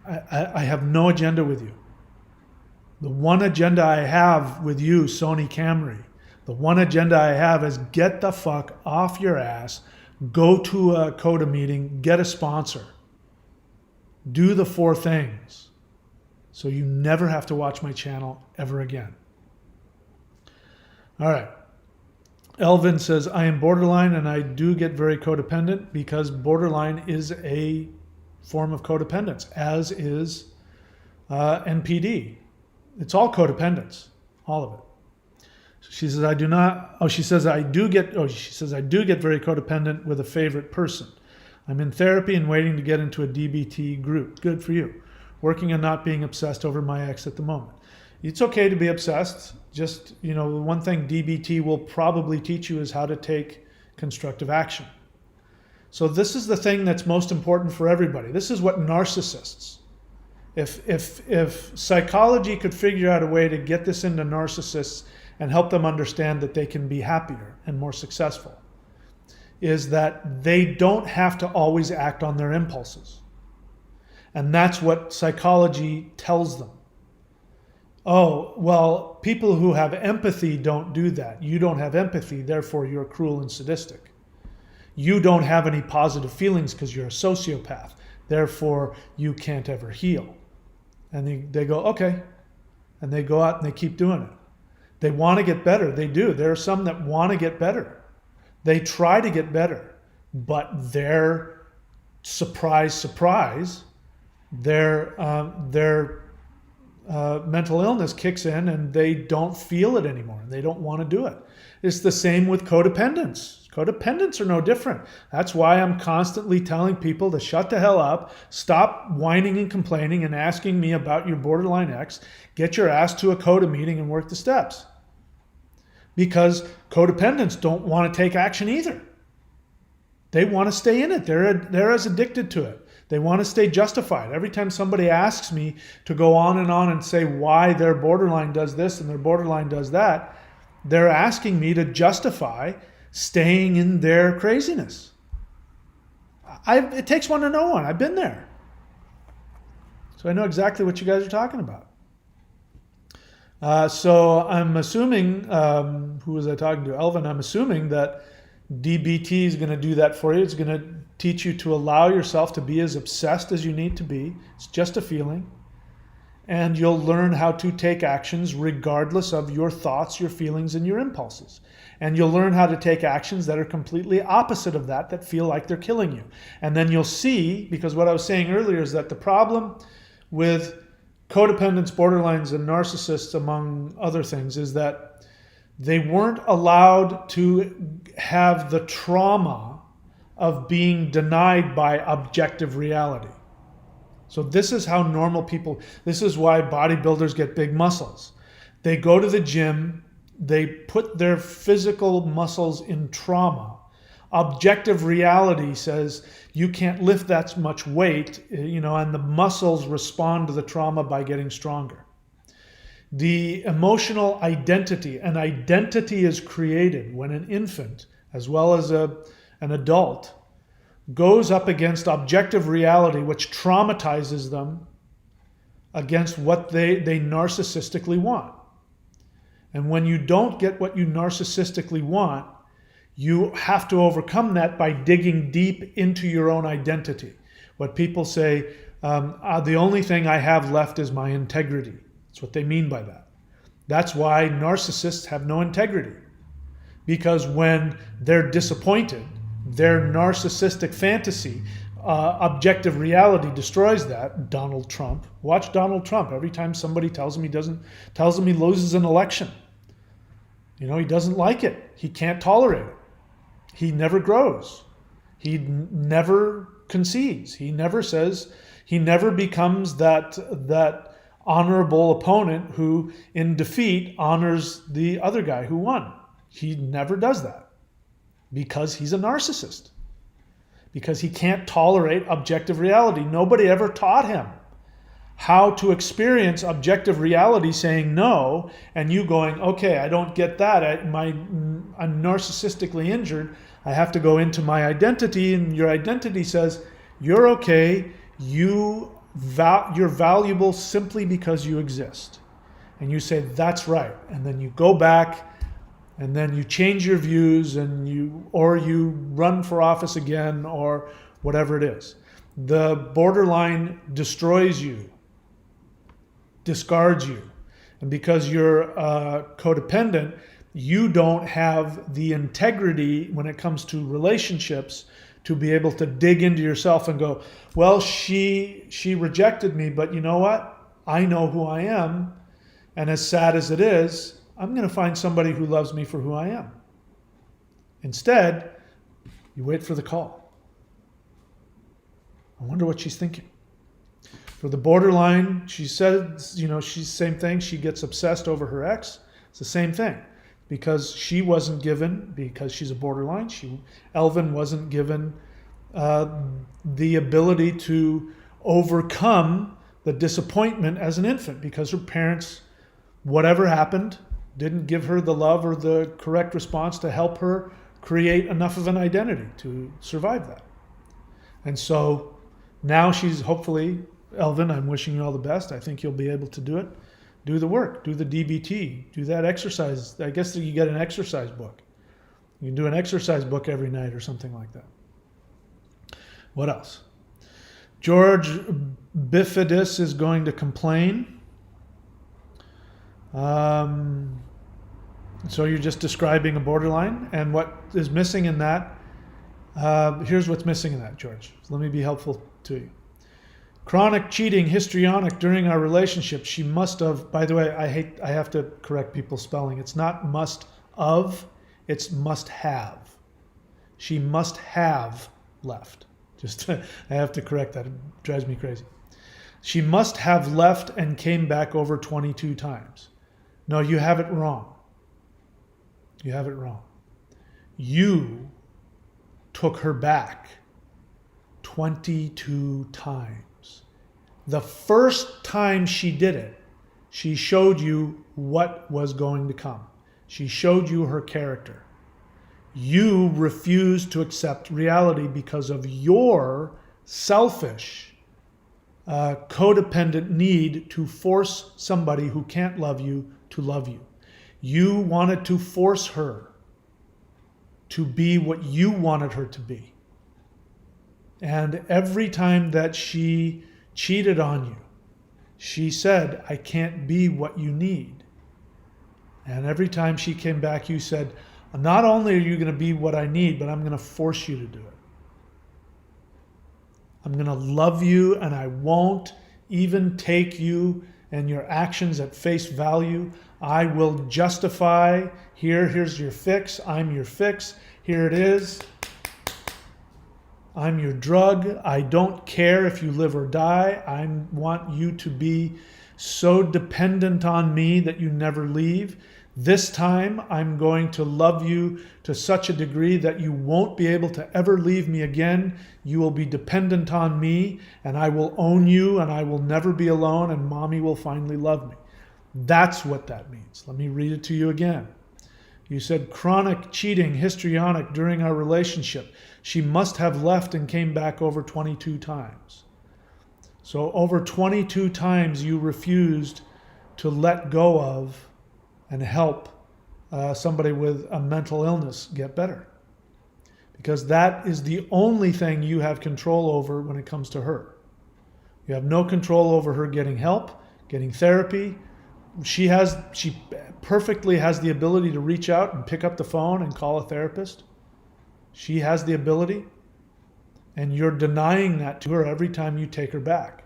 I have no agenda with you. The one agenda I have with you, Sony Camry, the one agenda I have is get the fuck off your ass, go to a CODA meeting, get a sponsor, do the 4 things, so you never have to watch my channel ever again. All right. Elvin says, I am borderline and I do get very codependent, because borderline is a form of codependence, as is NPD. It's all codependence, all of it. She says, I do not, oh, she says, I do get very codependent with a favorite person. I'm in therapy and waiting to get into a DBT group. Good for you. Working on not being obsessed over my ex at the moment. It's okay to be obsessed. Just, the one thing DBT will probably teach you is how to take constructive action. So this is the thing that's most important for everybody. This is what narcissists, if psychology could figure out a way to get this into narcissists and help them understand that they can be happier and more successful, is that they don't have to always act on their impulses. And that's what psychology tells them. Oh, well, people who have empathy don't do that. You don't have empathy, therefore you're cruel and sadistic. You don't have any positive feelings because you're a sociopath, therefore you can't ever heal. And they go, okay. And they go out and they keep doing it. They want to get better. They do. There are some that want to get better. They try to get better, but their surprise, their mental illness kicks in and they don't feel it anymore. They don't want to do it. It's the same with codependence. Codependents are no different. That's why I'm constantly telling people to shut the hell up, stop whining and complaining and asking me about your borderline ex, get your ass to a CODA meeting and work the steps. Because codependents don't want to take action either. They want to stay in it. They're as addicted to it. They want to stay justified. Every time somebody asks me to go on and say why their borderline does this and their borderline does that, they're asking me to justify staying in their craziness. It takes one to know one. I've been there. So I know exactly what you guys are talking about. So I'm assuming, who was I talking to? Elvin, I'm assuming that DBT is going to do that for you. It's going to teach you to allow yourself to be as obsessed as you need to be. It's just a feeling. And you'll learn how to take actions regardless of your thoughts, your feelings, and your impulses. And you'll learn how to take actions that are completely opposite of that feel like they're killing you. And then you'll see, because what I was saying earlier is that the problem with codependents, borderlines, and narcissists, among other things, is that they weren't allowed to have the trauma of being denied by objective reality. So this is how normal people, this is why bodybuilders get big muscles. They go to the gym, they put their physical muscles in trauma. Objective reality says you can't lift that much weight, and the muscles respond to the trauma by getting stronger. The emotional identity, an identity is created when an infant, as well as an adult, goes up against objective reality, which traumatizes them against what they narcissistically want. And when you don't get what you narcissistically want, you have to overcome that by digging deep into your own identity. What people say, the only thing I have left is my integrity. That's what they mean by that. That's why narcissists have no integrity. Because when they're disappointed, their narcissistic fantasy, objective reality destroys that. Donald Trump. Watch Donald Trump. Every time somebody tells him he loses an election. He doesn't like it. He can't tolerate it. He never grows. He never concedes. He never becomes that honorable opponent who in defeat honors the other guy who won. He never does that because he's a narcissist. Because he can't tolerate objective reality. Nobody ever taught him how to experience objective reality saying no, and you going, okay, I don't get that. I'm narcissistically injured. I have to go into my identity, and your identity says, you're okay, you're valuable simply because you exist. And you say, that's right. And then you go back, and then you change your views, or you run for office again, or whatever it is. The borderline destroys you, discards you. And because you're codependent, you don't have the integrity when it comes to relationships to be able to dig into yourself and go, well, she rejected me, but you know what? I know who I am, and as sad as it is, I'm going to find somebody who loves me for who I am. Instead, you wait for the call. I wonder what she's thinking. For the borderline, she said, she's the same thing. She gets obsessed over her ex. It's the same thing. Because she wasn't given, because she's a borderline, Elvin wasn't given the ability to overcome the disappointment as an infant because her parents, whatever happened, didn't give her the love or the correct response to help her create enough of an identity to survive that. And so now she's hopefully, Elvin, I'm wishing you all the best. I think you'll be able to do it. Do the work, do the DBT, do that exercise. I guess you get an exercise book. You can do an exercise book every night or something like that. What else? George BPDs is going to complain. So you're just describing a borderline, and what is missing in that, here's what's missing in that, George. Let me be helpful to you. Chronic cheating, histrionic during our relationship. She must have, by the way, I have to correct people's spelling. It's not must of, it's must have. She must have left. I have to correct that. It drives me crazy. She must have left and came back over 22 times. No, you have it wrong. You have it wrong. You took her back 22 times. The first time she did it, she showed you what was going to come. She showed you her character. You refused to accept reality because of your selfish, codependent need to force somebody who can't love you to love you. You wanted to force her to be what you wanted her to be. And every time that she cheated on you, she said, I can't be what you need. And every time she came back, you said, not only are you going to be what I need, but I'm going to force you to do it. I'm going to love you, and I won't even take you and your actions at face value. I will justify, here's your fix, I'm your fix, here it is. I'm your drug. I don't care if you live or die. I want you to be so dependent on me that you never leave. This time, I'm going to love you to such a degree that you won't be able to ever leave me again. You will be dependent on me, and I will own you, and I will never be alone, and mommy will finally love me. That's what that means. Let me read it to you again. You said chronic cheating, histrionic during our relationship. She must have left and came back over 22 times. So over 22 times you refused to let go of and help somebody with a mental illness get better. Because that is the only thing you have control over when it comes to her. You have no control over her getting help, getting therapy. She perfectly has the ability to reach out and pick up the phone and call a therapist. She has the ability, and you're denying that to her every time you take her back.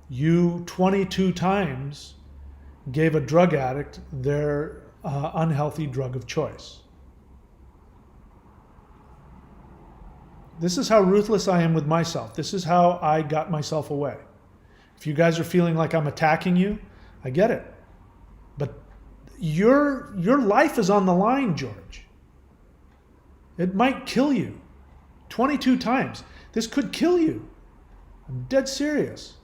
You 22 times gave a drug addict their unhealthy drug of choice. This is how ruthless I am with myself. This is how I got myself away. If you guys are feeling like I'm attacking you, I get it. But your life is on the line, George. It might kill you. 22 times. This could kill you. I'm dead serious.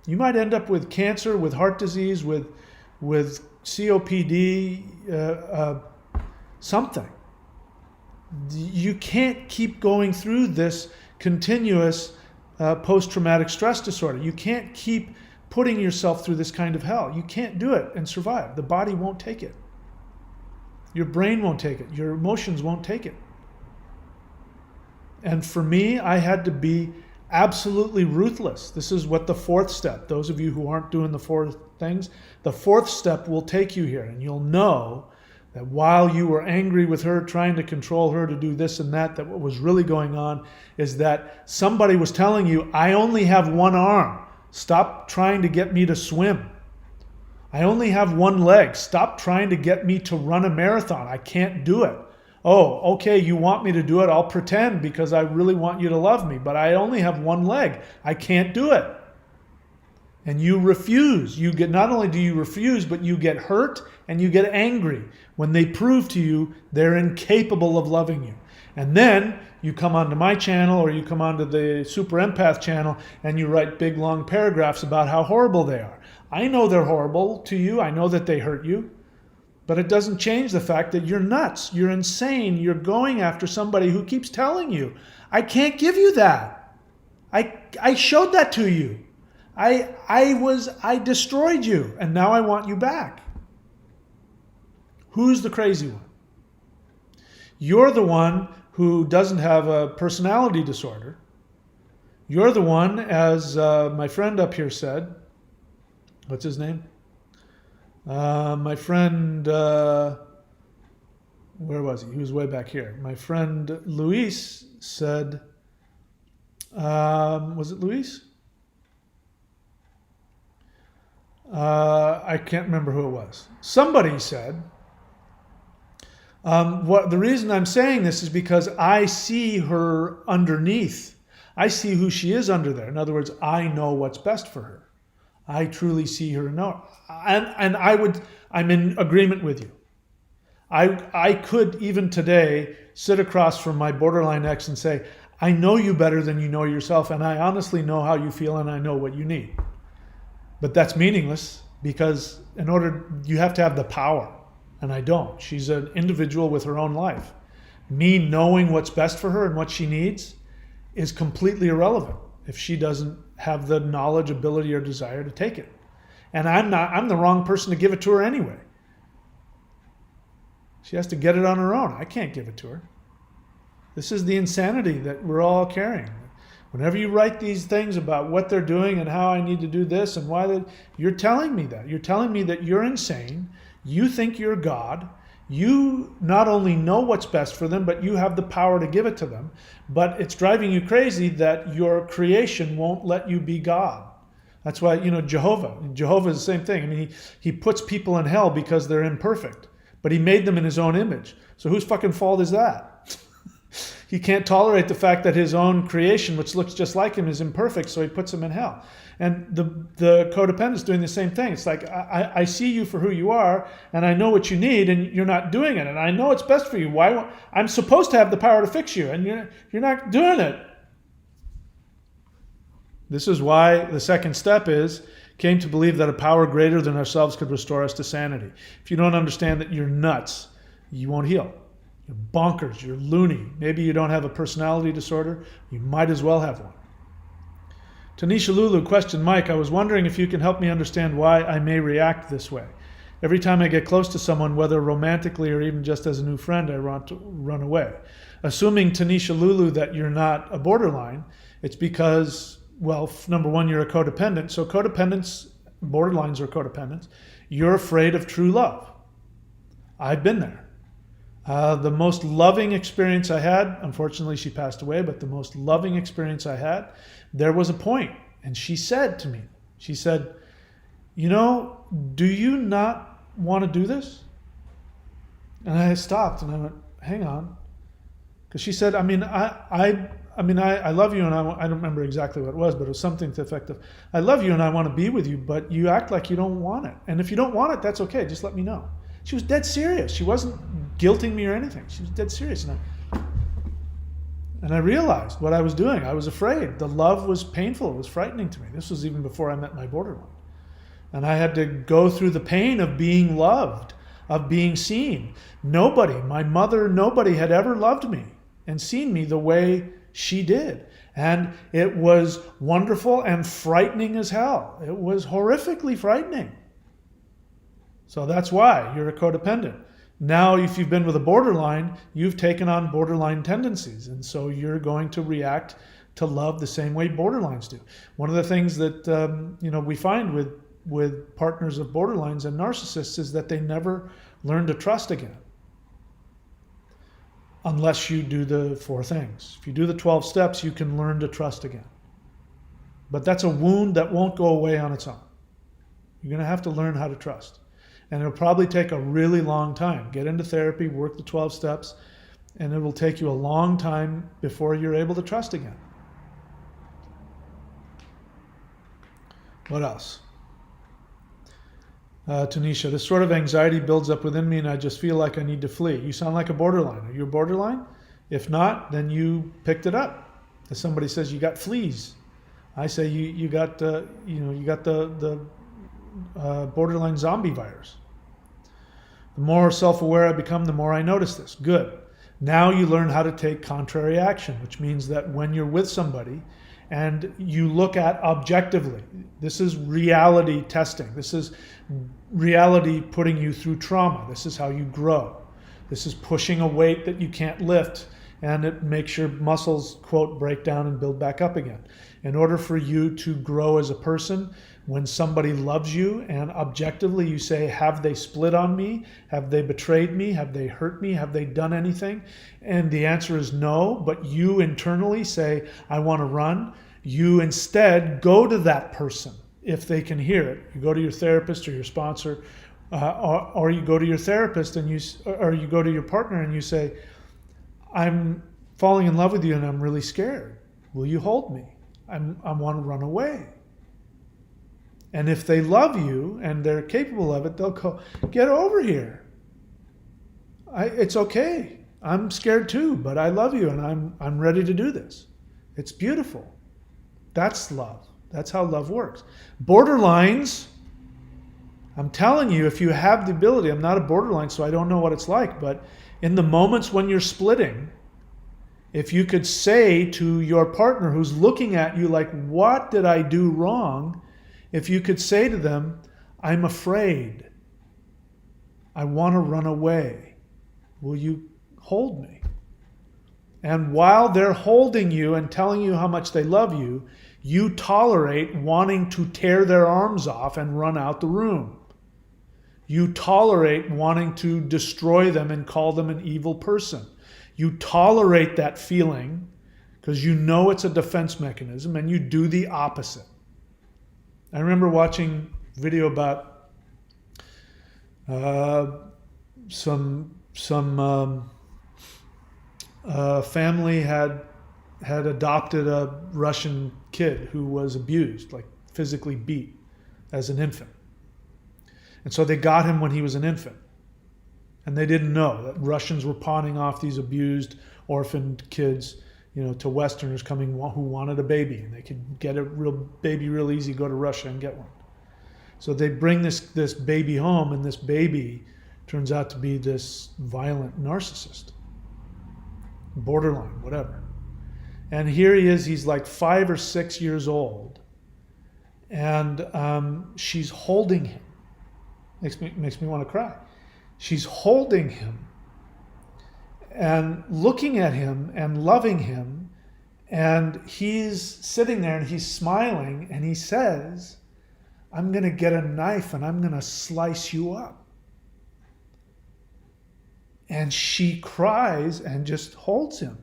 You might end up with cancer, with heart disease, with COPD, something. You can't keep going through this continuous post-traumatic stress disorder. You can't keep putting yourself through this kind of hell. You can't do it and survive. The body won't take it. Your brain won't take it. Your emotions won't take it. And for me, I had to be absolutely ruthless. This is what the fourth step, those of you who aren't doing the four things, the fourth step will take you here. And you'll know that while you were angry with her, trying to control her to do this and that what was really going on is that somebody was telling you, I only have one arm. Stop trying to get me to swim. I only have one leg. Stop trying to get me to run a marathon. I can't do it. Oh, okay, you want me to do it. I'll pretend because I really want you to love me, but I only have one leg. I can't do it. And you refuse. Not only do you refuse, but you get hurt and you get angry when they prove to you they're incapable of loving you. And then you come onto my channel or you come onto the Super Empath channel and you write big long paragraphs about how horrible they are. I know they're horrible to you. I know that they hurt you. But it doesn't change the fact that you're nuts. You're insane. You're going after somebody who keeps telling you, I can't give you that. I showed that to you. I destroyed you and now I want you back. Who's the crazy one? You're the one who doesn't have a personality disorder. You're the one, as my friend up here said, what's his name? My friend, where was he? He was way back here. My friend Luis said, was it Luis? I can't remember who it was. Somebody said, the reason I'm saying this is because I see her underneath. I see who she is under there. In other words, I know what's best for her. I truly see her know. And I'm in agreement with you. I could even today sit across from my borderline ex and say, I know you better than you know yourself, and I honestly know how you feel and I know what you need. But that's meaningless because you have to have the power. And I don't. She's an individual with her own life. Me knowing what's best for her and what she needs is completely irrelevant if she doesn't have the knowledge, ability, or desire to take it. And I'm the wrong person to give it to her anyway. She has to get it on her own. I can't give it to her. This is the insanity that we're all carrying. Whenever you write these things about what they're doing and how I need to do this and why, you're telling me that. You're telling me that you're insane. You think you're God. You not only know what's best for them, but you have the power to give it to them. But it's driving you crazy that your creation won't let you be God. That's why, Jehovah is the same thing. I mean, he puts people in hell because they're imperfect, but he made them in his own image. So whose fucking fault is that? He can't tolerate the fact that his own creation, which looks just like him, is imperfect, so he puts him in hell. And the codependent's doing the same thing. It's like, I see you for who you are, and I know what you need, and you're not doing it. And I know it's best for you. Why? I'm supposed to have the power to fix you, and you're not doing it. This is why the second step came to believe that a power greater than ourselves could restore us to sanity. If you don't understand that you're nuts, you won't heal. You're bonkers, you're loony. Maybe you don't have a personality disorder. You might as well have one. Tanisha Lulu questioned Mike, I was wondering if you can help me understand why I may react this way. Every time I get close to someone, whether romantically or even just as a new friend, I want to run away. Assuming, Tanisha Lulu, that you're not a borderline, it's because, well, number one, you're a codependent. So borderlines are codependents. You're afraid of true love. I've been there. The most loving experience I had, unfortunately she passed away, but the most loving experience I had, there was a point, and she said to me, do you not want to do this? And I stopped and I went, hang on. Because she said, I love you, and I don't remember exactly what it was, but it was something to the effect of, I love you and I want to be with you, but you act like you don't want it. And if you don't want it, that's okay, just let me know. She was dead serious. She wasn't guilting me or anything. She was dead serious. And I realized what I was doing. I was afraid. The love was painful. It was frightening to me. This was even before I met my borderline. And I had to go through the pain of being loved, of being seen. My mother, nobody had ever loved me and seen me the way she did. And it was wonderful and frightening as hell. It was horrifically frightening. So that's why you're a codependent. Now, if you've been with a borderline, you've taken on borderline tendencies. And so you're going to react to love the same way borderlines do. One of the things that we find with partners of borderlines and narcissists is that they never learn to trust again. Unless you do the 4 things. If you do the 12 steps, you can learn to trust again. But that's a wound that won't go away on its own. You're going to have to learn how to trust. And it'll probably take a really long time. Get into therapy, work the 12 steps, and it will take you a long time before you're able to trust again. What else? Tanisha, this sort of anxiety builds up within me and I just feel like I need to flee. You sound like a borderline. Are you a borderline? If not, then you picked it up. If somebody says you got fleas, I say you got the borderline zombie virus. The more self-aware I become, the more I notice this. Good. Now you learn how to take contrary action, which means that when you're with somebody and you look at objectively, this is reality testing. This is reality putting you through trauma. This is how you grow. This is pushing a weight that you can't lift, and it makes your muscles, quote, break down and build back up again. In order for you to grow as a person, when somebody loves you and objectively you say, have they split on me? Have they betrayed me? Have they hurt me? Have they done anything? And the answer is no, but you internally say, I want to run. You instead go to that person if they can hear it. You go to your therapist or your sponsor, or you go to your therapist and you go to your partner and you say, I'm falling in love with you and I'm really scared. Will you hold me? I want to run away. And if they love you and they're capable of it, they'll go, get over here. It's okay. I'm scared too, but I love you and I'm ready to do this. It's beautiful. That's love. That's how love works. Borderlines, I'm telling you, if you have the ability, I'm not a borderline, so I don't know what it's like, but in the moments when you're splitting, if you could say to your partner who's looking at you like, what did I do wrong? If you could say to them, I'm afraid. I want to run away. Will you hold me? And while they're holding you and telling you how much they love you, you tolerate wanting to tear their arms off and run out the room. You tolerate wanting to destroy them and call them an evil person. You tolerate that feeling because you know it's a defense mechanism, and you do the opposite. I remember watching a video about some family had adopted a Russian kid who was abused, like physically beat as an infant. And so they got him when he was an infant. And they didn't know that Russians were pawning off these abused, orphaned kids, to Westerners coming who wanted a baby, and they could get a real baby real easy, go to Russia and get one. So they bring this baby home, and this baby turns out to be this violent narcissist, borderline, whatever. And here he is, he's like 5 or 6 years old, and she's holding him. Makes me want to cry. She's holding him and looking at him and loving him, and he's sitting there and he's smiling, and he says, I'm going to get a knife and I'm going to slice you up. And she cries and just holds him.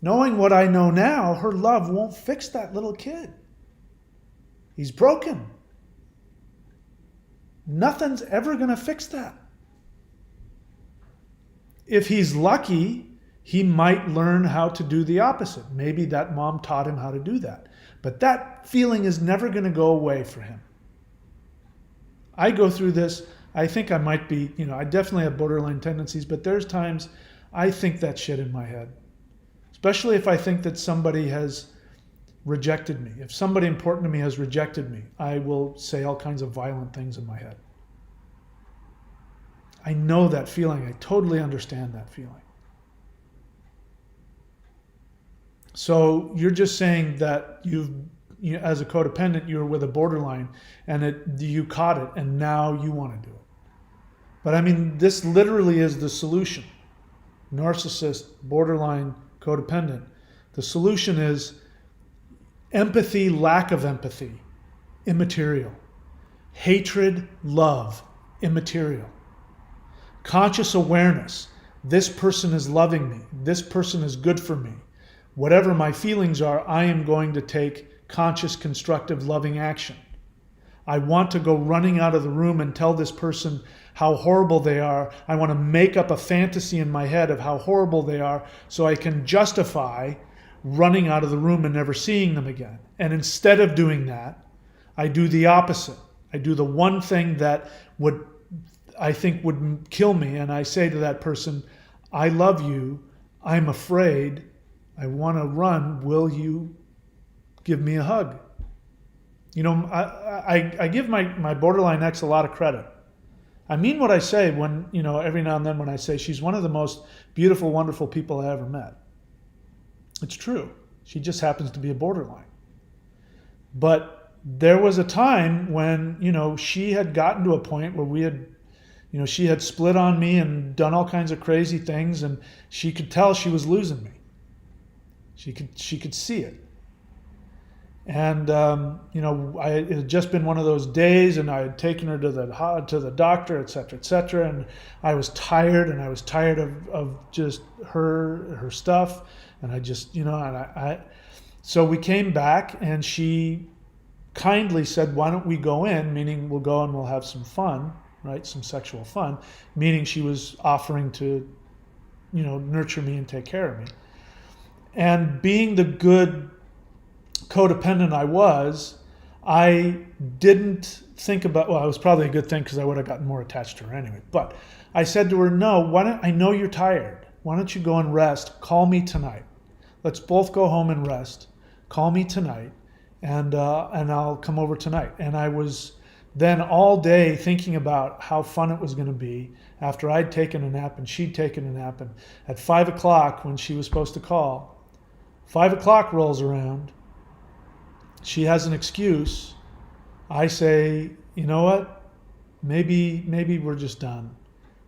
Knowing what I know now, her love won't fix that little kid. He's broken. Nothing's ever going to fix that. If he's lucky, he might learn how to do the opposite. Maybe that mom taught him how to do that. But that feeling is never going to go away for him. I go through this. I think I might be, I definitely have borderline tendencies, but there's times I think that shit in my head. Especially if I think that somebody has rejected me. If somebody important to me has rejected me, I will say all kinds of violent things in my head. I know that feeling. I totally understand that feeling. So you're just saying that as a codependent, you were with a borderline and you caught it and now you want to do it. But I mean, this literally is the solution. Narcissist, borderline, codependent. The solution is empathy, lack of empathy, immaterial. Hatred, love, immaterial. Conscious awareness, this person is loving me, this person is good for me. whatever my feelings are, I am going to take conscious, constructive, loving action. I want to go running out of the room and tell this person how horrible they are. I want to make up a fantasy in my head of how horrible they are so I can justify running out of the room and never seeing them again. And instead of doing that, I do the opposite. I do the one thing that I think would kill me, and I say to that person, I love you, I'm afraid, I want to run, will you give me a hug? You know, I give my borderline ex a lot of credit. I mean what I say when, you know, every now and then when I say she's one of the most beautiful, wonderful people I ever met. It's true. She just happens to be a borderline. But there was a time when, you know, she had gotten to a point where she had split on me and done all kinds of crazy things, and she could tell she was losing me. She could see it. And, it had just been one of those days, and I had taken her to the doctor, et cetera, and I was tired, of just her stuff, and I just, so we came back, and she kindly said, why don't we go in, meaning we'll go and we'll have some fun, right, some sexual fun, meaning she was offering to, nurture me and take care of me. And being the good codependent I didn't think about, well, it was probably a good thing because I would have gotten more attached to her anyway. But I said to her, no, I know you're tired. Why don't you go and rest? Call me tonight. Let's both go home and rest. Call me tonight, and I'll come over tonight. And I was then all day thinking about how fun it was going to be after I'd taken a nap and she'd taken a nap. And at 5 o'clock when she was supposed to call, 5 o'clock rolls around. She has an excuse. I say, you know what? Maybe we're just done.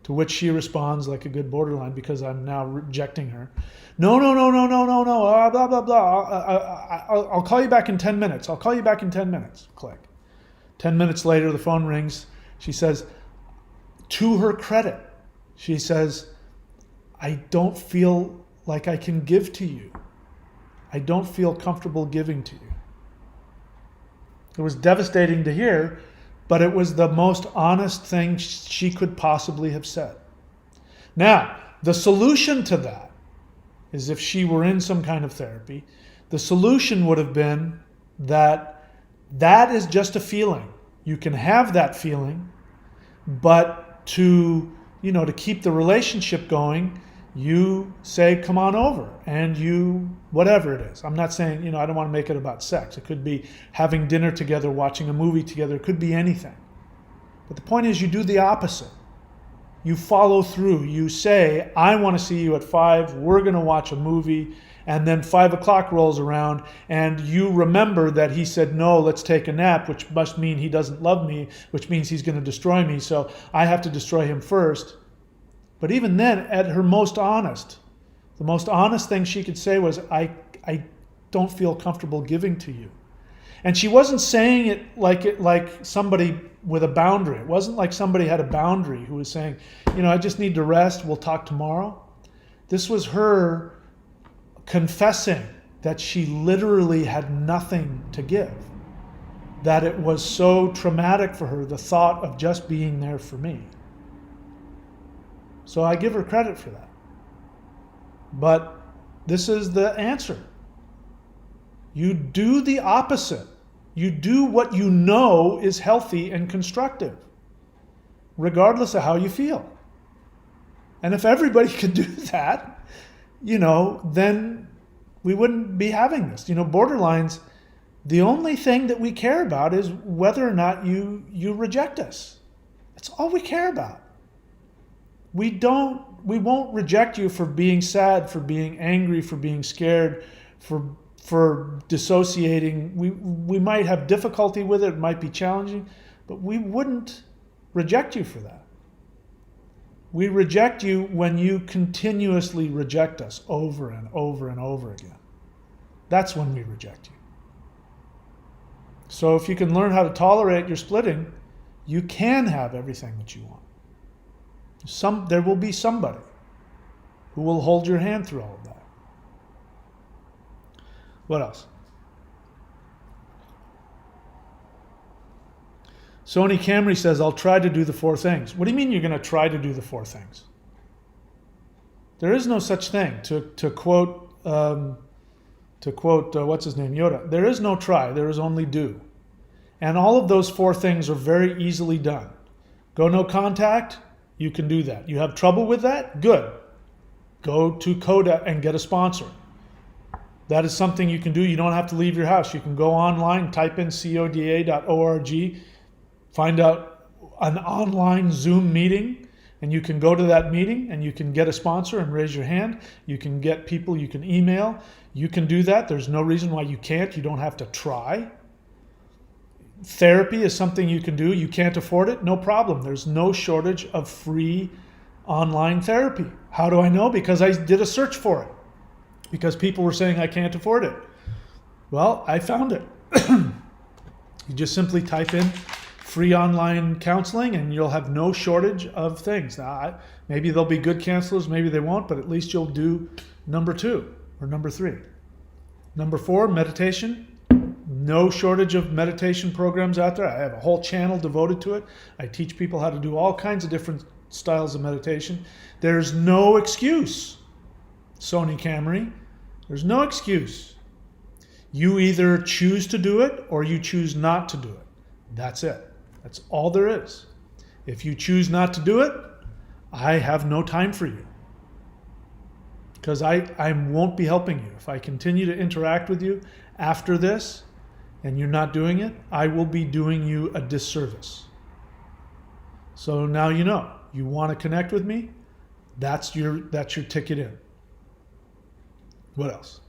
To which she responds like a good borderline, because I'm now rejecting her. No, blah, blah, blah. I'll call you back in 10 minutes. I'll call you back in 10 minutes. Click. 10 minutes later, the phone rings. She says, to her credit, she says, I don't feel like I can give to you. I don't feel comfortable giving to you. It was devastating to hear, but it was the most honest thing she could possibly have said. Now, the solution to that is, if she were in some kind of therapy, the solution would have been that is just a feeling. You can have that feeling, but to keep the relationship going, you say, come on over, and whatever it is. I'm not saying, I don't want to make it about sex. It could be having dinner together, watching a movie together. It could be anything. But the point is, you do the opposite. You follow through. You say, I want to see you at 5. We're going to watch a movie. And then 5 o'clock rolls around, and you remember that he said, no, let's take a nap, which must mean he doesn't love me, which means he's going to destroy me. So I have to destroy him first. But even then, at her most honest, the most honest thing she could say was, I don't feel comfortable giving to you. And she wasn't saying it like somebody with a boundary. It wasn't like somebody had a boundary who was saying, I just need to rest, we'll talk tomorrow. This was her confessing that she literally had nothing to give. That it was so traumatic for her, the thought of just being there for me. So I give her credit for that. But this is the answer. You do the opposite. You do what you know is healthy and constructive, regardless of how you feel. And if everybody could do that, then we wouldn't be having this. Borderlines, the only thing that we care about is whether or not you reject us. That's all we care about. We won't reject you for being sad, for being angry, for being scared, for dissociating. We might have difficulty with it, it might be challenging, but we wouldn't reject you for that. We reject you when you continuously reject us over and over and over again. That's when we reject you. So if you can learn how to tolerate your splitting, you can have everything that you want. There will be somebody who will hold your hand through all of that. What else? Sony Camry says, I'll try to do the 4 things. What do you mean you're going to try to do the 4 things? There is no such thing. To quote what's his name, Yoda, there is no try, there is only do. And all of those 4 things are very easily done. Go no contact, you can do that. You have trouble with that? Good. Go to Coda and get a sponsor. That is something you can do. You don't have to leave your house. You can go online, type in coda.org, find out an online Zoom meeting, and you can go to that meeting and you can get a sponsor and raise your hand. You can get people, you can email. You can do that. There's no reason why you can't. You don't have to try. Therapy is something you can do. You can't afford it? No problem. There's no shortage of free online therapy. How do I know? Because I did a search for it. Because people were saying I can't afford it. Well, I found it. You just simply type in free online counseling and you'll have no shortage of things. Now, maybe there'll be good counselors, maybe they won't, but at least you'll do number 2 or number 3. Number 4, meditation. No shortage of meditation programs out there. I have a whole channel devoted to it. I teach people how to do all kinds of different styles of meditation. There's no excuse, Sony Camry. There's no excuse. You either choose to do it or you choose not to do it. That's it. That's all there is. If you choose not to do it, I have no time for you. Because I won't be helping you. If I continue to interact with you after this and you're not doing it, I will be doing you a disservice. So now you know. You want to connect with me? That's your ticket in. What else?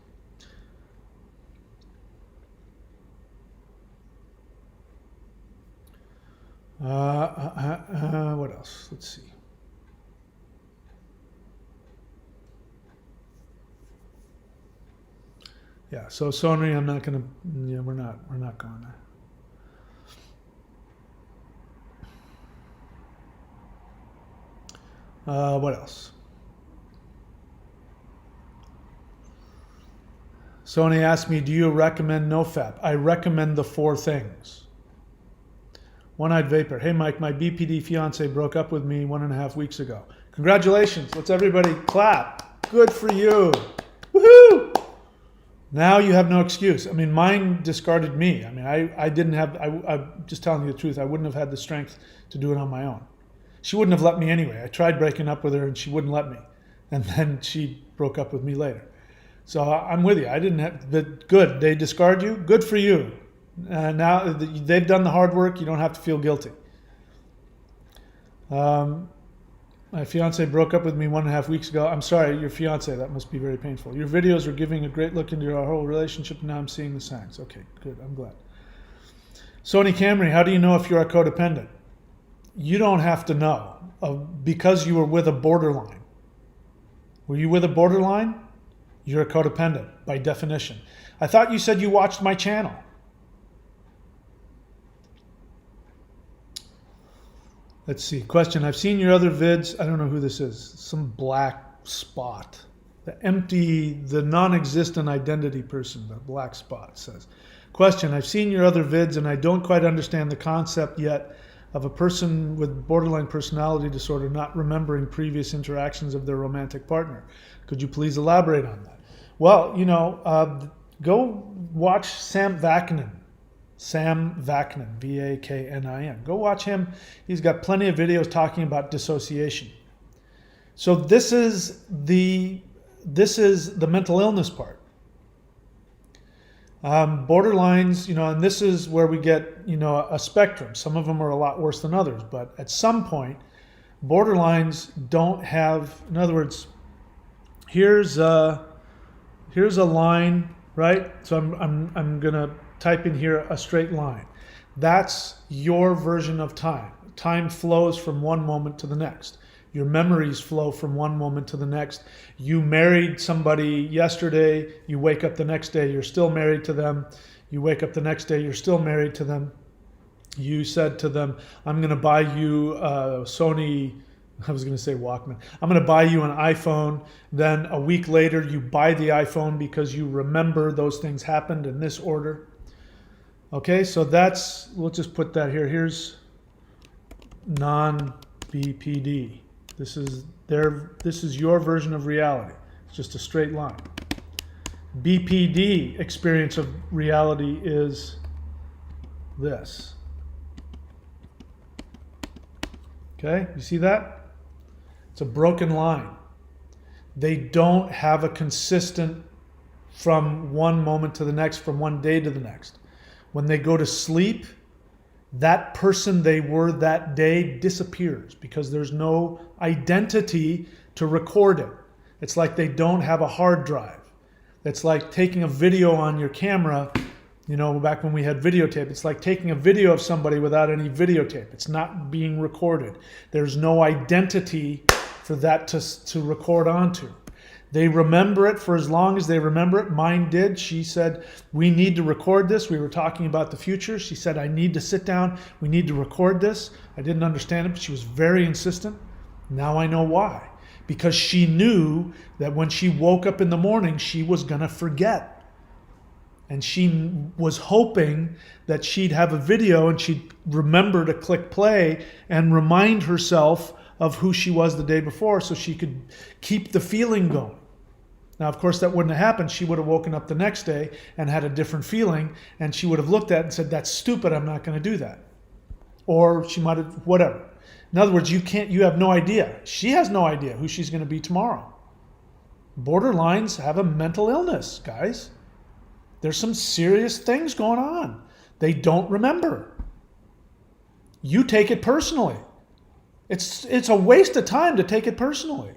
What else? Let's see. Yeah. So Sony, I'm not gonna. Yeah, we're not going there. What else? Sony asked me, do you recommend NoFap? I recommend the 4 things. One-eyed vapor. Hey, Mike, my BPD fiance broke up with me 1.5 weeks ago. Congratulations. Let's everybody clap. Good for you. Woohoo! Now you have no excuse. I mean, mine discarded me. I mean, I didn't have, I'm just telling you the truth. I wouldn't have had the strength to do it on my own. She wouldn't have let me anyway. I tried breaking up with her and she wouldn't let me. And then she broke up with me later. So I'm with you. I didn't have, but good. They discard you. Good for you. Now they've done the hard work. You don't have to feel guilty. My fiance broke up with me 1.5 weeks ago. I'm sorry, your fiance. That must be very painful. Your videos are giving a great look into our whole relationship. Now I'm seeing the signs. Okay, good. I'm glad. Sony Camry, how do you know if you're a codependent? You don't have to know because you were with a borderline. Were you with a borderline? You're a codependent by definition. I thought you said you watched my channel. Let's see. Question. I've seen your other vids. I don't know who this is. Some black spot. The non-existent identity person, the black spot says. Question. I've seen your other vids and I don't quite understand the concept yet of a person with borderline personality disorder not remembering previous interactions of their romantic partner. Could you please elaborate on that? Well, go watch Sam Vaknin. Sam Vaknin, Vaknin. Go watch him. He's got plenty of videos talking about dissociation. So this is the mental illness part. Borderlines, and this is where we get, a spectrum. Some of them are a lot worse than others, but at some point, borderlines don't have, in other words, here's a line, right? So I'm gonna type in here a straight line. That's your version of time. Time flows from one moment to the next. Your memories flow from one moment to the next. You married somebody yesterday, you wake up the next day, you're still married to them. You wake up the next day, you're still married to them. You said to them, I'm going to buy you a Sony I was going to say Walkman. I'm going to buy you an iPhone. Then a week later, you buy the iPhone because you remember those things happened in this order. Okay, so we'll just put that here. Here's non-BPD. This is your version of reality. It's just a straight line. BPD experience of reality is this. Okay, you see that? It's a broken line. They don't have a consistent from one moment to the next, from one day to the next. When they go to sleep, that person they were that day disappears because there's no identity to record it. It's like they don't have a hard drive. It's like taking a video on your camera, back when we had videotape. It's like taking a video of somebody without any videotape. It's not being recorded. There's no identity for that to record onto. They remember it for as long as they remember it. Mine did. She said, we need to record this. We were talking about the future. She said, I need to sit down. We need to record this. I didn't understand it, but she was very insistent. Now I know why. Because she knew that when she woke up in the morning, she was going to forget. And she was hoping that she'd have a video and she'd remember to click play and remind herself of who she was the day before so she could keep the feeling going. Now, of course, that wouldn't have happened. She would have woken up the next day and had a different feeling, and she would have looked at it and said, that's stupid, I'm not going to do that. Or she might have, whatever. In other words, you have no idea. She has no idea who she's going to be tomorrow. Borderlines have a mental illness, guys. There's some serious things going on. They don't remember. You take it personally. It's a waste of time to take it personally.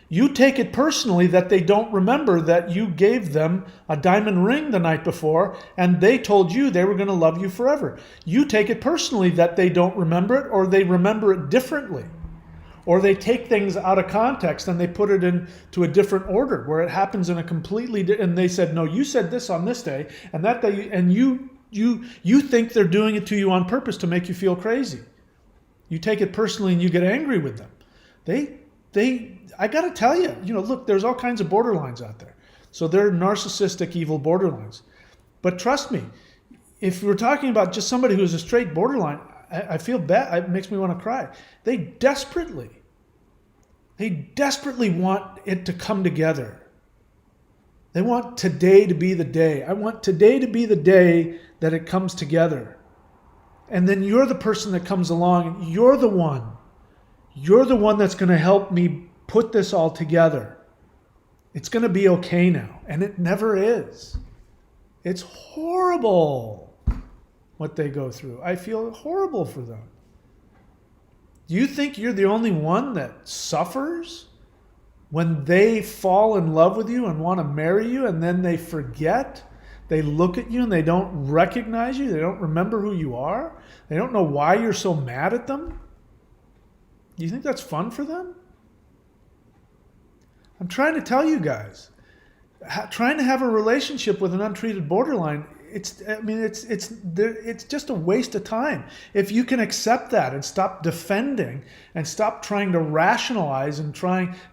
You take it personally that they don't remember that you gave them a diamond ring the night before and they told you they were going to love you forever. You take it personally that they don't remember it, or they remember it differently. Or they take things out of context and they put it into a different order where it happens in a completely and they said, no, you said this on this day and that day, and you think they're doing it to you on purpose to make you feel crazy. You take it personally and you get angry with them. I got to tell you, look, there's all kinds of borderlines out there. So they're narcissistic, evil borderlines. But trust me, if we're talking about just somebody who's a straight borderline, I feel bad. It makes me want to cry. They desperately want it to come together. They want today to be the day. I want today to be the day that it comes together. And then you're the person that comes along. And you're the one that's going to help me put this all together. It's going to be okay now. And it never is. It's horrible what they go through. I feel horrible for them. Do you think you're the only one that suffers when they fall in love with you and want to marry you and then they forget? They look at you and they don't recognize you. They don't remember who you are. They don't know why you're so mad at them. Do you think that's fun for them? I'm trying to tell you guys, trying to have a relationship with an untreated borderline, it's just a waste of time. If you can accept that and stop defending and stop trying to rationalize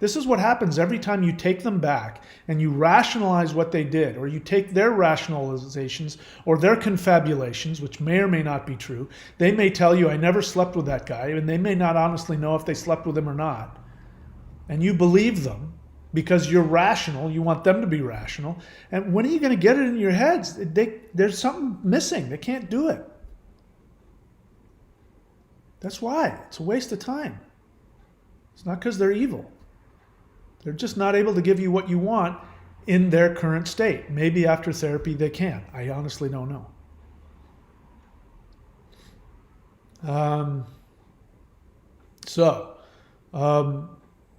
this is what happens every time you take them back and you rationalize what they did, or you take their rationalizations or their confabulations, which may or may not be true. They may tell you, I never slept with that guy, and they may not honestly know if they slept with him or not. And you believe them. Because you're rational, you want them to be rational. And when are you going to get it in your heads? There's something missing. They can't do it. That's why. It's a waste of time. It's not because they're evil. They're just not able to give you what you want in their current state. Maybe after therapy they can. I honestly don't know.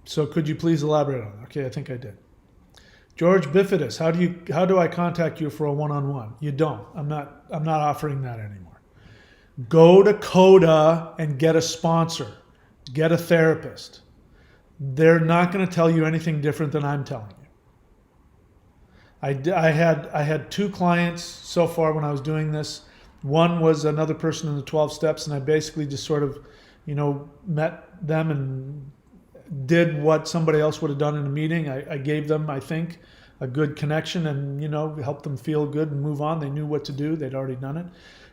So could you please elaborate on that? Okay, I think I did. George Bifidus, how do I contact you for a one-on-one? You don't. I'm not offering that anymore. Go to Coda and get a sponsor. Get a therapist. They're not going to tell you anything different than I'm telling you. I had 2 clients so far when I was doing this. One was another person in the 12 steps, and I basically just sort of, met them and did what somebody else would have done in a meeting. I gave them, I think, a good connection and, helped them feel good and move on. They knew what to do. They'd already done it.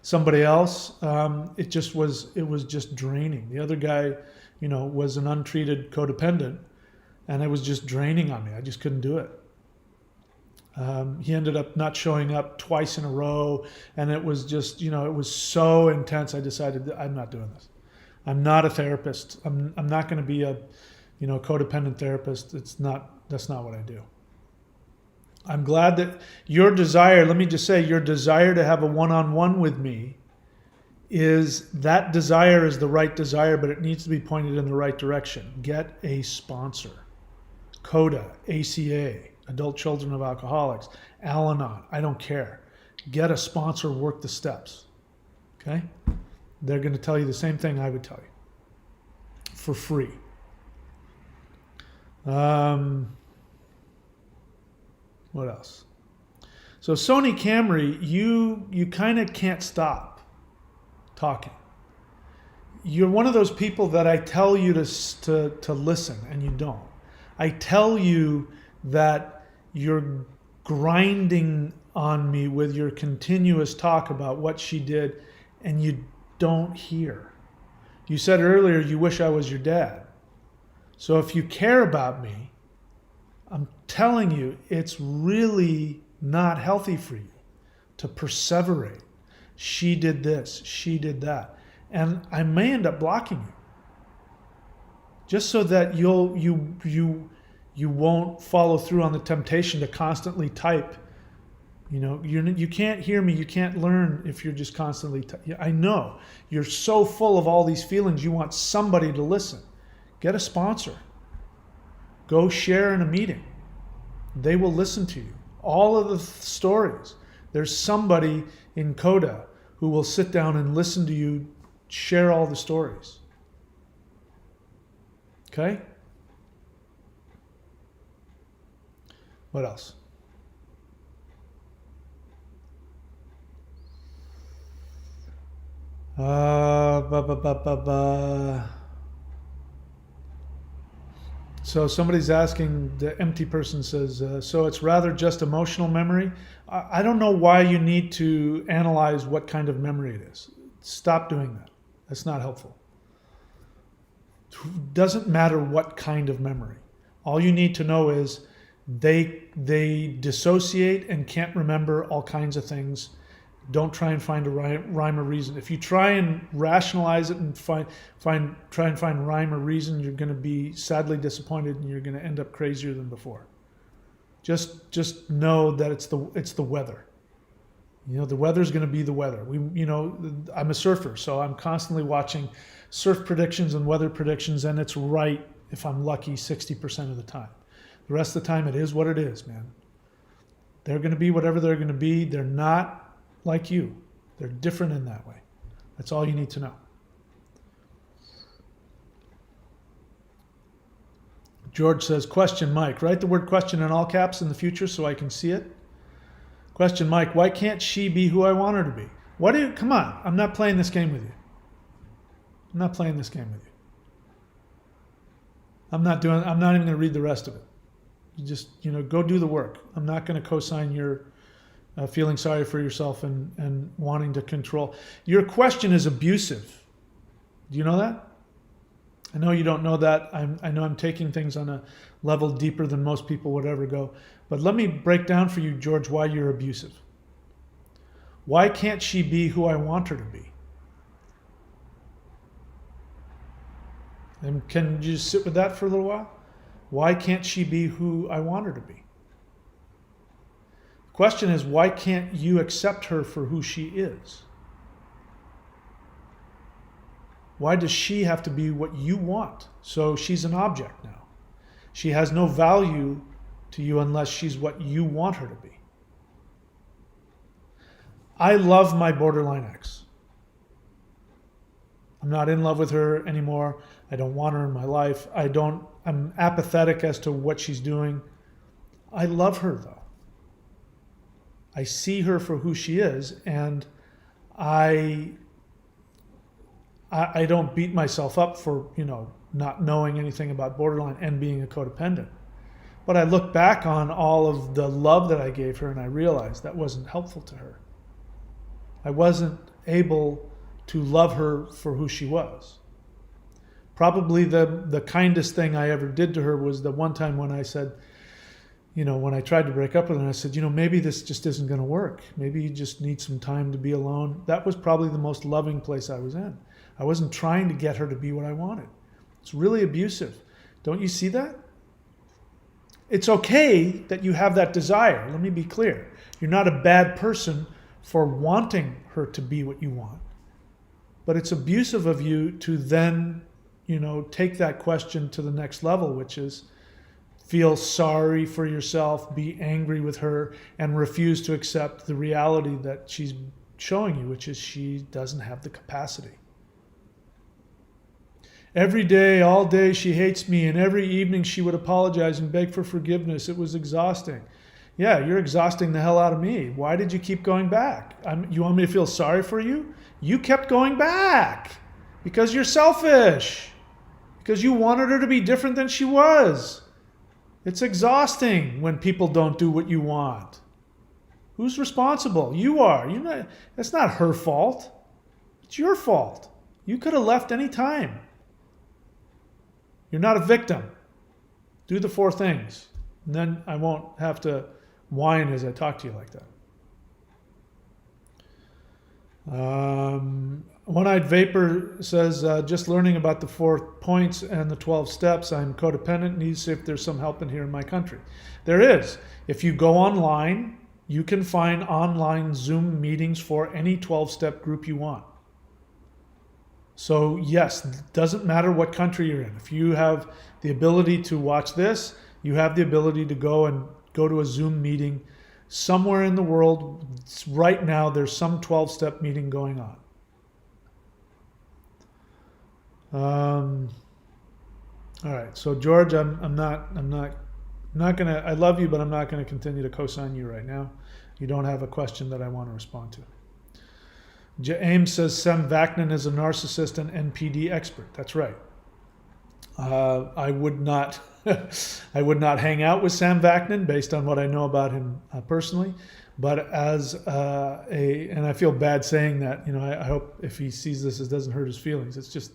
Somebody else, it was just draining. The other guy, was an untreated codependent, and it was just draining on me. I just couldn't do it. He ended up not showing up twice in a row, and it was just, it was so intense. I decided that I'm not doing this. I'm not a therapist. I'm not going to be a, codependent therapist. That's not what I do. I'm glad that your desire, let me just say, your desire to have a one-on-one with me that desire is the right desire, but it needs to be pointed in the right direction. Get a sponsor. CODA, ACA, Adult Children of Alcoholics, Al-Anon, I don't care. Get a sponsor, work the steps. Okay? They're going to tell you the same thing I would tell you. For free. What else? So Sony Camry, you kind of can't stop talking. You're one of those people that I tell you to listen, and you don't. I tell you that you're grinding on me with your continuous talk about what she did, and you don't hear. You said earlier you wish I was your dad. So if you care about me, I'm telling you, it's really not healthy for you to perseverate. She did this, she did that. And I may end up blocking you. Just so that you won't follow through on the temptation to constantly type. You can't hear me, you can't learn if you're just constantly I know. You're so full of all these feelings, you want somebody to listen. Get a sponsor. Go share in a meeting. They will listen to you. All of the stories. There's somebody in CODA who will sit down and listen to you share all the stories. Okay? What else? So somebody's asking, the empty person says, so it's rather just emotional memory? I don't know why you need to analyze what kind of memory it is. Stop doing that. That's not helpful. It doesn't matter what kind of memory. All you need to know is they dissociate and can't remember all kinds of things. Don't try and find a rhyme or reason. If you try and rationalize it and try and find rhyme or reason, you're going to be sadly disappointed and you're going to end up crazier than before. Just know that it's the weather. The weather's going to be the weather. I'm a surfer, so I'm constantly watching surf predictions and weather predictions, and it's right, if I'm lucky, 60% of the time. The rest of the time, it is what it is, man. They're going to be whatever they're going to be. They're not like you. They're different in that way. That's all you need to know. George says, question, Mike. Write the word question in all caps in the future so I can see it. Question, Mike. Why can't she be who I want her to be? Come on. I'm not playing this game with you. I'm not playing this game with you. I'm not even going to read the rest of it. You just, go do the work. I'm not going to co-sign your feeling sorry for yourself and wanting to control. Your question is abusive. Do you know that? I know you don't know that. I know I'm taking things on a level deeper than most people would ever go. But let me break down for you, George, why you're abusive. Why can't she be who I want her to be? And can you just sit with that for a little while? Why can't she be who I want her to be? The question is, why can't you accept her for who she is? Why does she have to be what you want? So she's an object now. She has no value to you unless she's what you want her to be. I love my borderline ex. I'm not in love with her anymore. I don't want her in my life. I'm apathetic as to what she's doing. I love her though. I see her for who she is, and I don't beat myself up for, not knowing anything about borderline and being a codependent. But I look back on all of the love that I gave her and I realized that wasn't helpful to her. I wasn't able to love her for who she was. Probably the kindest thing I ever did to her was the one time when I said, when I tried to break up with her, I said, maybe this just isn't going to work. Maybe you just need some time to be alone. That was probably the most loving place I was in. I wasn't trying to get her to be what I wanted. It's really abusive. Don't you see that? It's okay that you have that desire. Let me be clear. You're not a bad person for wanting her to be what you want. But it's abusive of you to then, take that question to the next level, which is feel sorry for yourself, be angry with her, and refuse to accept the reality that she's showing you, which is she doesn't have the capacity. Every day, all day, she hates me, and every evening she would apologize and beg for forgiveness. It was exhausting. Yeah, you're exhausting the hell out of me. Why did you keep going back? You want me to feel sorry for you? You kept going back because you're selfish, because you wanted her to be different than she was. It's exhausting when people don't do what you want. Who's responsible? You are. It's not her fault. It's your fault. You could have left any time. You're not a victim. Do the 4 things. And then I won't have to whine as I talk to you like that. One-Eyed Vapor says, just learning about the 4 points and the 12 steps. I'm codependent. Need to see if there's some help in here in my country. There is. If you go online, you can find online Zoom meetings for any 12-step group you want. So yes, it doesn't matter what country you're in. If you have the ability to watch this, you have the ability to go to a Zoom meeting somewhere in the world. Right now, there's some 12-step meeting going on. All right. So George, I'm not gonna. I love you, but I'm not gonna continue to co-sign you right now. You don't have a question that I want to respond to. Ames says Sam Vaknin is a narcissist and NPD expert. That's right. I would not hang out with Sam Vaknin based on what I know about him personally, but as and I feel bad saying that. I hope if he sees this, it doesn't hurt his feelings. It's just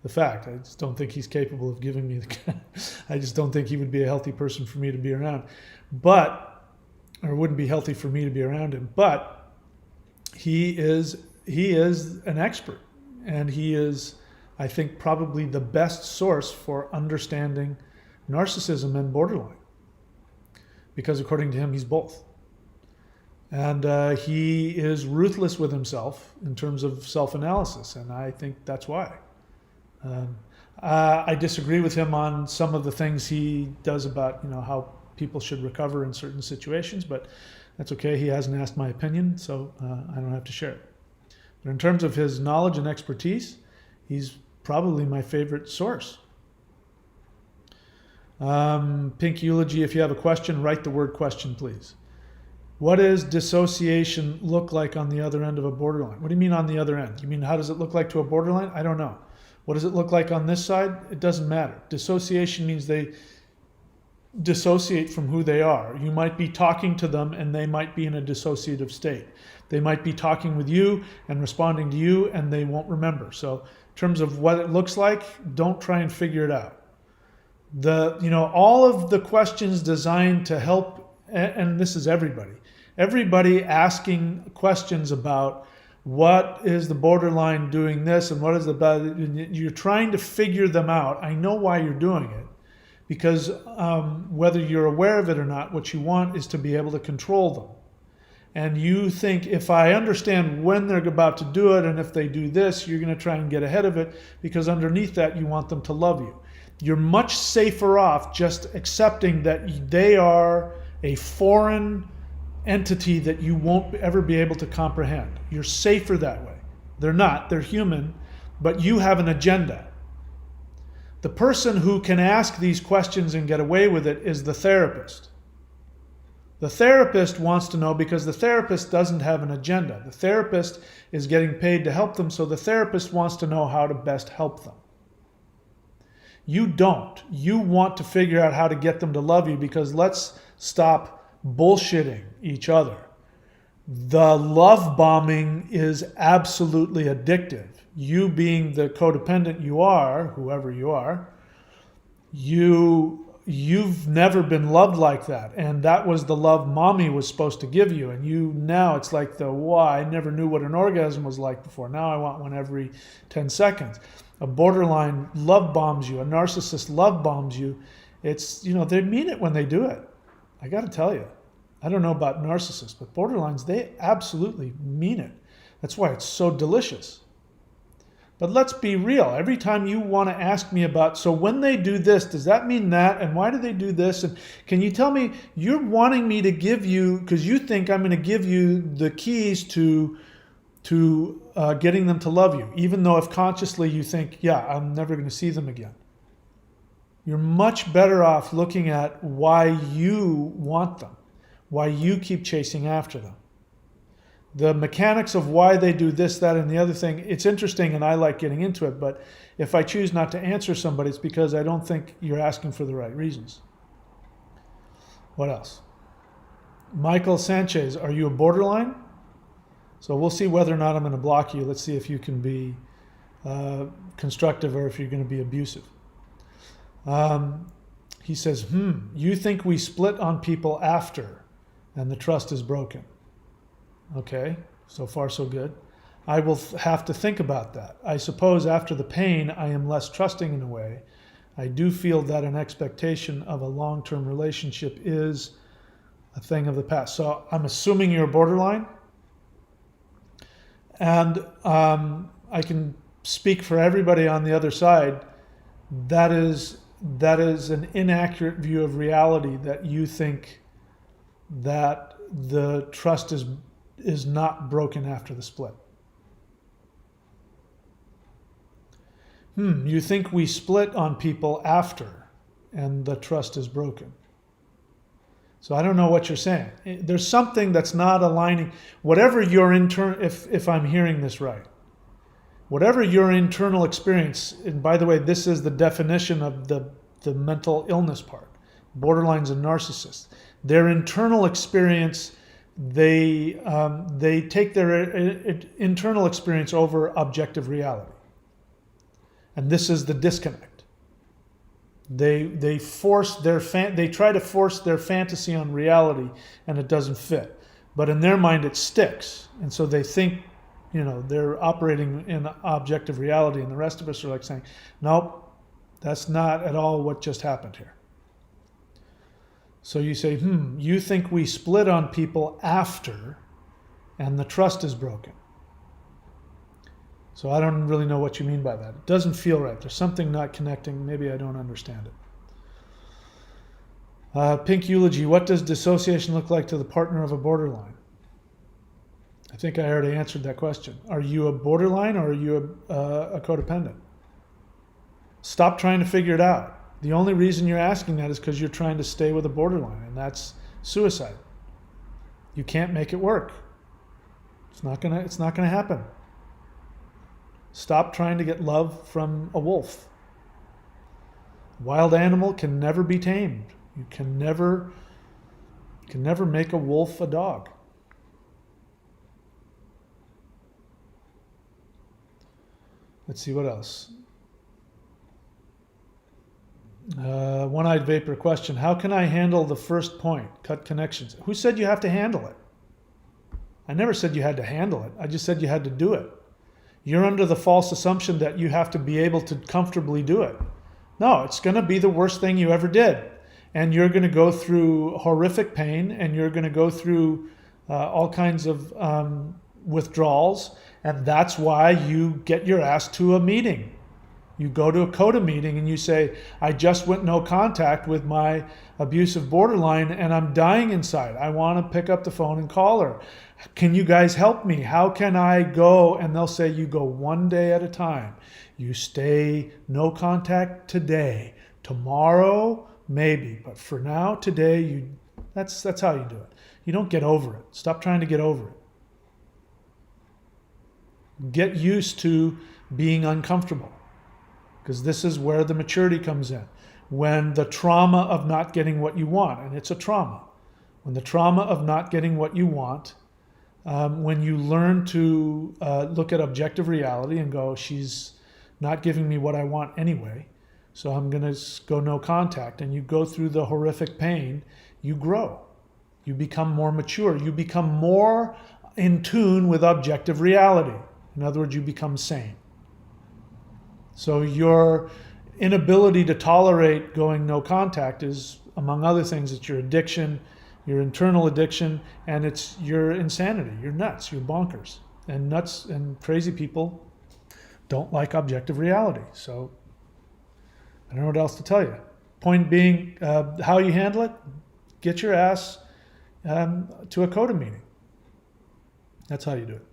the fact. I just don't think he's capable of giving me I just don't think he would be a healthy person for me to be around, or wouldn't be healthy for me to be around him. But he is an expert, and he is, I think, probably the best source for understanding narcissism and borderline, because according to him, he's both. And he is ruthless with himself in terms of self-analysis, and I think that's why. I disagree with him on some of the things he does about how people should recover in certain situations, but that's okay. He hasn't asked my opinion, so I don't have to share it. But in terms of his knowledge and expertise, he's probably my favorite source. Pink Eulogy, if you have a question, write the word question, please. What does dissociation look like on the other end of a borderline? What do you mean on the other end? You mean how does it look like to a borderline? I don't know. What does it look like on this side? It doesn't matter. Dissociation means they dissociate from who they are. You might be talking to them and they might be in a dissociative state. They might be talking with you and responding to you and they won't remember. So in terms of what it looks like, don't try and figure it out. All of the questions designed to help, and this is everybody asking questions about what is the borderline doing this and what is you're trying to figure them out. I know why you're doing it, because whether you're aware of it or not, what you want is to be able to control them. And you think, if I understand when they're about to do it and if they do this, you're going to try and get ahead of it, because underneath that you want them to love you. You're much safer off just accepting that they are a foreign entity that you won't ever be able to comprehend. You're safer that way. They're not. They're human, but you have an agenda. The person who can ask these questions and get away with it is the therapist. The therapist wants to know because the therapist doesn't have an agenda. The therapist is getting paid to help them, so the therapist wants to know how to best help them. You don't. You want to figure out how to get them to love you, because let's stop bullshitting each other. The love bombing is absolutely addictive. You being the codependent you are, whoever you are, you've never been loved like that, and that was the love mommy was supposed to give you, and you now it's like I never knew what an orgasm was like before. Now I want one every 10 seconds. A borderline love bombs you. A narcissist love bombs you. It's, they mean it when they do it. I got to tell you. I don't know about narcissists, but borderlines, they absolutely mean it. That's why it's so delicious. But let's be real. Every time you want to ask me about, so when they do this, does that mean that? And why do they do this? And can you tell me, you're wanting me to give you, because you think I'm going to give you the keys to getting them to love you, even though if consciously you think, yeah, I'm never going to see them again. You're much better off looking at why you want them, why you keep chasing after them. The mechanics of why they do this, that, and the other thing, it's interesting and I like getting into it, but if I choose not to answer somebody, it's because I don't think you're asking for the right reasons. What else? Michael Sanchez, are you a borderline? So we'll see whether or not I'm going to block you. Let's see if you can be constructive or if you're going to be abusive. He says, you think we split on people after and the trust is broken. Okay, so far so good. I will have to think about that. I suppose after the pain, I am less trusting in a way. I do feel that an expectation of a long-term relationship is a thing of the past. So I'm assuming you're a borderline. And I can speak for everybody on the other side. That is an inaccurate view of reality, that you think that the trust is not broken after the split. You think we split on people after and the trust is broken. So I don't know what you're saying. There's something that's not aligning. Whatever your if I'm hearing this right, whatever your internal experience, and by the way, this is the definition of the mental illness part, borderlines and narcissists. Their internal experience, they take their internal experience over objective reality. And this is the disconnect. They try to force their fantasy on reality, and it doesn't fit. But in their mind, it sticks, and so they think, they're operating in objective reality, and the rest of us are like saying, nope, that's not at all what just happened here. So you say, you think we split on people after, and the trust is broken. So I don't really know what you mean by that. It doesn't feel right. There's something not connecting. Maybe I don't understand it. Pink Eulogy, what does dissociation look like to the partner of a borderline? I think I already answered that question. Are you a borderline or are you a codependent? Stop trying to figure it out. The only reason you're asking that is because you're trying to stay with a borderline, and that's suicide. You can't make it work. It's not gonna happen. Stop trying to get love from a wolf. Wild animal can never be tamed. You can never make a wolf a dog. Let's see what else. One-eyed vapor question. How can I handle the first point? Cut connections. Who said you have to handle it? I never said you had to handle it. I just said you had to do it. You're under the false assumption that you have to be able to comfortably do it. No, it's going to be the worst thing you ever did. And you're going to go through horrific pain, and you're going to go through all kinds of withdrawals. And that's why you get your ass to a meeting. You go to a CODA meeting and you say, I just went no contact with my abusive borderline and I'm dying inside. I want to pick up the phone and call her. Can you guys help me? How can I go? And they'll say, you go one day at a time. You stay no contact today. Tomorrow, maybe. But for now, today, that's how you do it. You don't get over it. Stop trying to get over it. Get used to being uncomfortable. because this is where the maturity comes in. When the trauma of not getting what you want, and it's a trauma, when the trauma of not getting what you want, when you learn to look at objective reality and go, she's not giving me what I want anyway, so I'm going to go no contact, and you go through the horrific pain, you grow. You become more mature. You become more in tune with objective reality. In other words, you become sane. So your inability to tolerate going no contact is, among other things, it's your addiction, your internal addiction, and it's your insanity. You're nuts. You're bonkers. And nuts and crazy people don't like objective reality. So I don't know what else to tell you. Point being, how you handle it, get your ass to a CODA meeting. That's how you do it.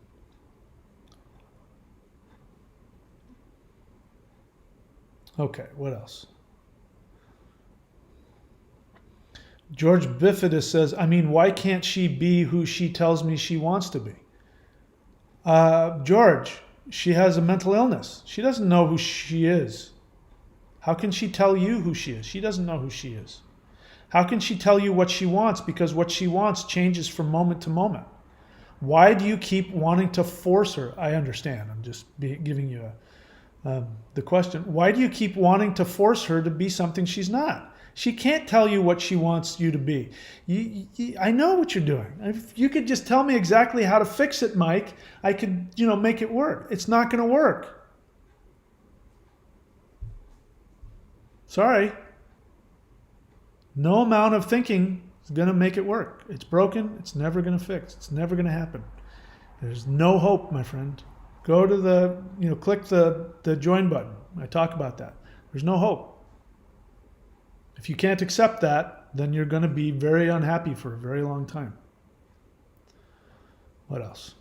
Okay, what else? George Bifidus says, I mean, why can't she be who she tells me she wants to be? George, she has a mental illness. She doesn't know who she is. How can she tell you who she is? She doesn't know who she is. How can she tell you what she wants? Because what she wants changes from moment to moment. Why do you keep wanting to force her? I understand. I'm just giving you the question. Why do you keep wanting to force her to be something she's not? She can't tell you what she wants you to be. I know what you're doing. If you could just tell me exactly how to fix it, Mike, I could, make it work. It's not going to work. Sorry. No amount of thinking is going to make it work. It's broken. It's never going to fix. It's never going to happen. There's no hope, my friend. Go to the, click the join button. I talk about that. There's no hope. If you can't accept that, then you're going to be very unhappy for a very long time. What else?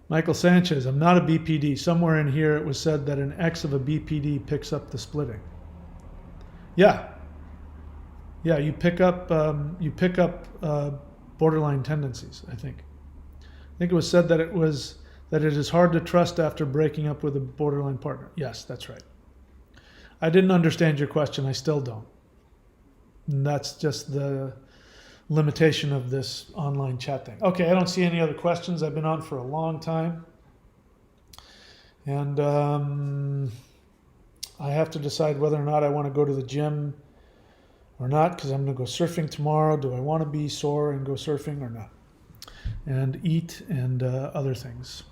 Michael Sanchez, I'm not a BPD. Somewhere in here it was said that an X of a BPD picks up the splitting. Yeah, you pick up borderline tendencies. I think it was said that it is hard to trust after breaking up with a borderline partner. Yes, that's right. I didn't understand your question. I still don't. And that's just the limitation of this online chat thing. Okay, I don't see any other questions. I've been on for a long time. And I have to decide whether or not I want to go to the gym or not, because I'm going to go surfing tomorrow. Do I want to be sore and go surfing or not? And eat and other things.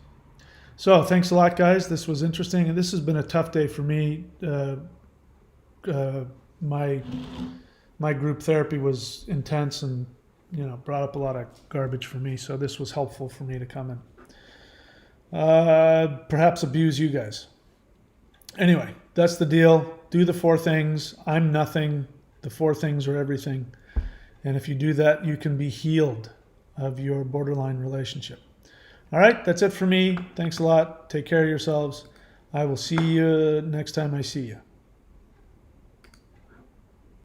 So thanks a lot, guys. This was interesting. And this has been a tough day for me. My group therapy was intense and, brought up a lot of garbage for me. So this was helpful for me to come and perhaps abuse you guys. Anyway, that's the deal. Do the 4 things. I'm nothing. The 4 things are everything. And if you do that, you can be healed of your borderline relationship. All right, that's it for me. Thanks a lot. Take care of yourselves. I will see you next time I see you.